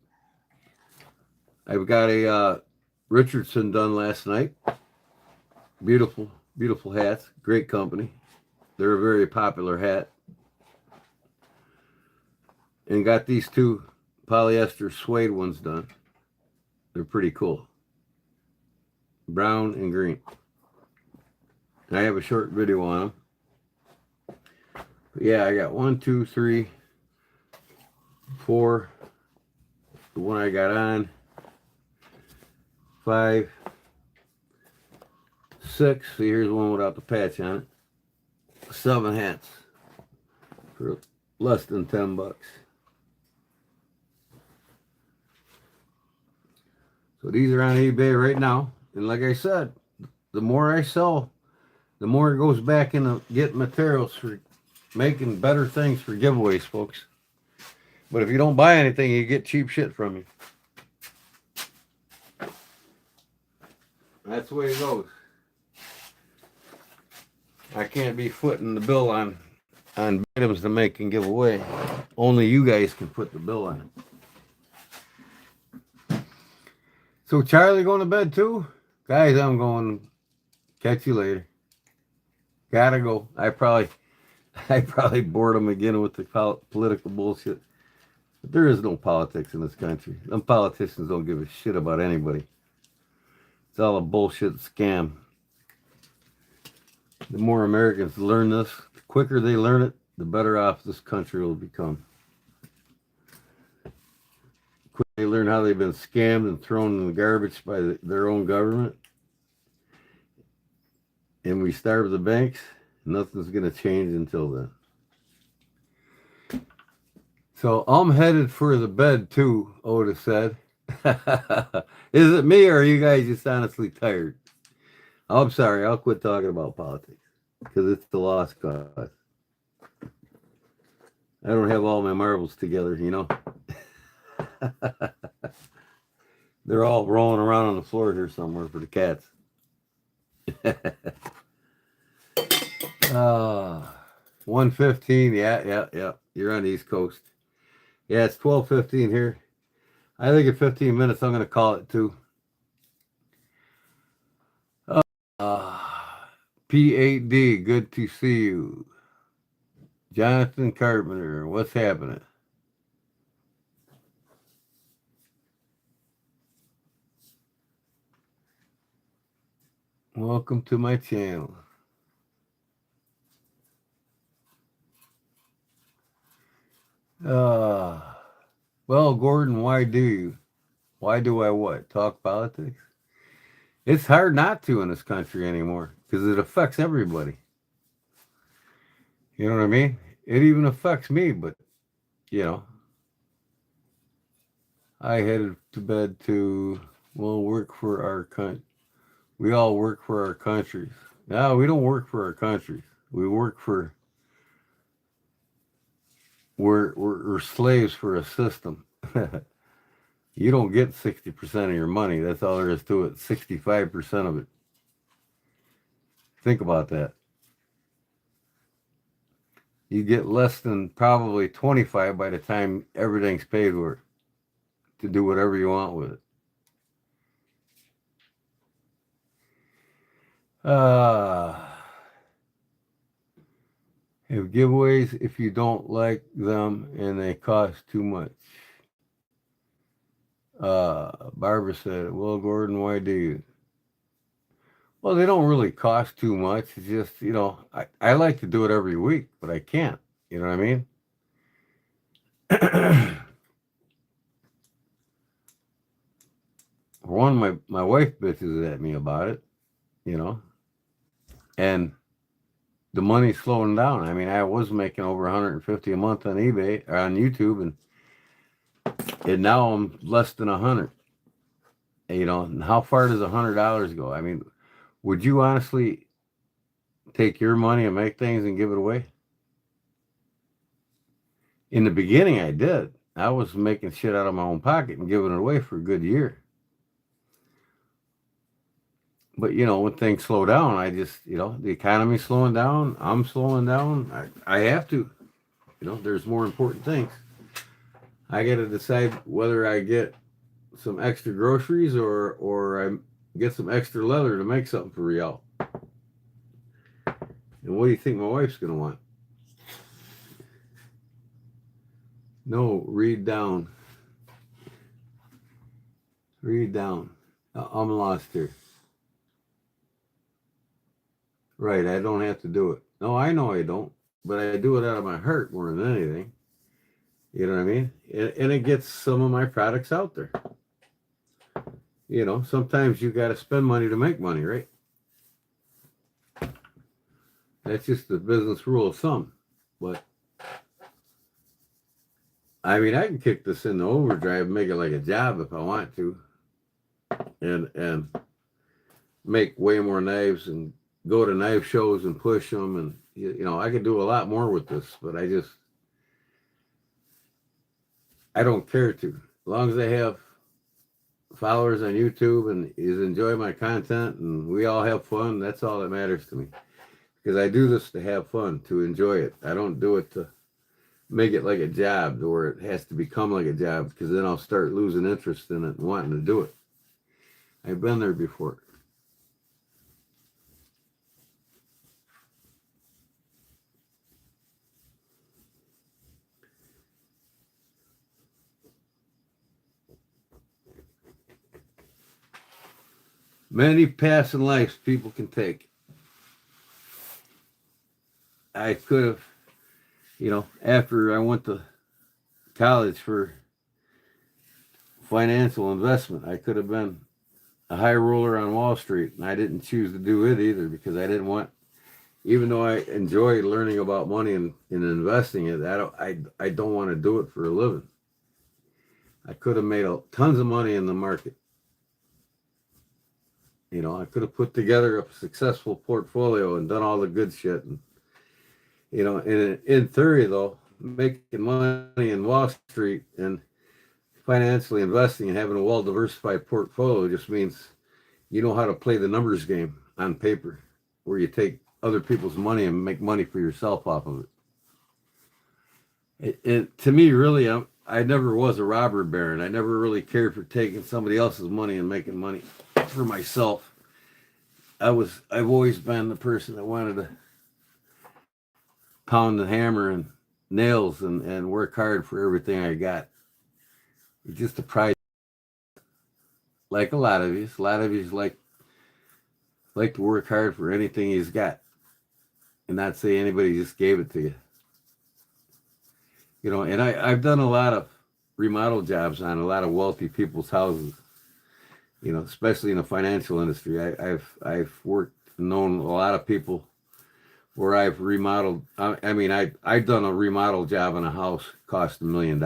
I've got a Richardson done last night. Beautiful, beautiful hats. Great company. They're a very popular hat. And got these two polyester suede ones done. They're pretty cool. Brown and green. And I have a short video on them. But yeah, I got 1, 2, 3, 4. The one I got on. 5, 6. See, here's one without the patch on it. 7 hats for less than $10. So these are on eBay right now. And like I said, the more I sell, the more it goes back into getting materials for making better things for giveaways, folks. But if you don't buy anything, you get cheap shit from me. That's the way it goes. I can't be footing the bill on items to make and give away. Only you guys can put the bill on it. So Charlie going to bed too? Guys, I'm going. Catch you later. Gotta go. I probably bored him again with the political bullshit. But there is no politics in this country. Them politicians don't give a shit about anybody. It's all a bullshit scam. The more Americans learn this, the quicker they learn it, the better off this country will become. The quicker they learn how they've been scammed and thrown in the garbage by their own government, and we starve the banks, nothing's going to change until then. So I'm headed for the bed too, Otis said. Is it me or are you guys just honestly tired? Oh, I'm sorry. I'll quit talking about politics because it's the lost cause. I don't have all my marbles together, you know. They're all rolling around on the floor here somewhere for the cats. 1:15. Yeah. You're on the East Coast. Yeah, it's 12:15 here. I think in 15 minutes I'm going to call it too. P8D, good to see you. Jonathan Carpenter, what's happening? Welcome to my channel. Well, Gordon, why do I what? Talk politics? It's hard not to in this country anymore because it affects everybody. You know what I mean? It even affects me, but, you know, I headed to bed to, well, work for our country. We all work for our countries. No, we don't work for our countries. We work for, we're slaves for a system. You don't get 60% of your money. That's all there is to it. 65% of it. Think about that. You get less than probably 25 by the time everything's paid for it to do whatever you want with it. Have giveaways if you don't like them and they cost too much. Barbara said, well, Gordon, why do you? Well, they don't really cost too much. It's just, you know, I like to do it every week, but I can't. You know what I mean? One, my wife bitches at me about it, you know, and the money's slowing down. I mean, I was making over 150 a month on eBay or on YouTube, and now I'm less than 100. You know, and how far does $100 go? I mean, would you honestly take your money and make things and give it away? In the beginning, I did. I was making shit out of my own pocket and giving it away for a good year. But you know, when things slow down, I just, you know, the economy's slowing down. I'm slowing down. I have to. You know, there's more important things. I got to decide whether I get some extra groceries or I get some extra leather to make something for Riel. And what do you think my wife's gonna want? No, read down. Read down. I'm lost here. Right, I don't have to do it. No, I know I don't, but I do it out of my heart more than anything. You know what I mean? And it gets some of my products out there. You know, sometimes you got to spend money to make money, right? That's just the business rule of thumb. But I mean, I can kick this into overdrive and make it like a job if I want to, and make way more knives and go to knife shows and push them, and you know, I could do a lot more with this, but I don't care to. As long as I have followers on YouTube and is enjoy my content and we all have fun, that's all that matters to me. Because I do this to have fun, to enjoy it. I don't do it to make it like a job or it has to become like a job, because then I'll start losing interest in it and wanting to do it. I've been there before. Many passing lives people can take. I could have, you know, after I went to college for financial investment, I could have been a high roller on Wall Street, and I didn't choose to do it either because I didn't want, even though I enjoyed learning about money and investing it, I don't want to do it for a living. I could have made tons of money in the market. You know, I could have put together a successful portfolio and done all the good shit. And, you know, in theory, though, making money in Wall Street and financially investing and having a well-diversified portfolio just means you know how to play the numbers game on paper, where you take other people's money and make money for yourself off of it. To me, really, I never was a robber baron. I never really cared for taking somebody else's money and making money for myself. I've always been the person that wanted to pound the hammer and nails and work hard for everything I got. It's just a pride. Like a lot of you like to work hard for anything he's got and not say anybody just gave it to you. You know, and I've done a lot of remodel jobs on a lot of wealthy people's houses. You know, especially in the financial industry. I've worked and known a lot of people where I've remodeled. I mean, I've done a remodel job in a house cost $1 million.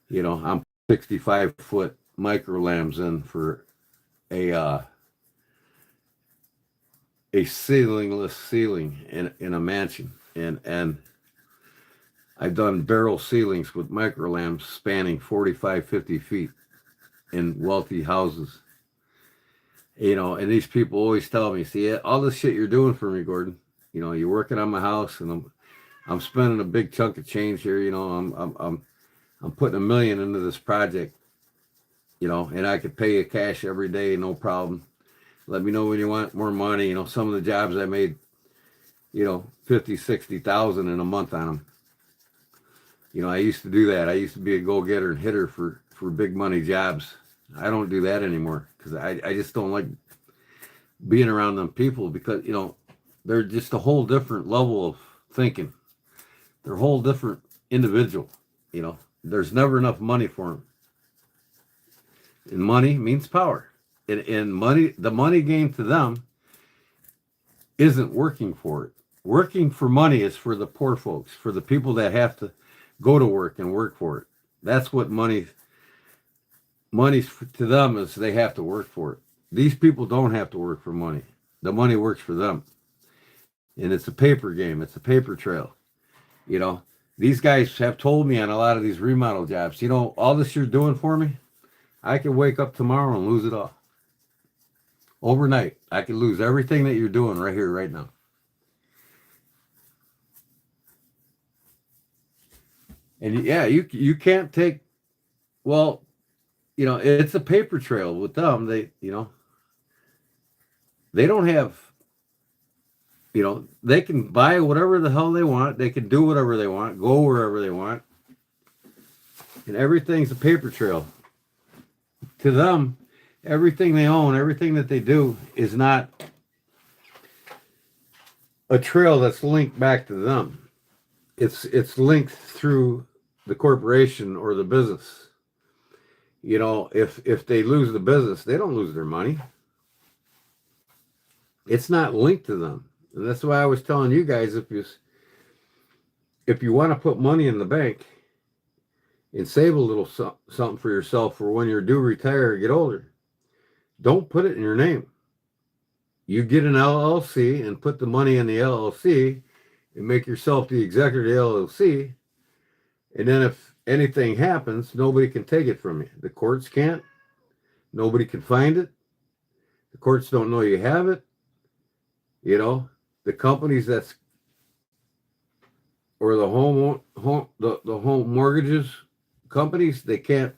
You know, I'm 65-foot micro lambs in for a ceilingless ceiling in a mansion, and I've done barrel ceilings with micro lamps spanning 45, 50 feet in wealthy houses. You know, and these people always tell me, see, all this shit you're doing for me, Gordon, you know, you're working on my house and I'm spending a big chunk of change here, you know, I'm putting $1 million into this project, you know, and I could pay you cash every day, no problem. Let me know when you want more money. You know, some of the jobs I made, you know, 50, 60,000 in a month on them. You know, I used to do that. I used to be a go-getter and hitter for big money jobs. I don't do that anymore because I just don't like being around them people because, you know, they're just a whole different level of thinking. They're a whole different individual, you know. There's never enough money for them. And money means power. And money, the money game to them isn't working for it. Working for money is for the poor folks, for the people that have to go to work and work for it. That's what money money's to them is they have to work for it. These people don't have to work for money. The money works for them. And it's a paper game. It's a paper trail. You know, these guys have told me on a lot of these remodel jobs, you know, all this you're doing for me, I could wake up tomorrow and lose it all. Overnight, I could lose everything that you're doing right here, right now. And yeah, you can't take, well, you know, it's a paper trail with them. They, you know, they don't have, you know, they can buy whatever the hell they want. They can do whatever they want, go wherever they want. And everything's a paper trail. To them, everything they own, everything that they do is not a trail that's linked back to them. It's linked through the corporation or the business. You know, if they lose the business, they don't lose their money. It's not linked to them. And that's why I was telling you guys, if you want to put money in the bank and save a little something for yourself for when you're due retire or get older, don't put it in your name. You get an LLC and put the money in the LLC and make yourself the executive of the LLC. And then if anything happens, nobody can take it from you. The courts can't. Nobody can find it. The courts don't know you have it. You know, the companies or the home mortgages companies, they can't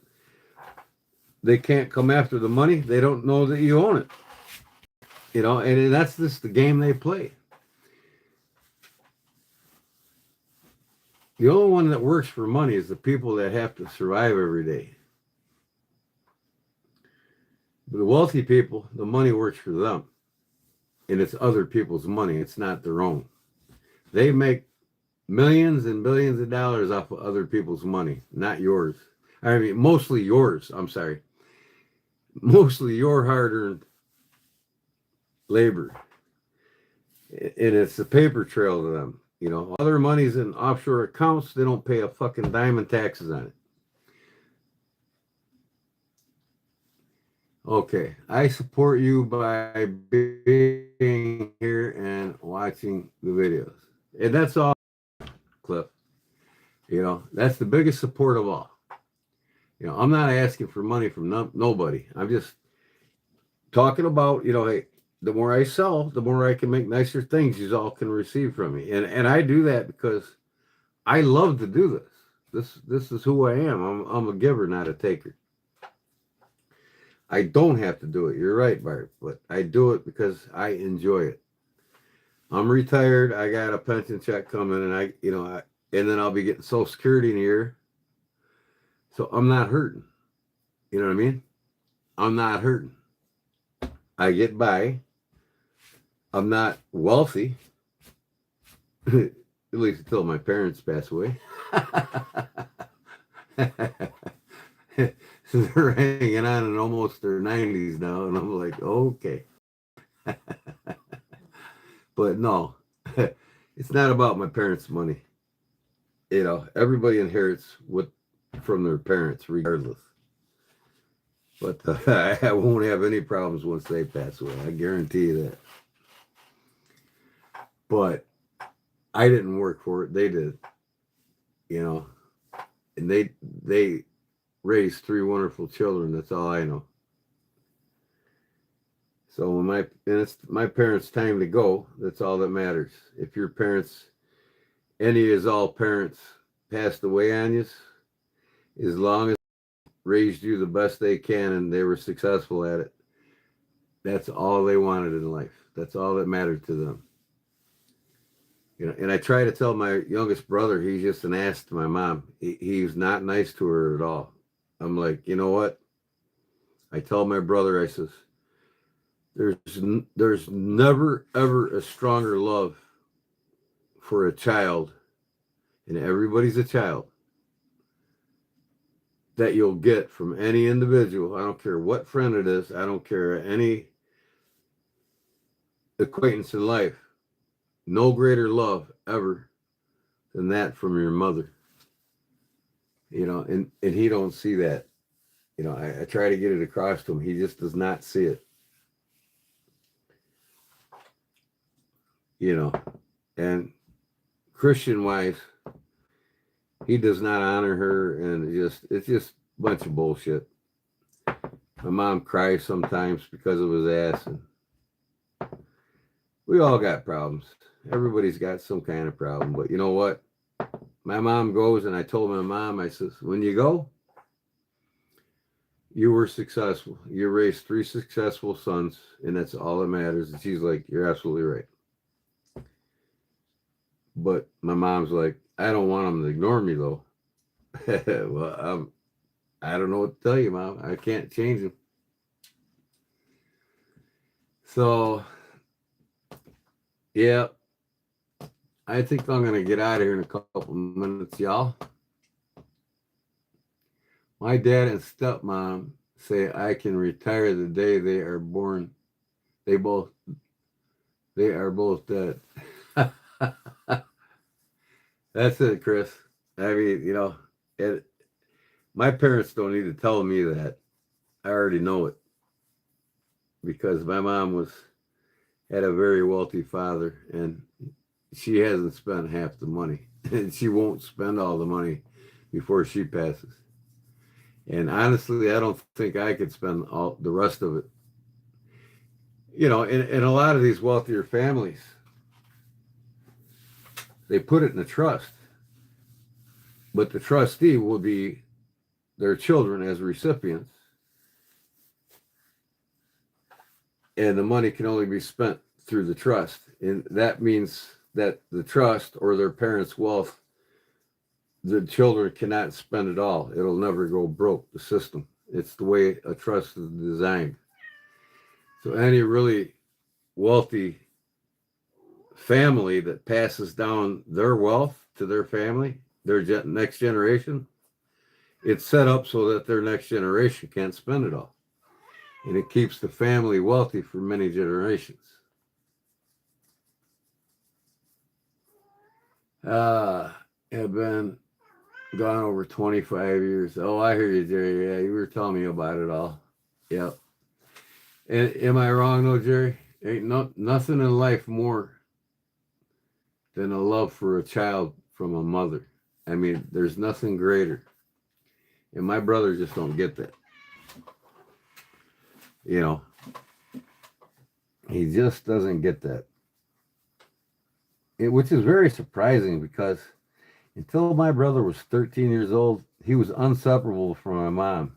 come after the money. They don't know that you own it. You know, and that's just the game they play. The only one that works for money is the people that have to survive every day. The wealthy people, the money works for them. And it's other people's money. It's not their own. They make millions and billions of dollars off of other people's money, not yours. I mean, mostly yours. I'm sorry. Mostly your hard-earned labor. And it's a paper trail to them. You know, other money's in offshore accounts. They don't pay a fucking dime in taxes on it. Okay, I support you by being here and watching the videos. And that's all, Cliff. You know, that's the biggest support of all. You know, I'm not asking for money from nobody. I'm just talking about, you know, hey, the more I sell, the more I can make nicer things you all can receive from me. And I do that because I love to do this. This is who I am. I'm a giver, not a taker. I don't have to do it. You're right, Bart, but I do it because I enjoy it. I'm retired. I got a pension check coming, and and then I'll be getting Social Security in a year. So I'm not hurting. You know what I mean? I'm not hurting. I get by. I'm not wealthy, at least until my parents pass away. So they're hanging on in almost their 90s now, and I'm like, okay. But no, it's not about my parents' money. You know, everybody inherits from their parents, regardless. But I won't have any problems once they pass away. I guarantee you that. But I didn't work for it. They did. You know, and they raised 3 wonderful children. That's all I know. So when it's my parents' time to go, that's all that matters. If your parents, any as all parents, passed away on you, as long as they raised you the best they can and they were successful at it, that's all they wanted in life. That's all that mattered to them. You know, and I try to tell my youngest brother, he's just an ass to my mom. He's not nice to her at all. I'm like, you know what? I tell my brother, I says, there's never, ever a stronger love for a child, and everybody's a child, that you'll get from any individual. I don't care what friend it is. I don't care any acquaintance in life. No greater love ever than that from your mother. You know, and he don't see that. You know, I try to get it across to him. He just does not see it. You know, and Christian wise, he does not honor her, and it's just a bunch of bullshit. My mom cries sometimes because of his ass, and we all got problems. Everybody's got some kind of problem, but you know what? My mom goes, and I told my mom, I says, when you go, you were successful. You raised 3 successful sons, and that's all that matters. And she's like, you're absolutely right. But my mom's like, I don't want them to ignore me, though. Well, I don't know what to tell you, Mom. I can't change them. So, yeah, I think I'm going to get out of here in a couple minutes, y'all. My dad and stepmom say I can retire the day they are born. They are both dead. That's it, Chris. I mean, you know, my parents don't need to tell me that. I already know it. Because my mom had a very wealthy father, and she hasn't spent half the money. And she won't spend all the money before she passes. And honestly, I don't think I could spend all the rest of it. You know, in a lot of these wealthier families, they put it in a trust. But the trustee will be their children as recipients. And the money can only be spent through the trust. And that means that the trust or their parents' wealth, the children cannot spend it all. It'll never go broke, the system. It's the way a trust is designed. So any really wealthy family that passes down their wealth to their family, their next generation, it's set up so that their next generation can't spend it all. And it keeps the family wealthy for many generations. Have been gone over 25 years. Oh, I hear you, Jerry. Yeah, you were telling me about it all. Yep. And am I wrong, though, Jerry? Ain't nothing in life more than a love for a child from a mother. I mean, there's nothing greater. And my brother just don't get that. You know, he just doesn't get that. Which is very surprising because until my brother was 13 years old, he was inseparable from my mom.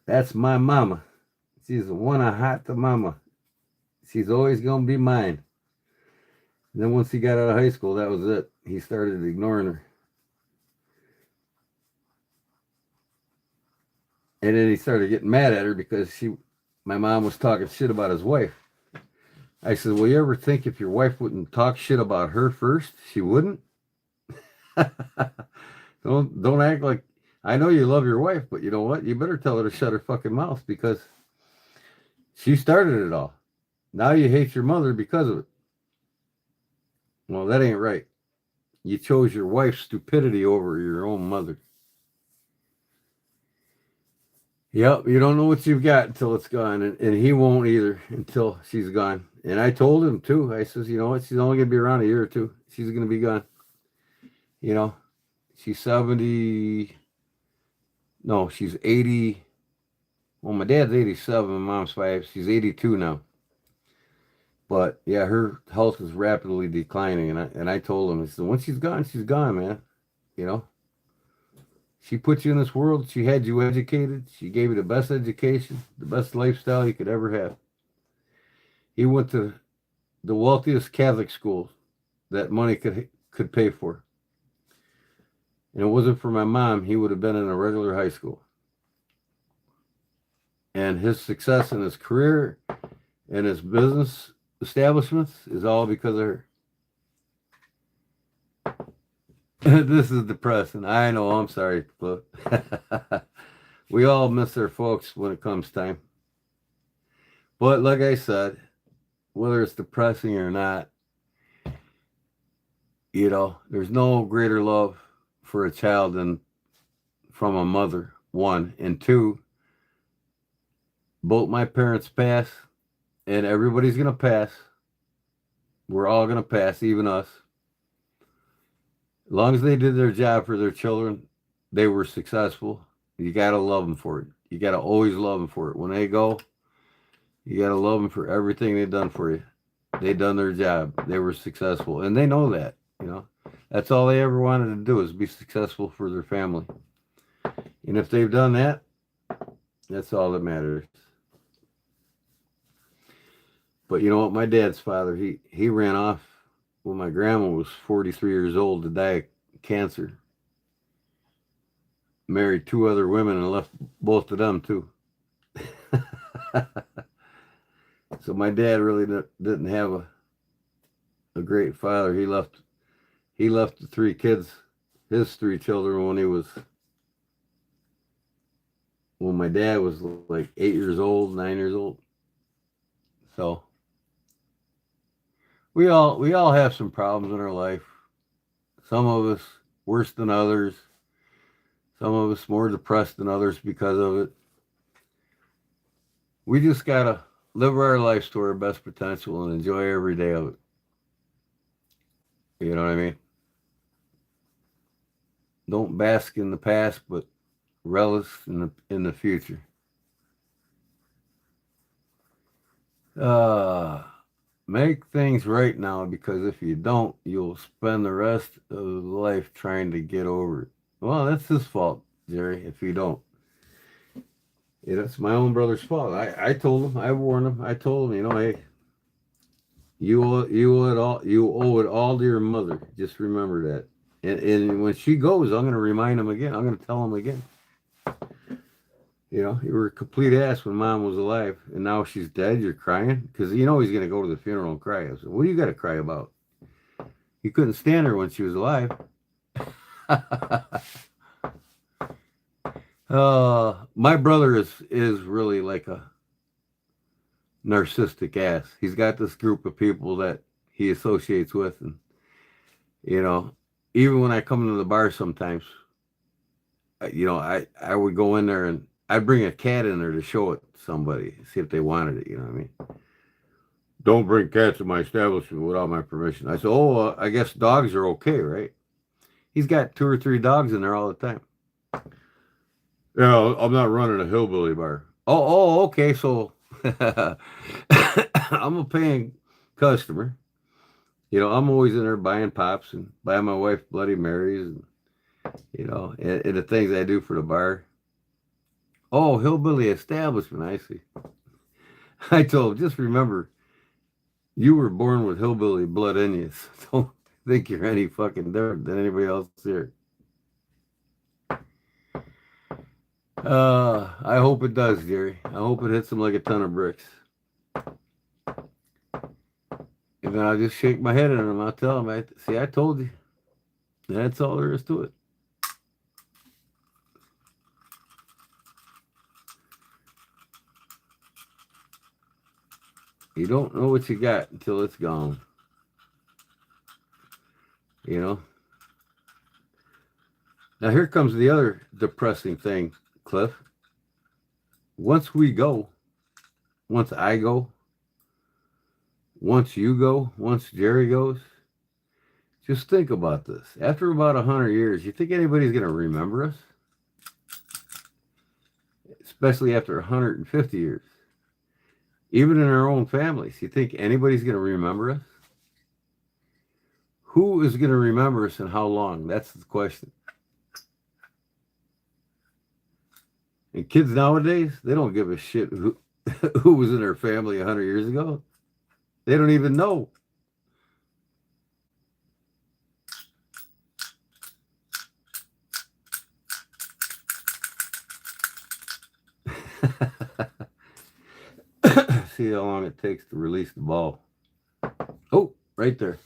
That's my mama. She's the one I hot to mama. She's always going to be mine. And then once he got out of high school, that was it. He started ignoring her. And then he started getting mad at her because my mom was talking shit about his wife. I said, well, you ever think if your wife wouldn't talk shit about her first, she wouldn't? Don't act like, I know you love your wife, but you know what? You better tell her to shut her fucking mouth because she started it all. Now you hate your mother because of it. Well, that ain't right. You chose your wife's stupidity over your own mother. Yep, you don't know what you've got until it's gone, and he won't either until she's gone. And I told him too. I says, you know what? She's only gonna be around a year or two. She's gonna be gone. You know, she's 70. No, she's 80. Well, my dad's 87. My mom's 5. She's 82 now. But yeah, her health is rapidly declining, and I told him, I said, once she's gone, man. You know. She put you in this world. She had you educated. She gave you the best education, the best lifestyle you could ever have. He went to the wealthiest Catholic schools that money could pay for. And it wasn't for my mom, he would have been in a regular high school. And his success in his career and his business establishments is all because of her. This is depressing. I know. I'm sorry. We all miss our folks when it comes time. But like I said, whether it's depressing or not, you know, there's no greater love for a child than from a mother one. And two, both my parents passed, and everybody's going to pass. We're all going to pass, even us. As long as they did their job for their children, they were successful. You got to love them for it. You got to always love them for it. When they go, you got to love them for everything they've done for you. They done their job. They were successful, and they know that. You know, that's all they ever wanted to do is be successful for their family. And if they've done that, that's all that matters. But you know what? My dad's father, he ran off when my grandma was 43 years old to die of cancer. Married two other women and left both of them too. So my dad really didn't have a great father. He left the three kids, his three children, when my dad was like 8 years old, 9 years old. So we all have some problems in our life. Some of us worse than others. Some of us more depressed than others because of it. We just gotta live our lives to our best potential and enjoy every day of it. You know what I mean? Don't bask in the past, but relish in the future. Make things right now, because if you don't, you'll spend the rest of life trying to get over it. Well, that's his fault, Jerry, if you don't. It's my own brother's fault. I told him, I warned him, I told him, you know, hey, you owe it all to your mother. Just remember that. And when she goes, I'm going to remind him again. I'm going to tell him again. You know, you were a complete ass when mom was alive, and now she's dead. You're crying because you know he's going to go to the funeral and cry. I said, what do you got to cry about? You couldn't stand her when she was alive. My brother is really like a narcissistic ass. He's got this group of people that he associates with, and you know, even when I come into the bar sometimes, you know, I would go in there and I'd bring a cat in there to show it to somebody, see if they wanted it. You know what I mean? Don't bring cats in my establishment without my permission. I said, oh, I guess dogs are okay, right? He's got 2 or 3 dogs in there all the time. Yeah, I'm not running a hillbilly bar. Oh, okay. So I'm a paying customer. You know, I'm always in there buying pops and buying my wife Bloody Marys, and you know, and the things I do for the bar. Oh, hillbilly establishment, I see. I told him, just remember, you were born with hillbilly blood in you. So don't think you're any fucking different than anybody else here. I hope it does, Jerry. I hope it hits him like a ton of bricks. And then I'll just shake my head at him. I'll tell him, see, I told you. That's all there is to it. You don't know what you got until it's gone. You know? Now here comes the other depressing thing, Cliff. Once we go, once I go, once you go, once Jerry goes, just think about this. After about 100 years, you think anybody's going to remember us? Especially after 150 years. Even in our own families, you think anybody's going to remember us? Who is going to remember us and how long? That's the question. And kids nowadays, they don't give a shit who was in their family 100 years ago. They don't even know. See how long it takes to release the ball. Oh, right there.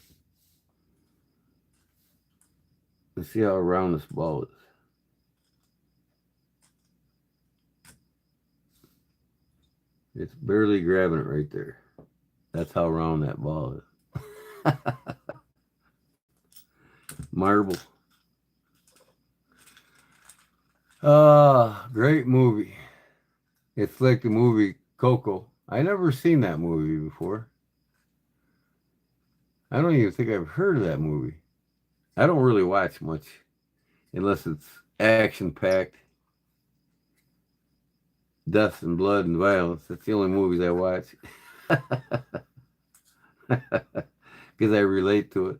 Let's see how round this ball is. It's barely grabbing it right there. That's how round that ball is. Marble. Great movie. It's like the movie Coco. I never seen that movie before. I don't even think I've heard of that movie. I don't really watch much unless it's action packed, death and blood and violence. That's the only movies I watch because I relate to it.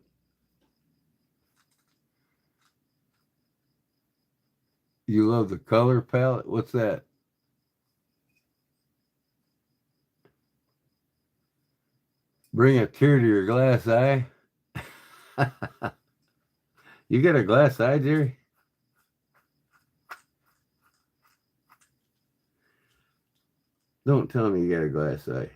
You love the color palette? What's that? Bring a tear to your glass eye? You got a glass eye, Jerry? Don't tell me you got a glass eye.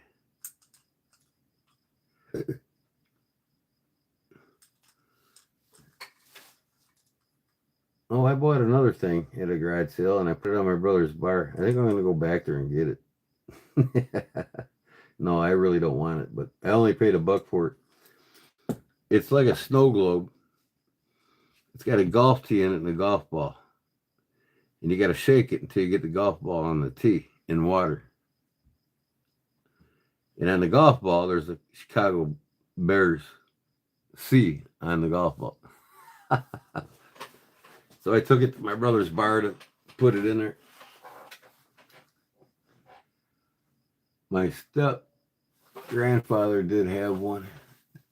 Oh, I bought another thing at a garage sale and I put it on my brother's bar. I think I'm going to go back there and get it. No, I really don't want it, but I only paid $1 for it. It's like a snow globe. It's got a golf tee in it and a golf ball. And you got to shake it until you get the golf ball on the tee in water. And on the golf ball, there's a Chicago Bears C on the golf ball. So I took it to my brother's bar to put it in there. My step grandfather did have one.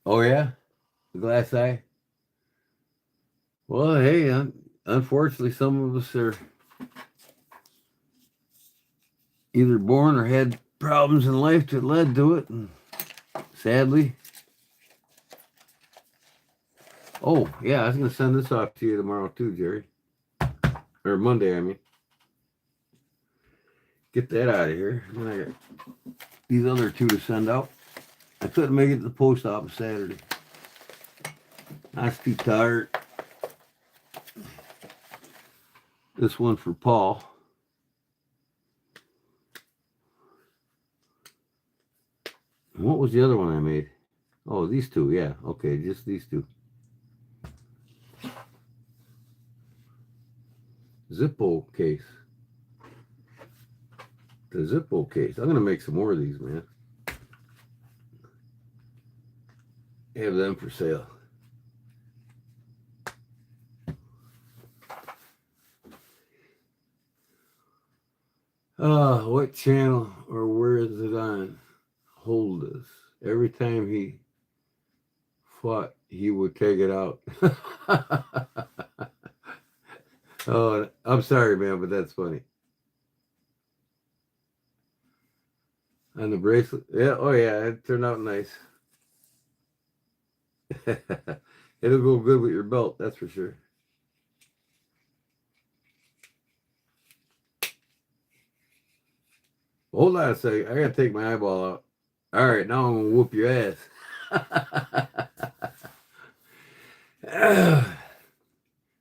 Oh, yeah? The glass eye? Well, hey, unfortunately, some of us are either born or had problems in life that led to it. And sadly. Oh, yeah, I was going to send this off to you tomorrow too, Jerry. Or Monday, I mean. Get that out of here. And I got these other two to send out. I couldn't make it to the post office Saturday. I was too tired. This one for Paul. What was the other one I made? Oh, these two, yeah. Okay, just these two. Zippo case. The Zippo case. I'm going to make some more of these, man. Have them for sale. What channel or where is it on? Hold us. Every time he fought, he would take it out. Oh, I'm sorry, man, but that's funny. On the bracelet? Yeah, oh yeah, it turned out nice. It'll go good with your belt, that's for sure. Hold on a second. I gotta take my eyeball out. All right, now I'm gonna whoop your ass.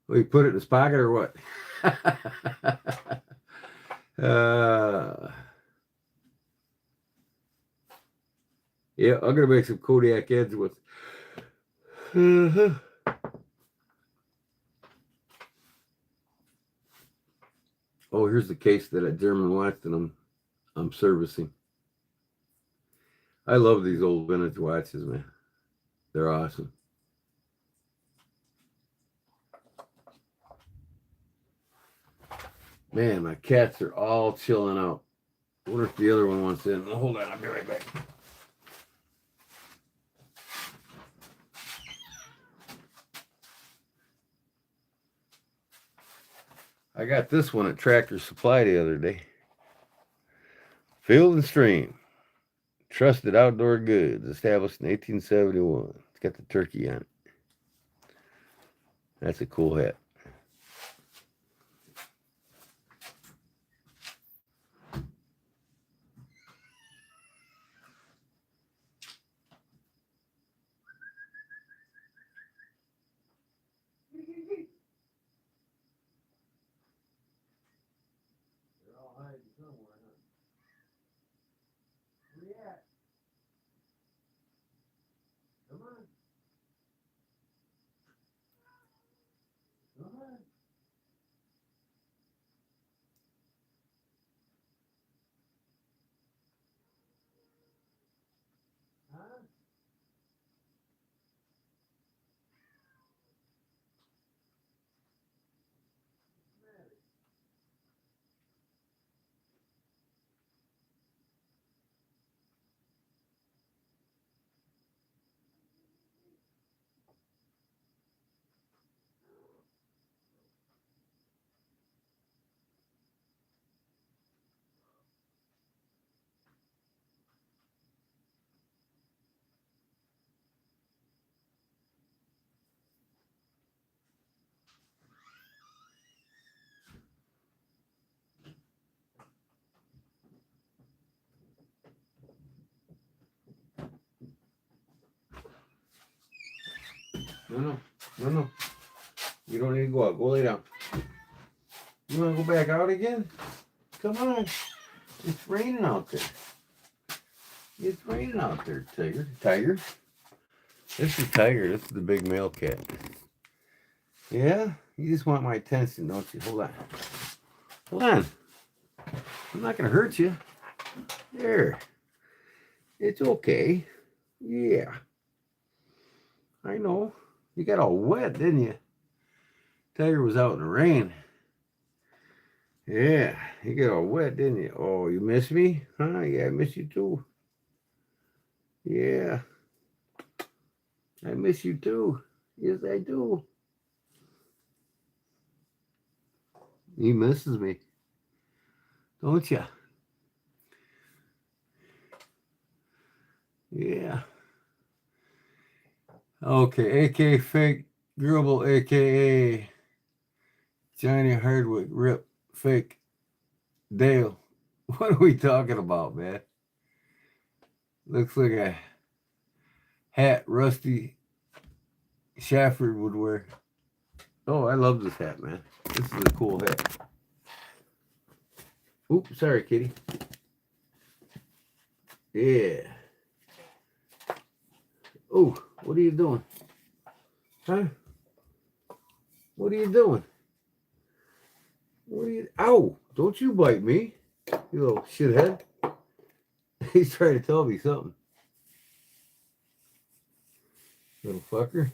Well, you put it in his pocket or what? Yeah, I'm gonna make some Kodiak Edge with. Oh, here's the case that a German watch that I'm servicing. I love these old vintage watches, man. They're awesome. Man, my cats are all chilling out. I wonder if the other one wants in. Hold on, I'll be right back. I got this one at Tractor Supply the other day. Field and Stream. Trusted outdoor goods. Established in 1871. It's got the turkey on it. That's a cool hat. Come on. No. You don't need to go out. Go lay down. You want to go back out again? Come on. It's raining out there. It's raining out there, Tiger. Tiger? This is Tiger. This is the big male cat. Yeah? You just want my attention, don't you? Hold on. Hold on. I'm not going to hurt you. There. It's okay. Yeah. I know. You got all wet, didn't you? Tiger was out in the rain. Yeah. You got all wet, didn't you? Oh, you miss me? Huh? Yeah, I miss you too. Yeah. I miss you too. Yes, I do. He misses me. Don't ya? Yeah. Okay, aka Fake Gribble, aka Johnny Hardwick, Rip, Fake Dale. What are we talking about, man? Looks like a hat Rusty Shafford would wear. Oh, I love this hat, man. This is a cool hat. Oops, sorry, kitty. Yeah. Oh, what are you doing? Huh? What are you doing? What are you... Ow! Don't you bite me, you little shithead. He's trying to tell me something. Little fucker.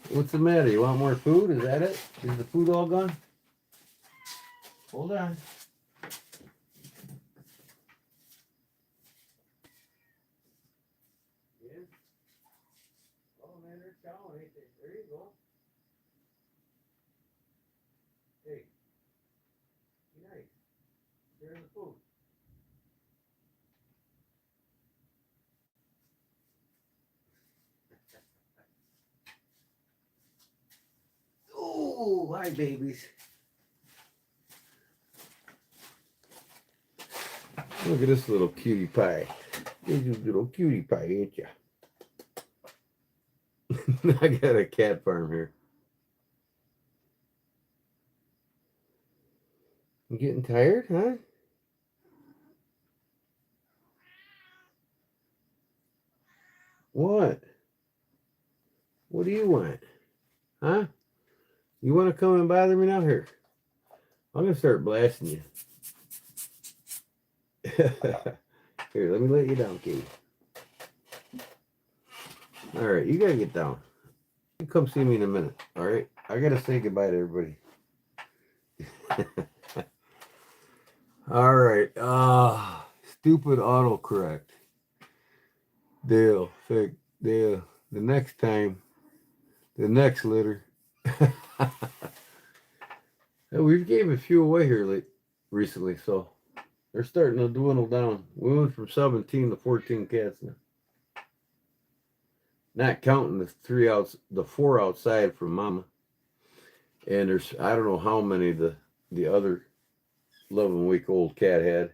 What's the matter? You want more food? Is that it? Is the food all gone? Hold on. Yeah. Oh man, they're chowing, ain't they? There you go. Hey, be nice. Share the food. Oh, hi babies. Look at this little cutie pie. You're just a little cutie pie, ain't ya? I got a cat farm here. You getting tired, huh? What? What do you want? Huh? You want to come and bother me now? Here. I'm going to start blasting you. Here, let me let you down, Katie. All right, you got to get down. You come see me in a minute, all right? I got to say goodbye to everybody. All right. Stupid autocorrect. Dale, fake Dale. The next time, the next litter. We've gave a few away here recently, so they're starting to dwindle down. We went from 17 to 14 cats now. Not counting the 4 outside from Mama. And there's, I don't know how many the other 11-week-old cat had.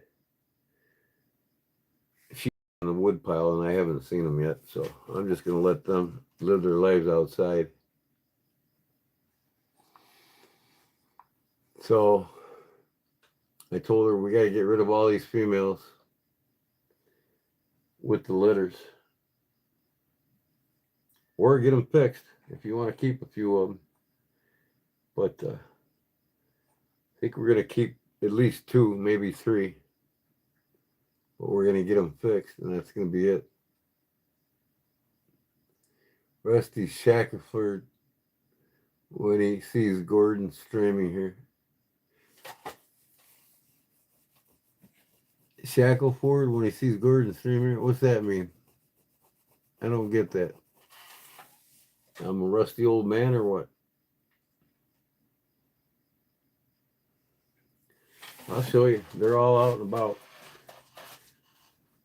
She's on the wood pile, and I haven't seen them yet, so I'm just going to let them live their lives outside. So I told her we got to get rid of all these females with the litters, or get them fixed if you want to keep a few of them. But I think we're going to keep at least 2, maybe 3. But we're going to get them fixed, and that's going to be it. Rusty Shackelford, when he sees Gordon streaming here. Shackelford, when he sees Gordon streaming, what's that mean? I don't get that. I'm a rusty old man or what? I'll show you. They're all out and about.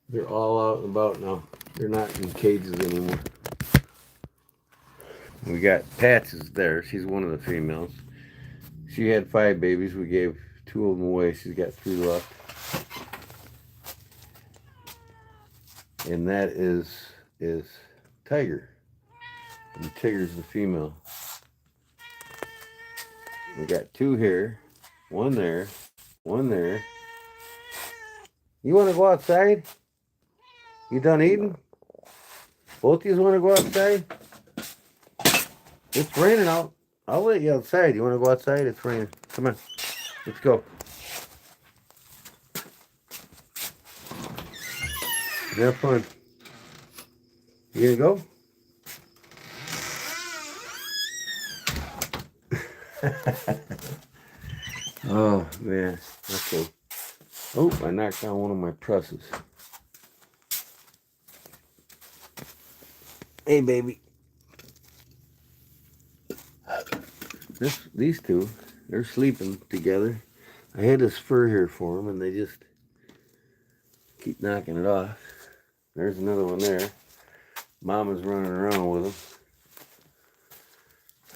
They're all out and about now. They're not in cages anymore. We got Patches there. She's one of the females. She had 5 babies. We gave 2 of them away. She's got 3 left. and that is Tiger. And Tigger's the female. We got two here, one there, one there. You want to go outside? You done eating? Both of you want to go outside? It's raining out. I'll let you outside. You want to go outside? It's raining. Come on. Let's go. Have fun. You gonna go? Oh, man. Okay. Oh, I knocked down one of my presses. Hey, baby. These two, they're sleeping together. I had this fur here for them, and they just keep knocking it off. There's another one there. Mama's running around with them.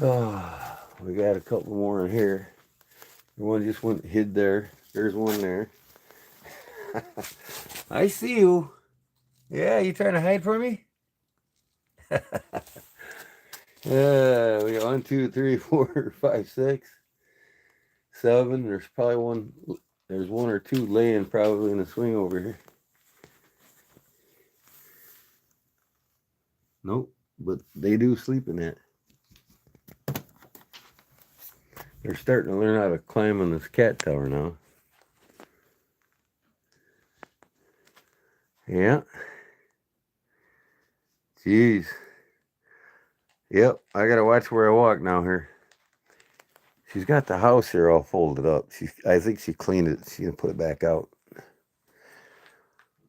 Oh, we got a couple more in here. One just went hid there. There's one there. I see you. Yeah, you trying to hide from me? Yeah, we got 1, 2, 3, 4, 5, 6, 7. There's probably one. There's one or two laying probably in the swing over here. Nope, but they do sleep in that. They're starting to learn how to climb on this cat tower now. Yeah. Jeez. Yep, I gotta watch where I walk now here. She's got the house here all folded up. I think she cleaned it. She's gonna put it back out.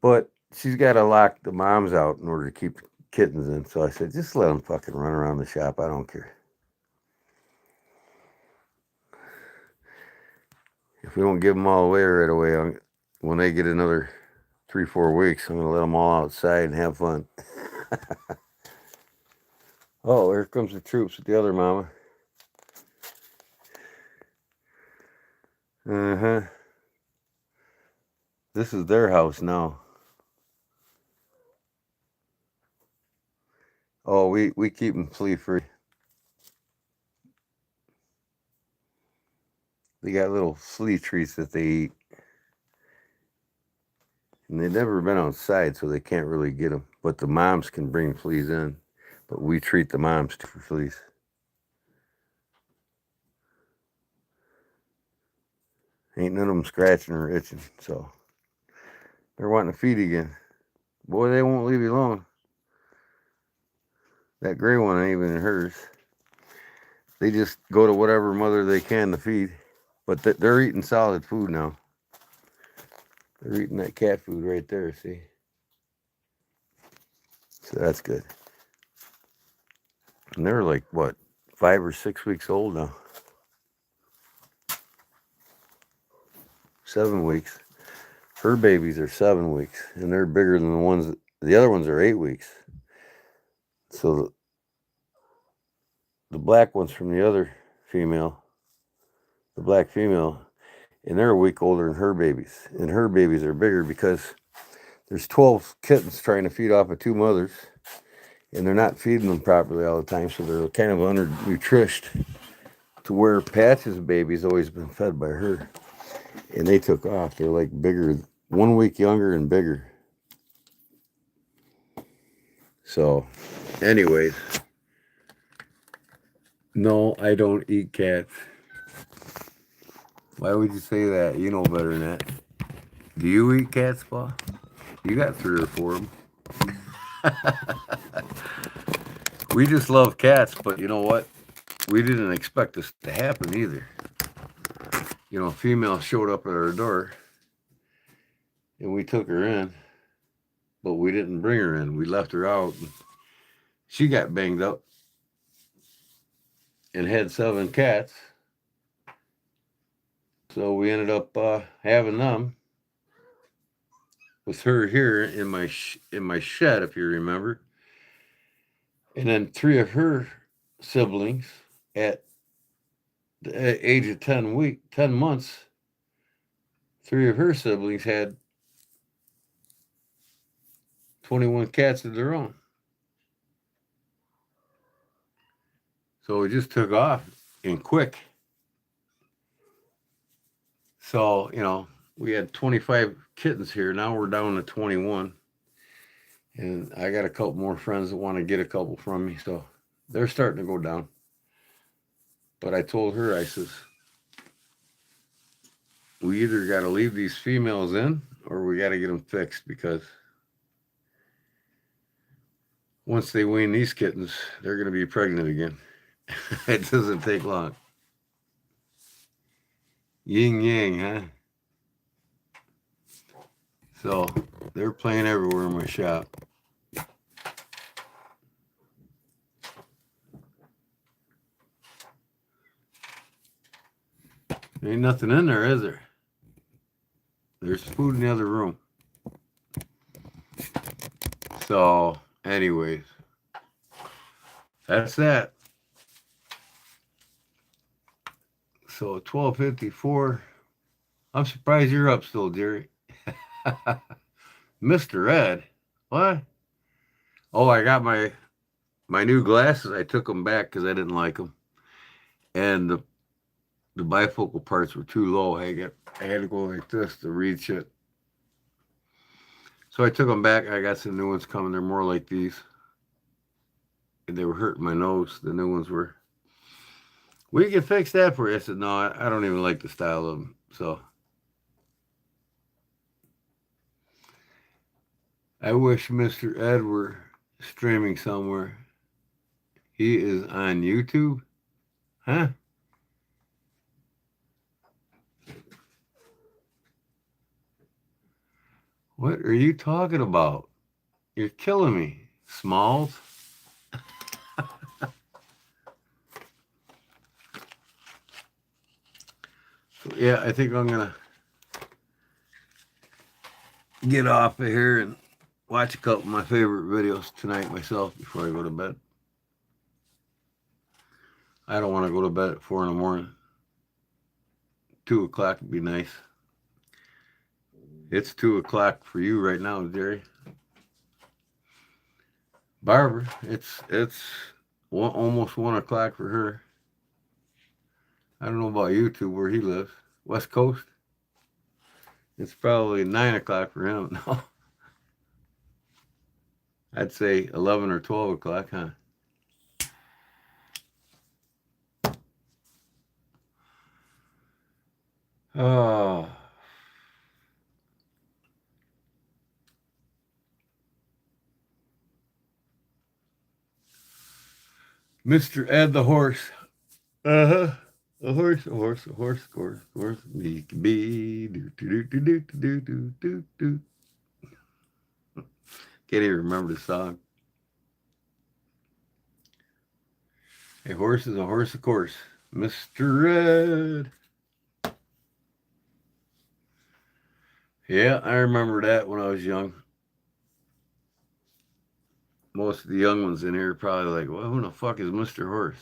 But she's gotta lock the moms out in order to keep the kittens in. So I said, just let them fucking run around the shop. I don't care. If we don't give them all away right away, when they get another 3, 4 weeks, I'm gonna let them all outside and have fun. Oh, here comes the troops with the other mama. Uh-huh. This is their house now. Oh, we keep them flea free. They got little flea treats that they eat. And they've never been outside, so they can't really get them. But the moms can bring fleas in. But we treat the moms for fleas. Ain't none of them scratching or itching, so they're wanting to feed again. Boy, they won't leave you alone. That gray one ain't even hers. They just go to whatever mother they can to feed. But they're eating solid food now. They're eating that cat food right there, see? So that's good. And they're like, what, 5 or 6 weeks old now? 7 weeks. Her babies are 7 weeks, and they're bigger than the other ones are 8 weeks. So the black one's from the other female, the black female, and they're a week older than her babies. And her babies are bigger because there's 12 kittens trying to feed off of 2 mothers, and they're not feeding them properly all the time, so they're kind of undernutrished to where Patch's baby's always been fed by her. And they took off. They're like bigger, 1 week younger and bigger. So, anyways, no, I don't eat cats. Why would you say that? You know better than that. Do you eat cats, Pa? You got 3 or 4 of them. We just love cats, but you know what? We didn't expect this to happen either. You know, a female showed up at our door, and we took her in, but we didn't bring her in. We left her out. And she got banged up and had 7 cats. So we ended up having them with her here in my shed, if you remember. And then 3 of her siblings at the age of 10 months, 3 of her siblings had 21 cats of their own. So it just took off and quick. So, you know, we had 25 kittens here. Now we're down to 21. And I got a couple more friends that want to get a couple from me. So they're starting to go down. But I told her, I says, we either got to leave these females in or we got to get them fixed, because once they wean these kittens, they're going to be pregnant again. It doesn't take long. Yin yang, huh? So they're playing everywhere in my shop. There ain't nothing in there, is there? There's food in the other room. So, anyways, that's that. So 12:54. I'm surprised you're up still, Jerry. Mr. Ed. What? Oh, I got my new glasses. I took them back because I didn't like them, and the bifocal parts were too low. I had to go like this to read shit. So I took them back. I got some new ones coming. They're more like these. And they were hurting my nose. The new ones were. We can fix that for you. I said, no, I don't even like the style of them. So I wish Mr. Ed were streaming somewhere. He is on YouTube? Huh? What are you talking about? You're killing me, Smalls. So, yeah, I think I'm going to get off of here and watch a couple of my favorite videos tonight myself before I go to bed. I don't want to go to bed at 4 in the morning. 2 o'clock would be nice. It's 2 o'clock for you right now, Jerry. Barbara, it's almost 1 o'clock for her. I don't know about YouTube where he lives. West Coast? It's probably 9 o'clock for him. No. I'd say 11 or 12 o'clock, huh? Oh. Mr. Ed the horse. Uh-huh. A horse, a horse, a horse, a horse, a horse. Me can be. Do, do, do, do, do, do, do, do. Can't even remember the song. A horse is a horse, of course. Mr. Ed. Yeah, I remember that when I was young. Most of the young ones in here are probably like, well, who the fuck is Mr. Horse?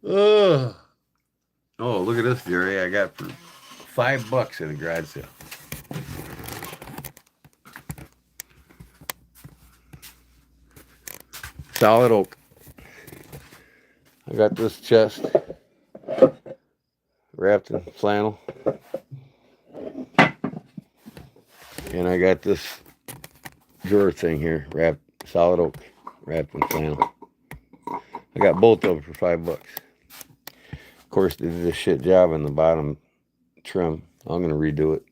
Oh, look at this, Jerry. I got for $5 at a garage sale. Solid oak. I got this chest wrapped in flannel. And I got this drawer thing here, wrapped solid oak, wrapped in flannel. I got both of them for $5. Of course, they did a shit job on the bottom trim. I'm gonna redo it.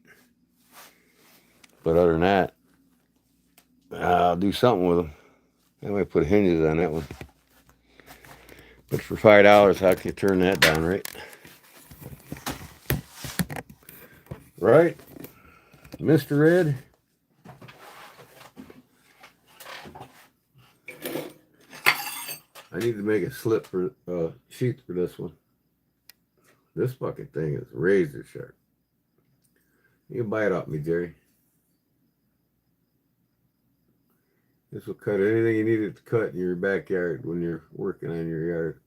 But other than that, I'll do something with them. I might put hinges on that one. But for $5, how can you turn that down, right? Right, Mr. Ed? I need to make a slip for sheet for this one. This fucking thing is razor sharp. You can buy it off me, Jerry. This will cut anything you need it to cut in your backyard when you're working on your yard.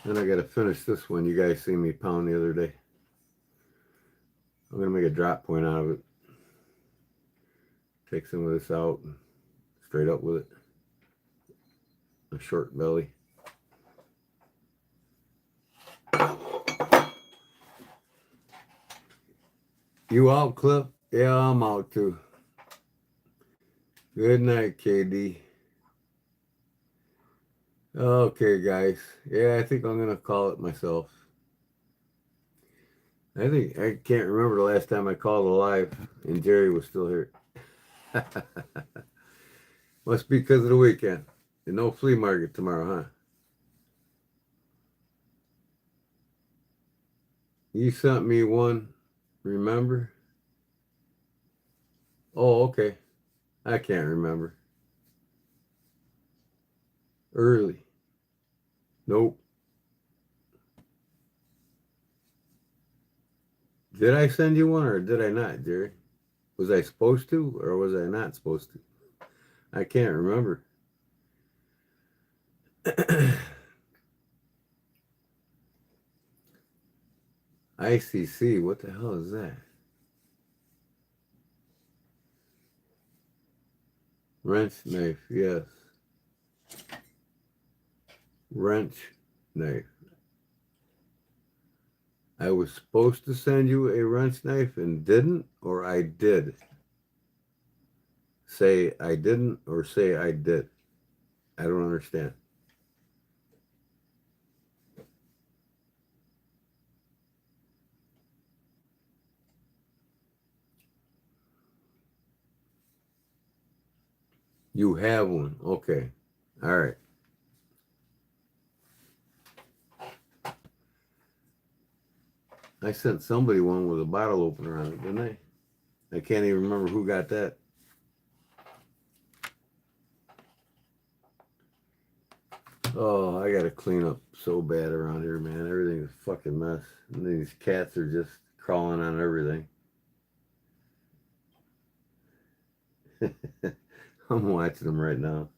Then I got to finish this one. You guys seen me pound the other day. I'm going to make a drop point out of it. Take some of this out and straight up with it. A short belly. You out, Cliff? Yeah, I'm out too. Good night, KD. Okay, guys. Yeah, I think I'm going to call it myself. I can't remember the last time I called alive and Jerry was still here. Must be because of the weekend. And no flea market tomorrow, huh? You sent me one, remember? Oh, okay. I can't remember. Early. Nope. Did I send you one or did I not, Jerry? Was I supposed to or was I not supposed to? I can't remember. ICC, what the hell is that? Wrench knife, yes. Wrench knife. I was supposed to send you a wrench knife and didn't, or I did? Say I didn't or say I did. I don't understand. You have one. Okay. All right. I sent somebody one with a bottle opener on it, didn't I? I can't even remember who got that. Oh, I gotta clean up so bad around here, man. Everything's a fucking mess. And these cats are just crawling on everything. I'm watching them right now.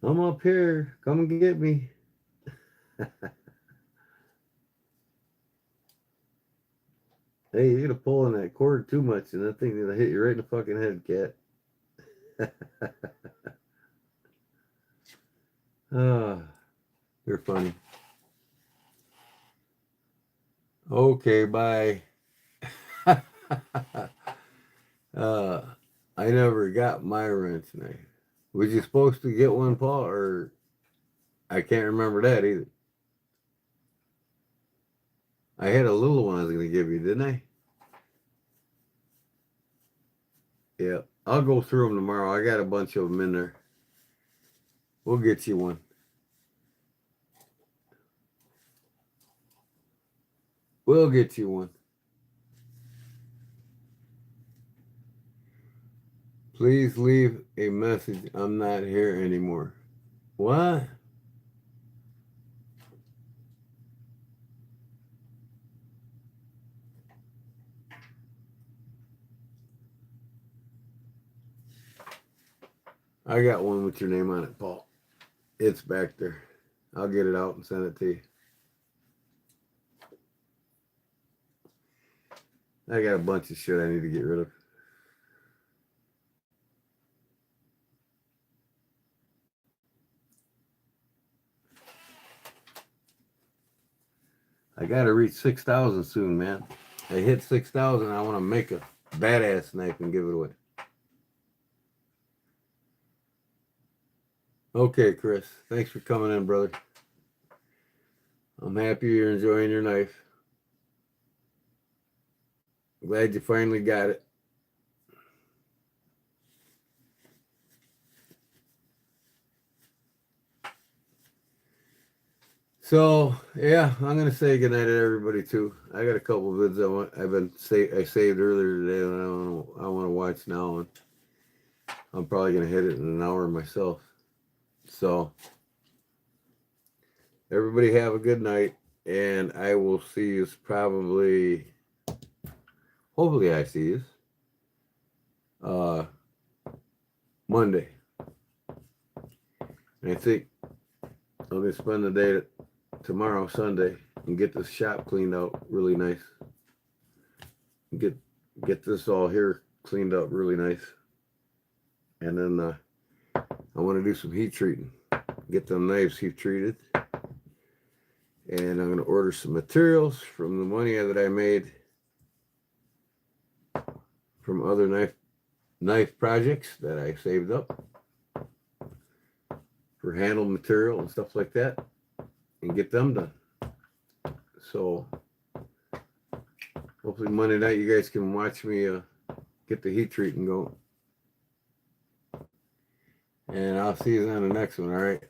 I'm up here. Come and get me. Hey, you're gonna pull on that cord too much and that thing's gonna hit you right in the fucking head, cat. Ah, you're funny. Okay, bye. I never got my wrench knife. Was you supposed to get one, Paul, or I can't remember that either. I had a little one I was gonna give you, didn't I? Yeah, I'll go through them tomorrow. I got a bunch of them in there. We'll get you one. We'll get you one. Please leave a message. I'm not here anymore. What? I got one with your name on it, Paul. It's back there. I'll get it out and send it to you. I got a bunch of shit I need to get rid of. I gotta reach 6,000 soon, man. I hit 6,000. I want to make a badass knife and give it away. Okay, Chris. Thanks for coming in, brother. I'm happy you're enjoying your knife. Glad you finally got it. So yeah, I'm gonna say goodnight to everybody too. I got a couple of vids I saved earlier today and I want to watch now, and I'm probably gonna hit it in an hour myself. So everybody have a good night, and I will see you probably. Hopefully, I see you Monday. And I think I'm gonna spend the day tomorrow, Sunday, and get this shop cleaned out really nice. Get this all here cleaned up really nice. And then I want to do some heat treating. Get them knives heat treated. And I'm going to order some materials from the money that I made from other knife projects that I saved up for handle material and stuff like that, and get them done. So hopefully Monday night you guys can watch me get the heat treating going. And I'll see you on the next one, all right?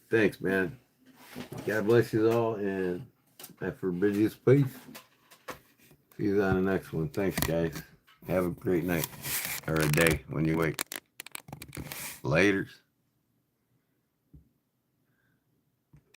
Thanks, man. God bless you all, and I forbid you peace. See you on the next one. Thanks, guys. Have a great night, or a day when you wake. Laters.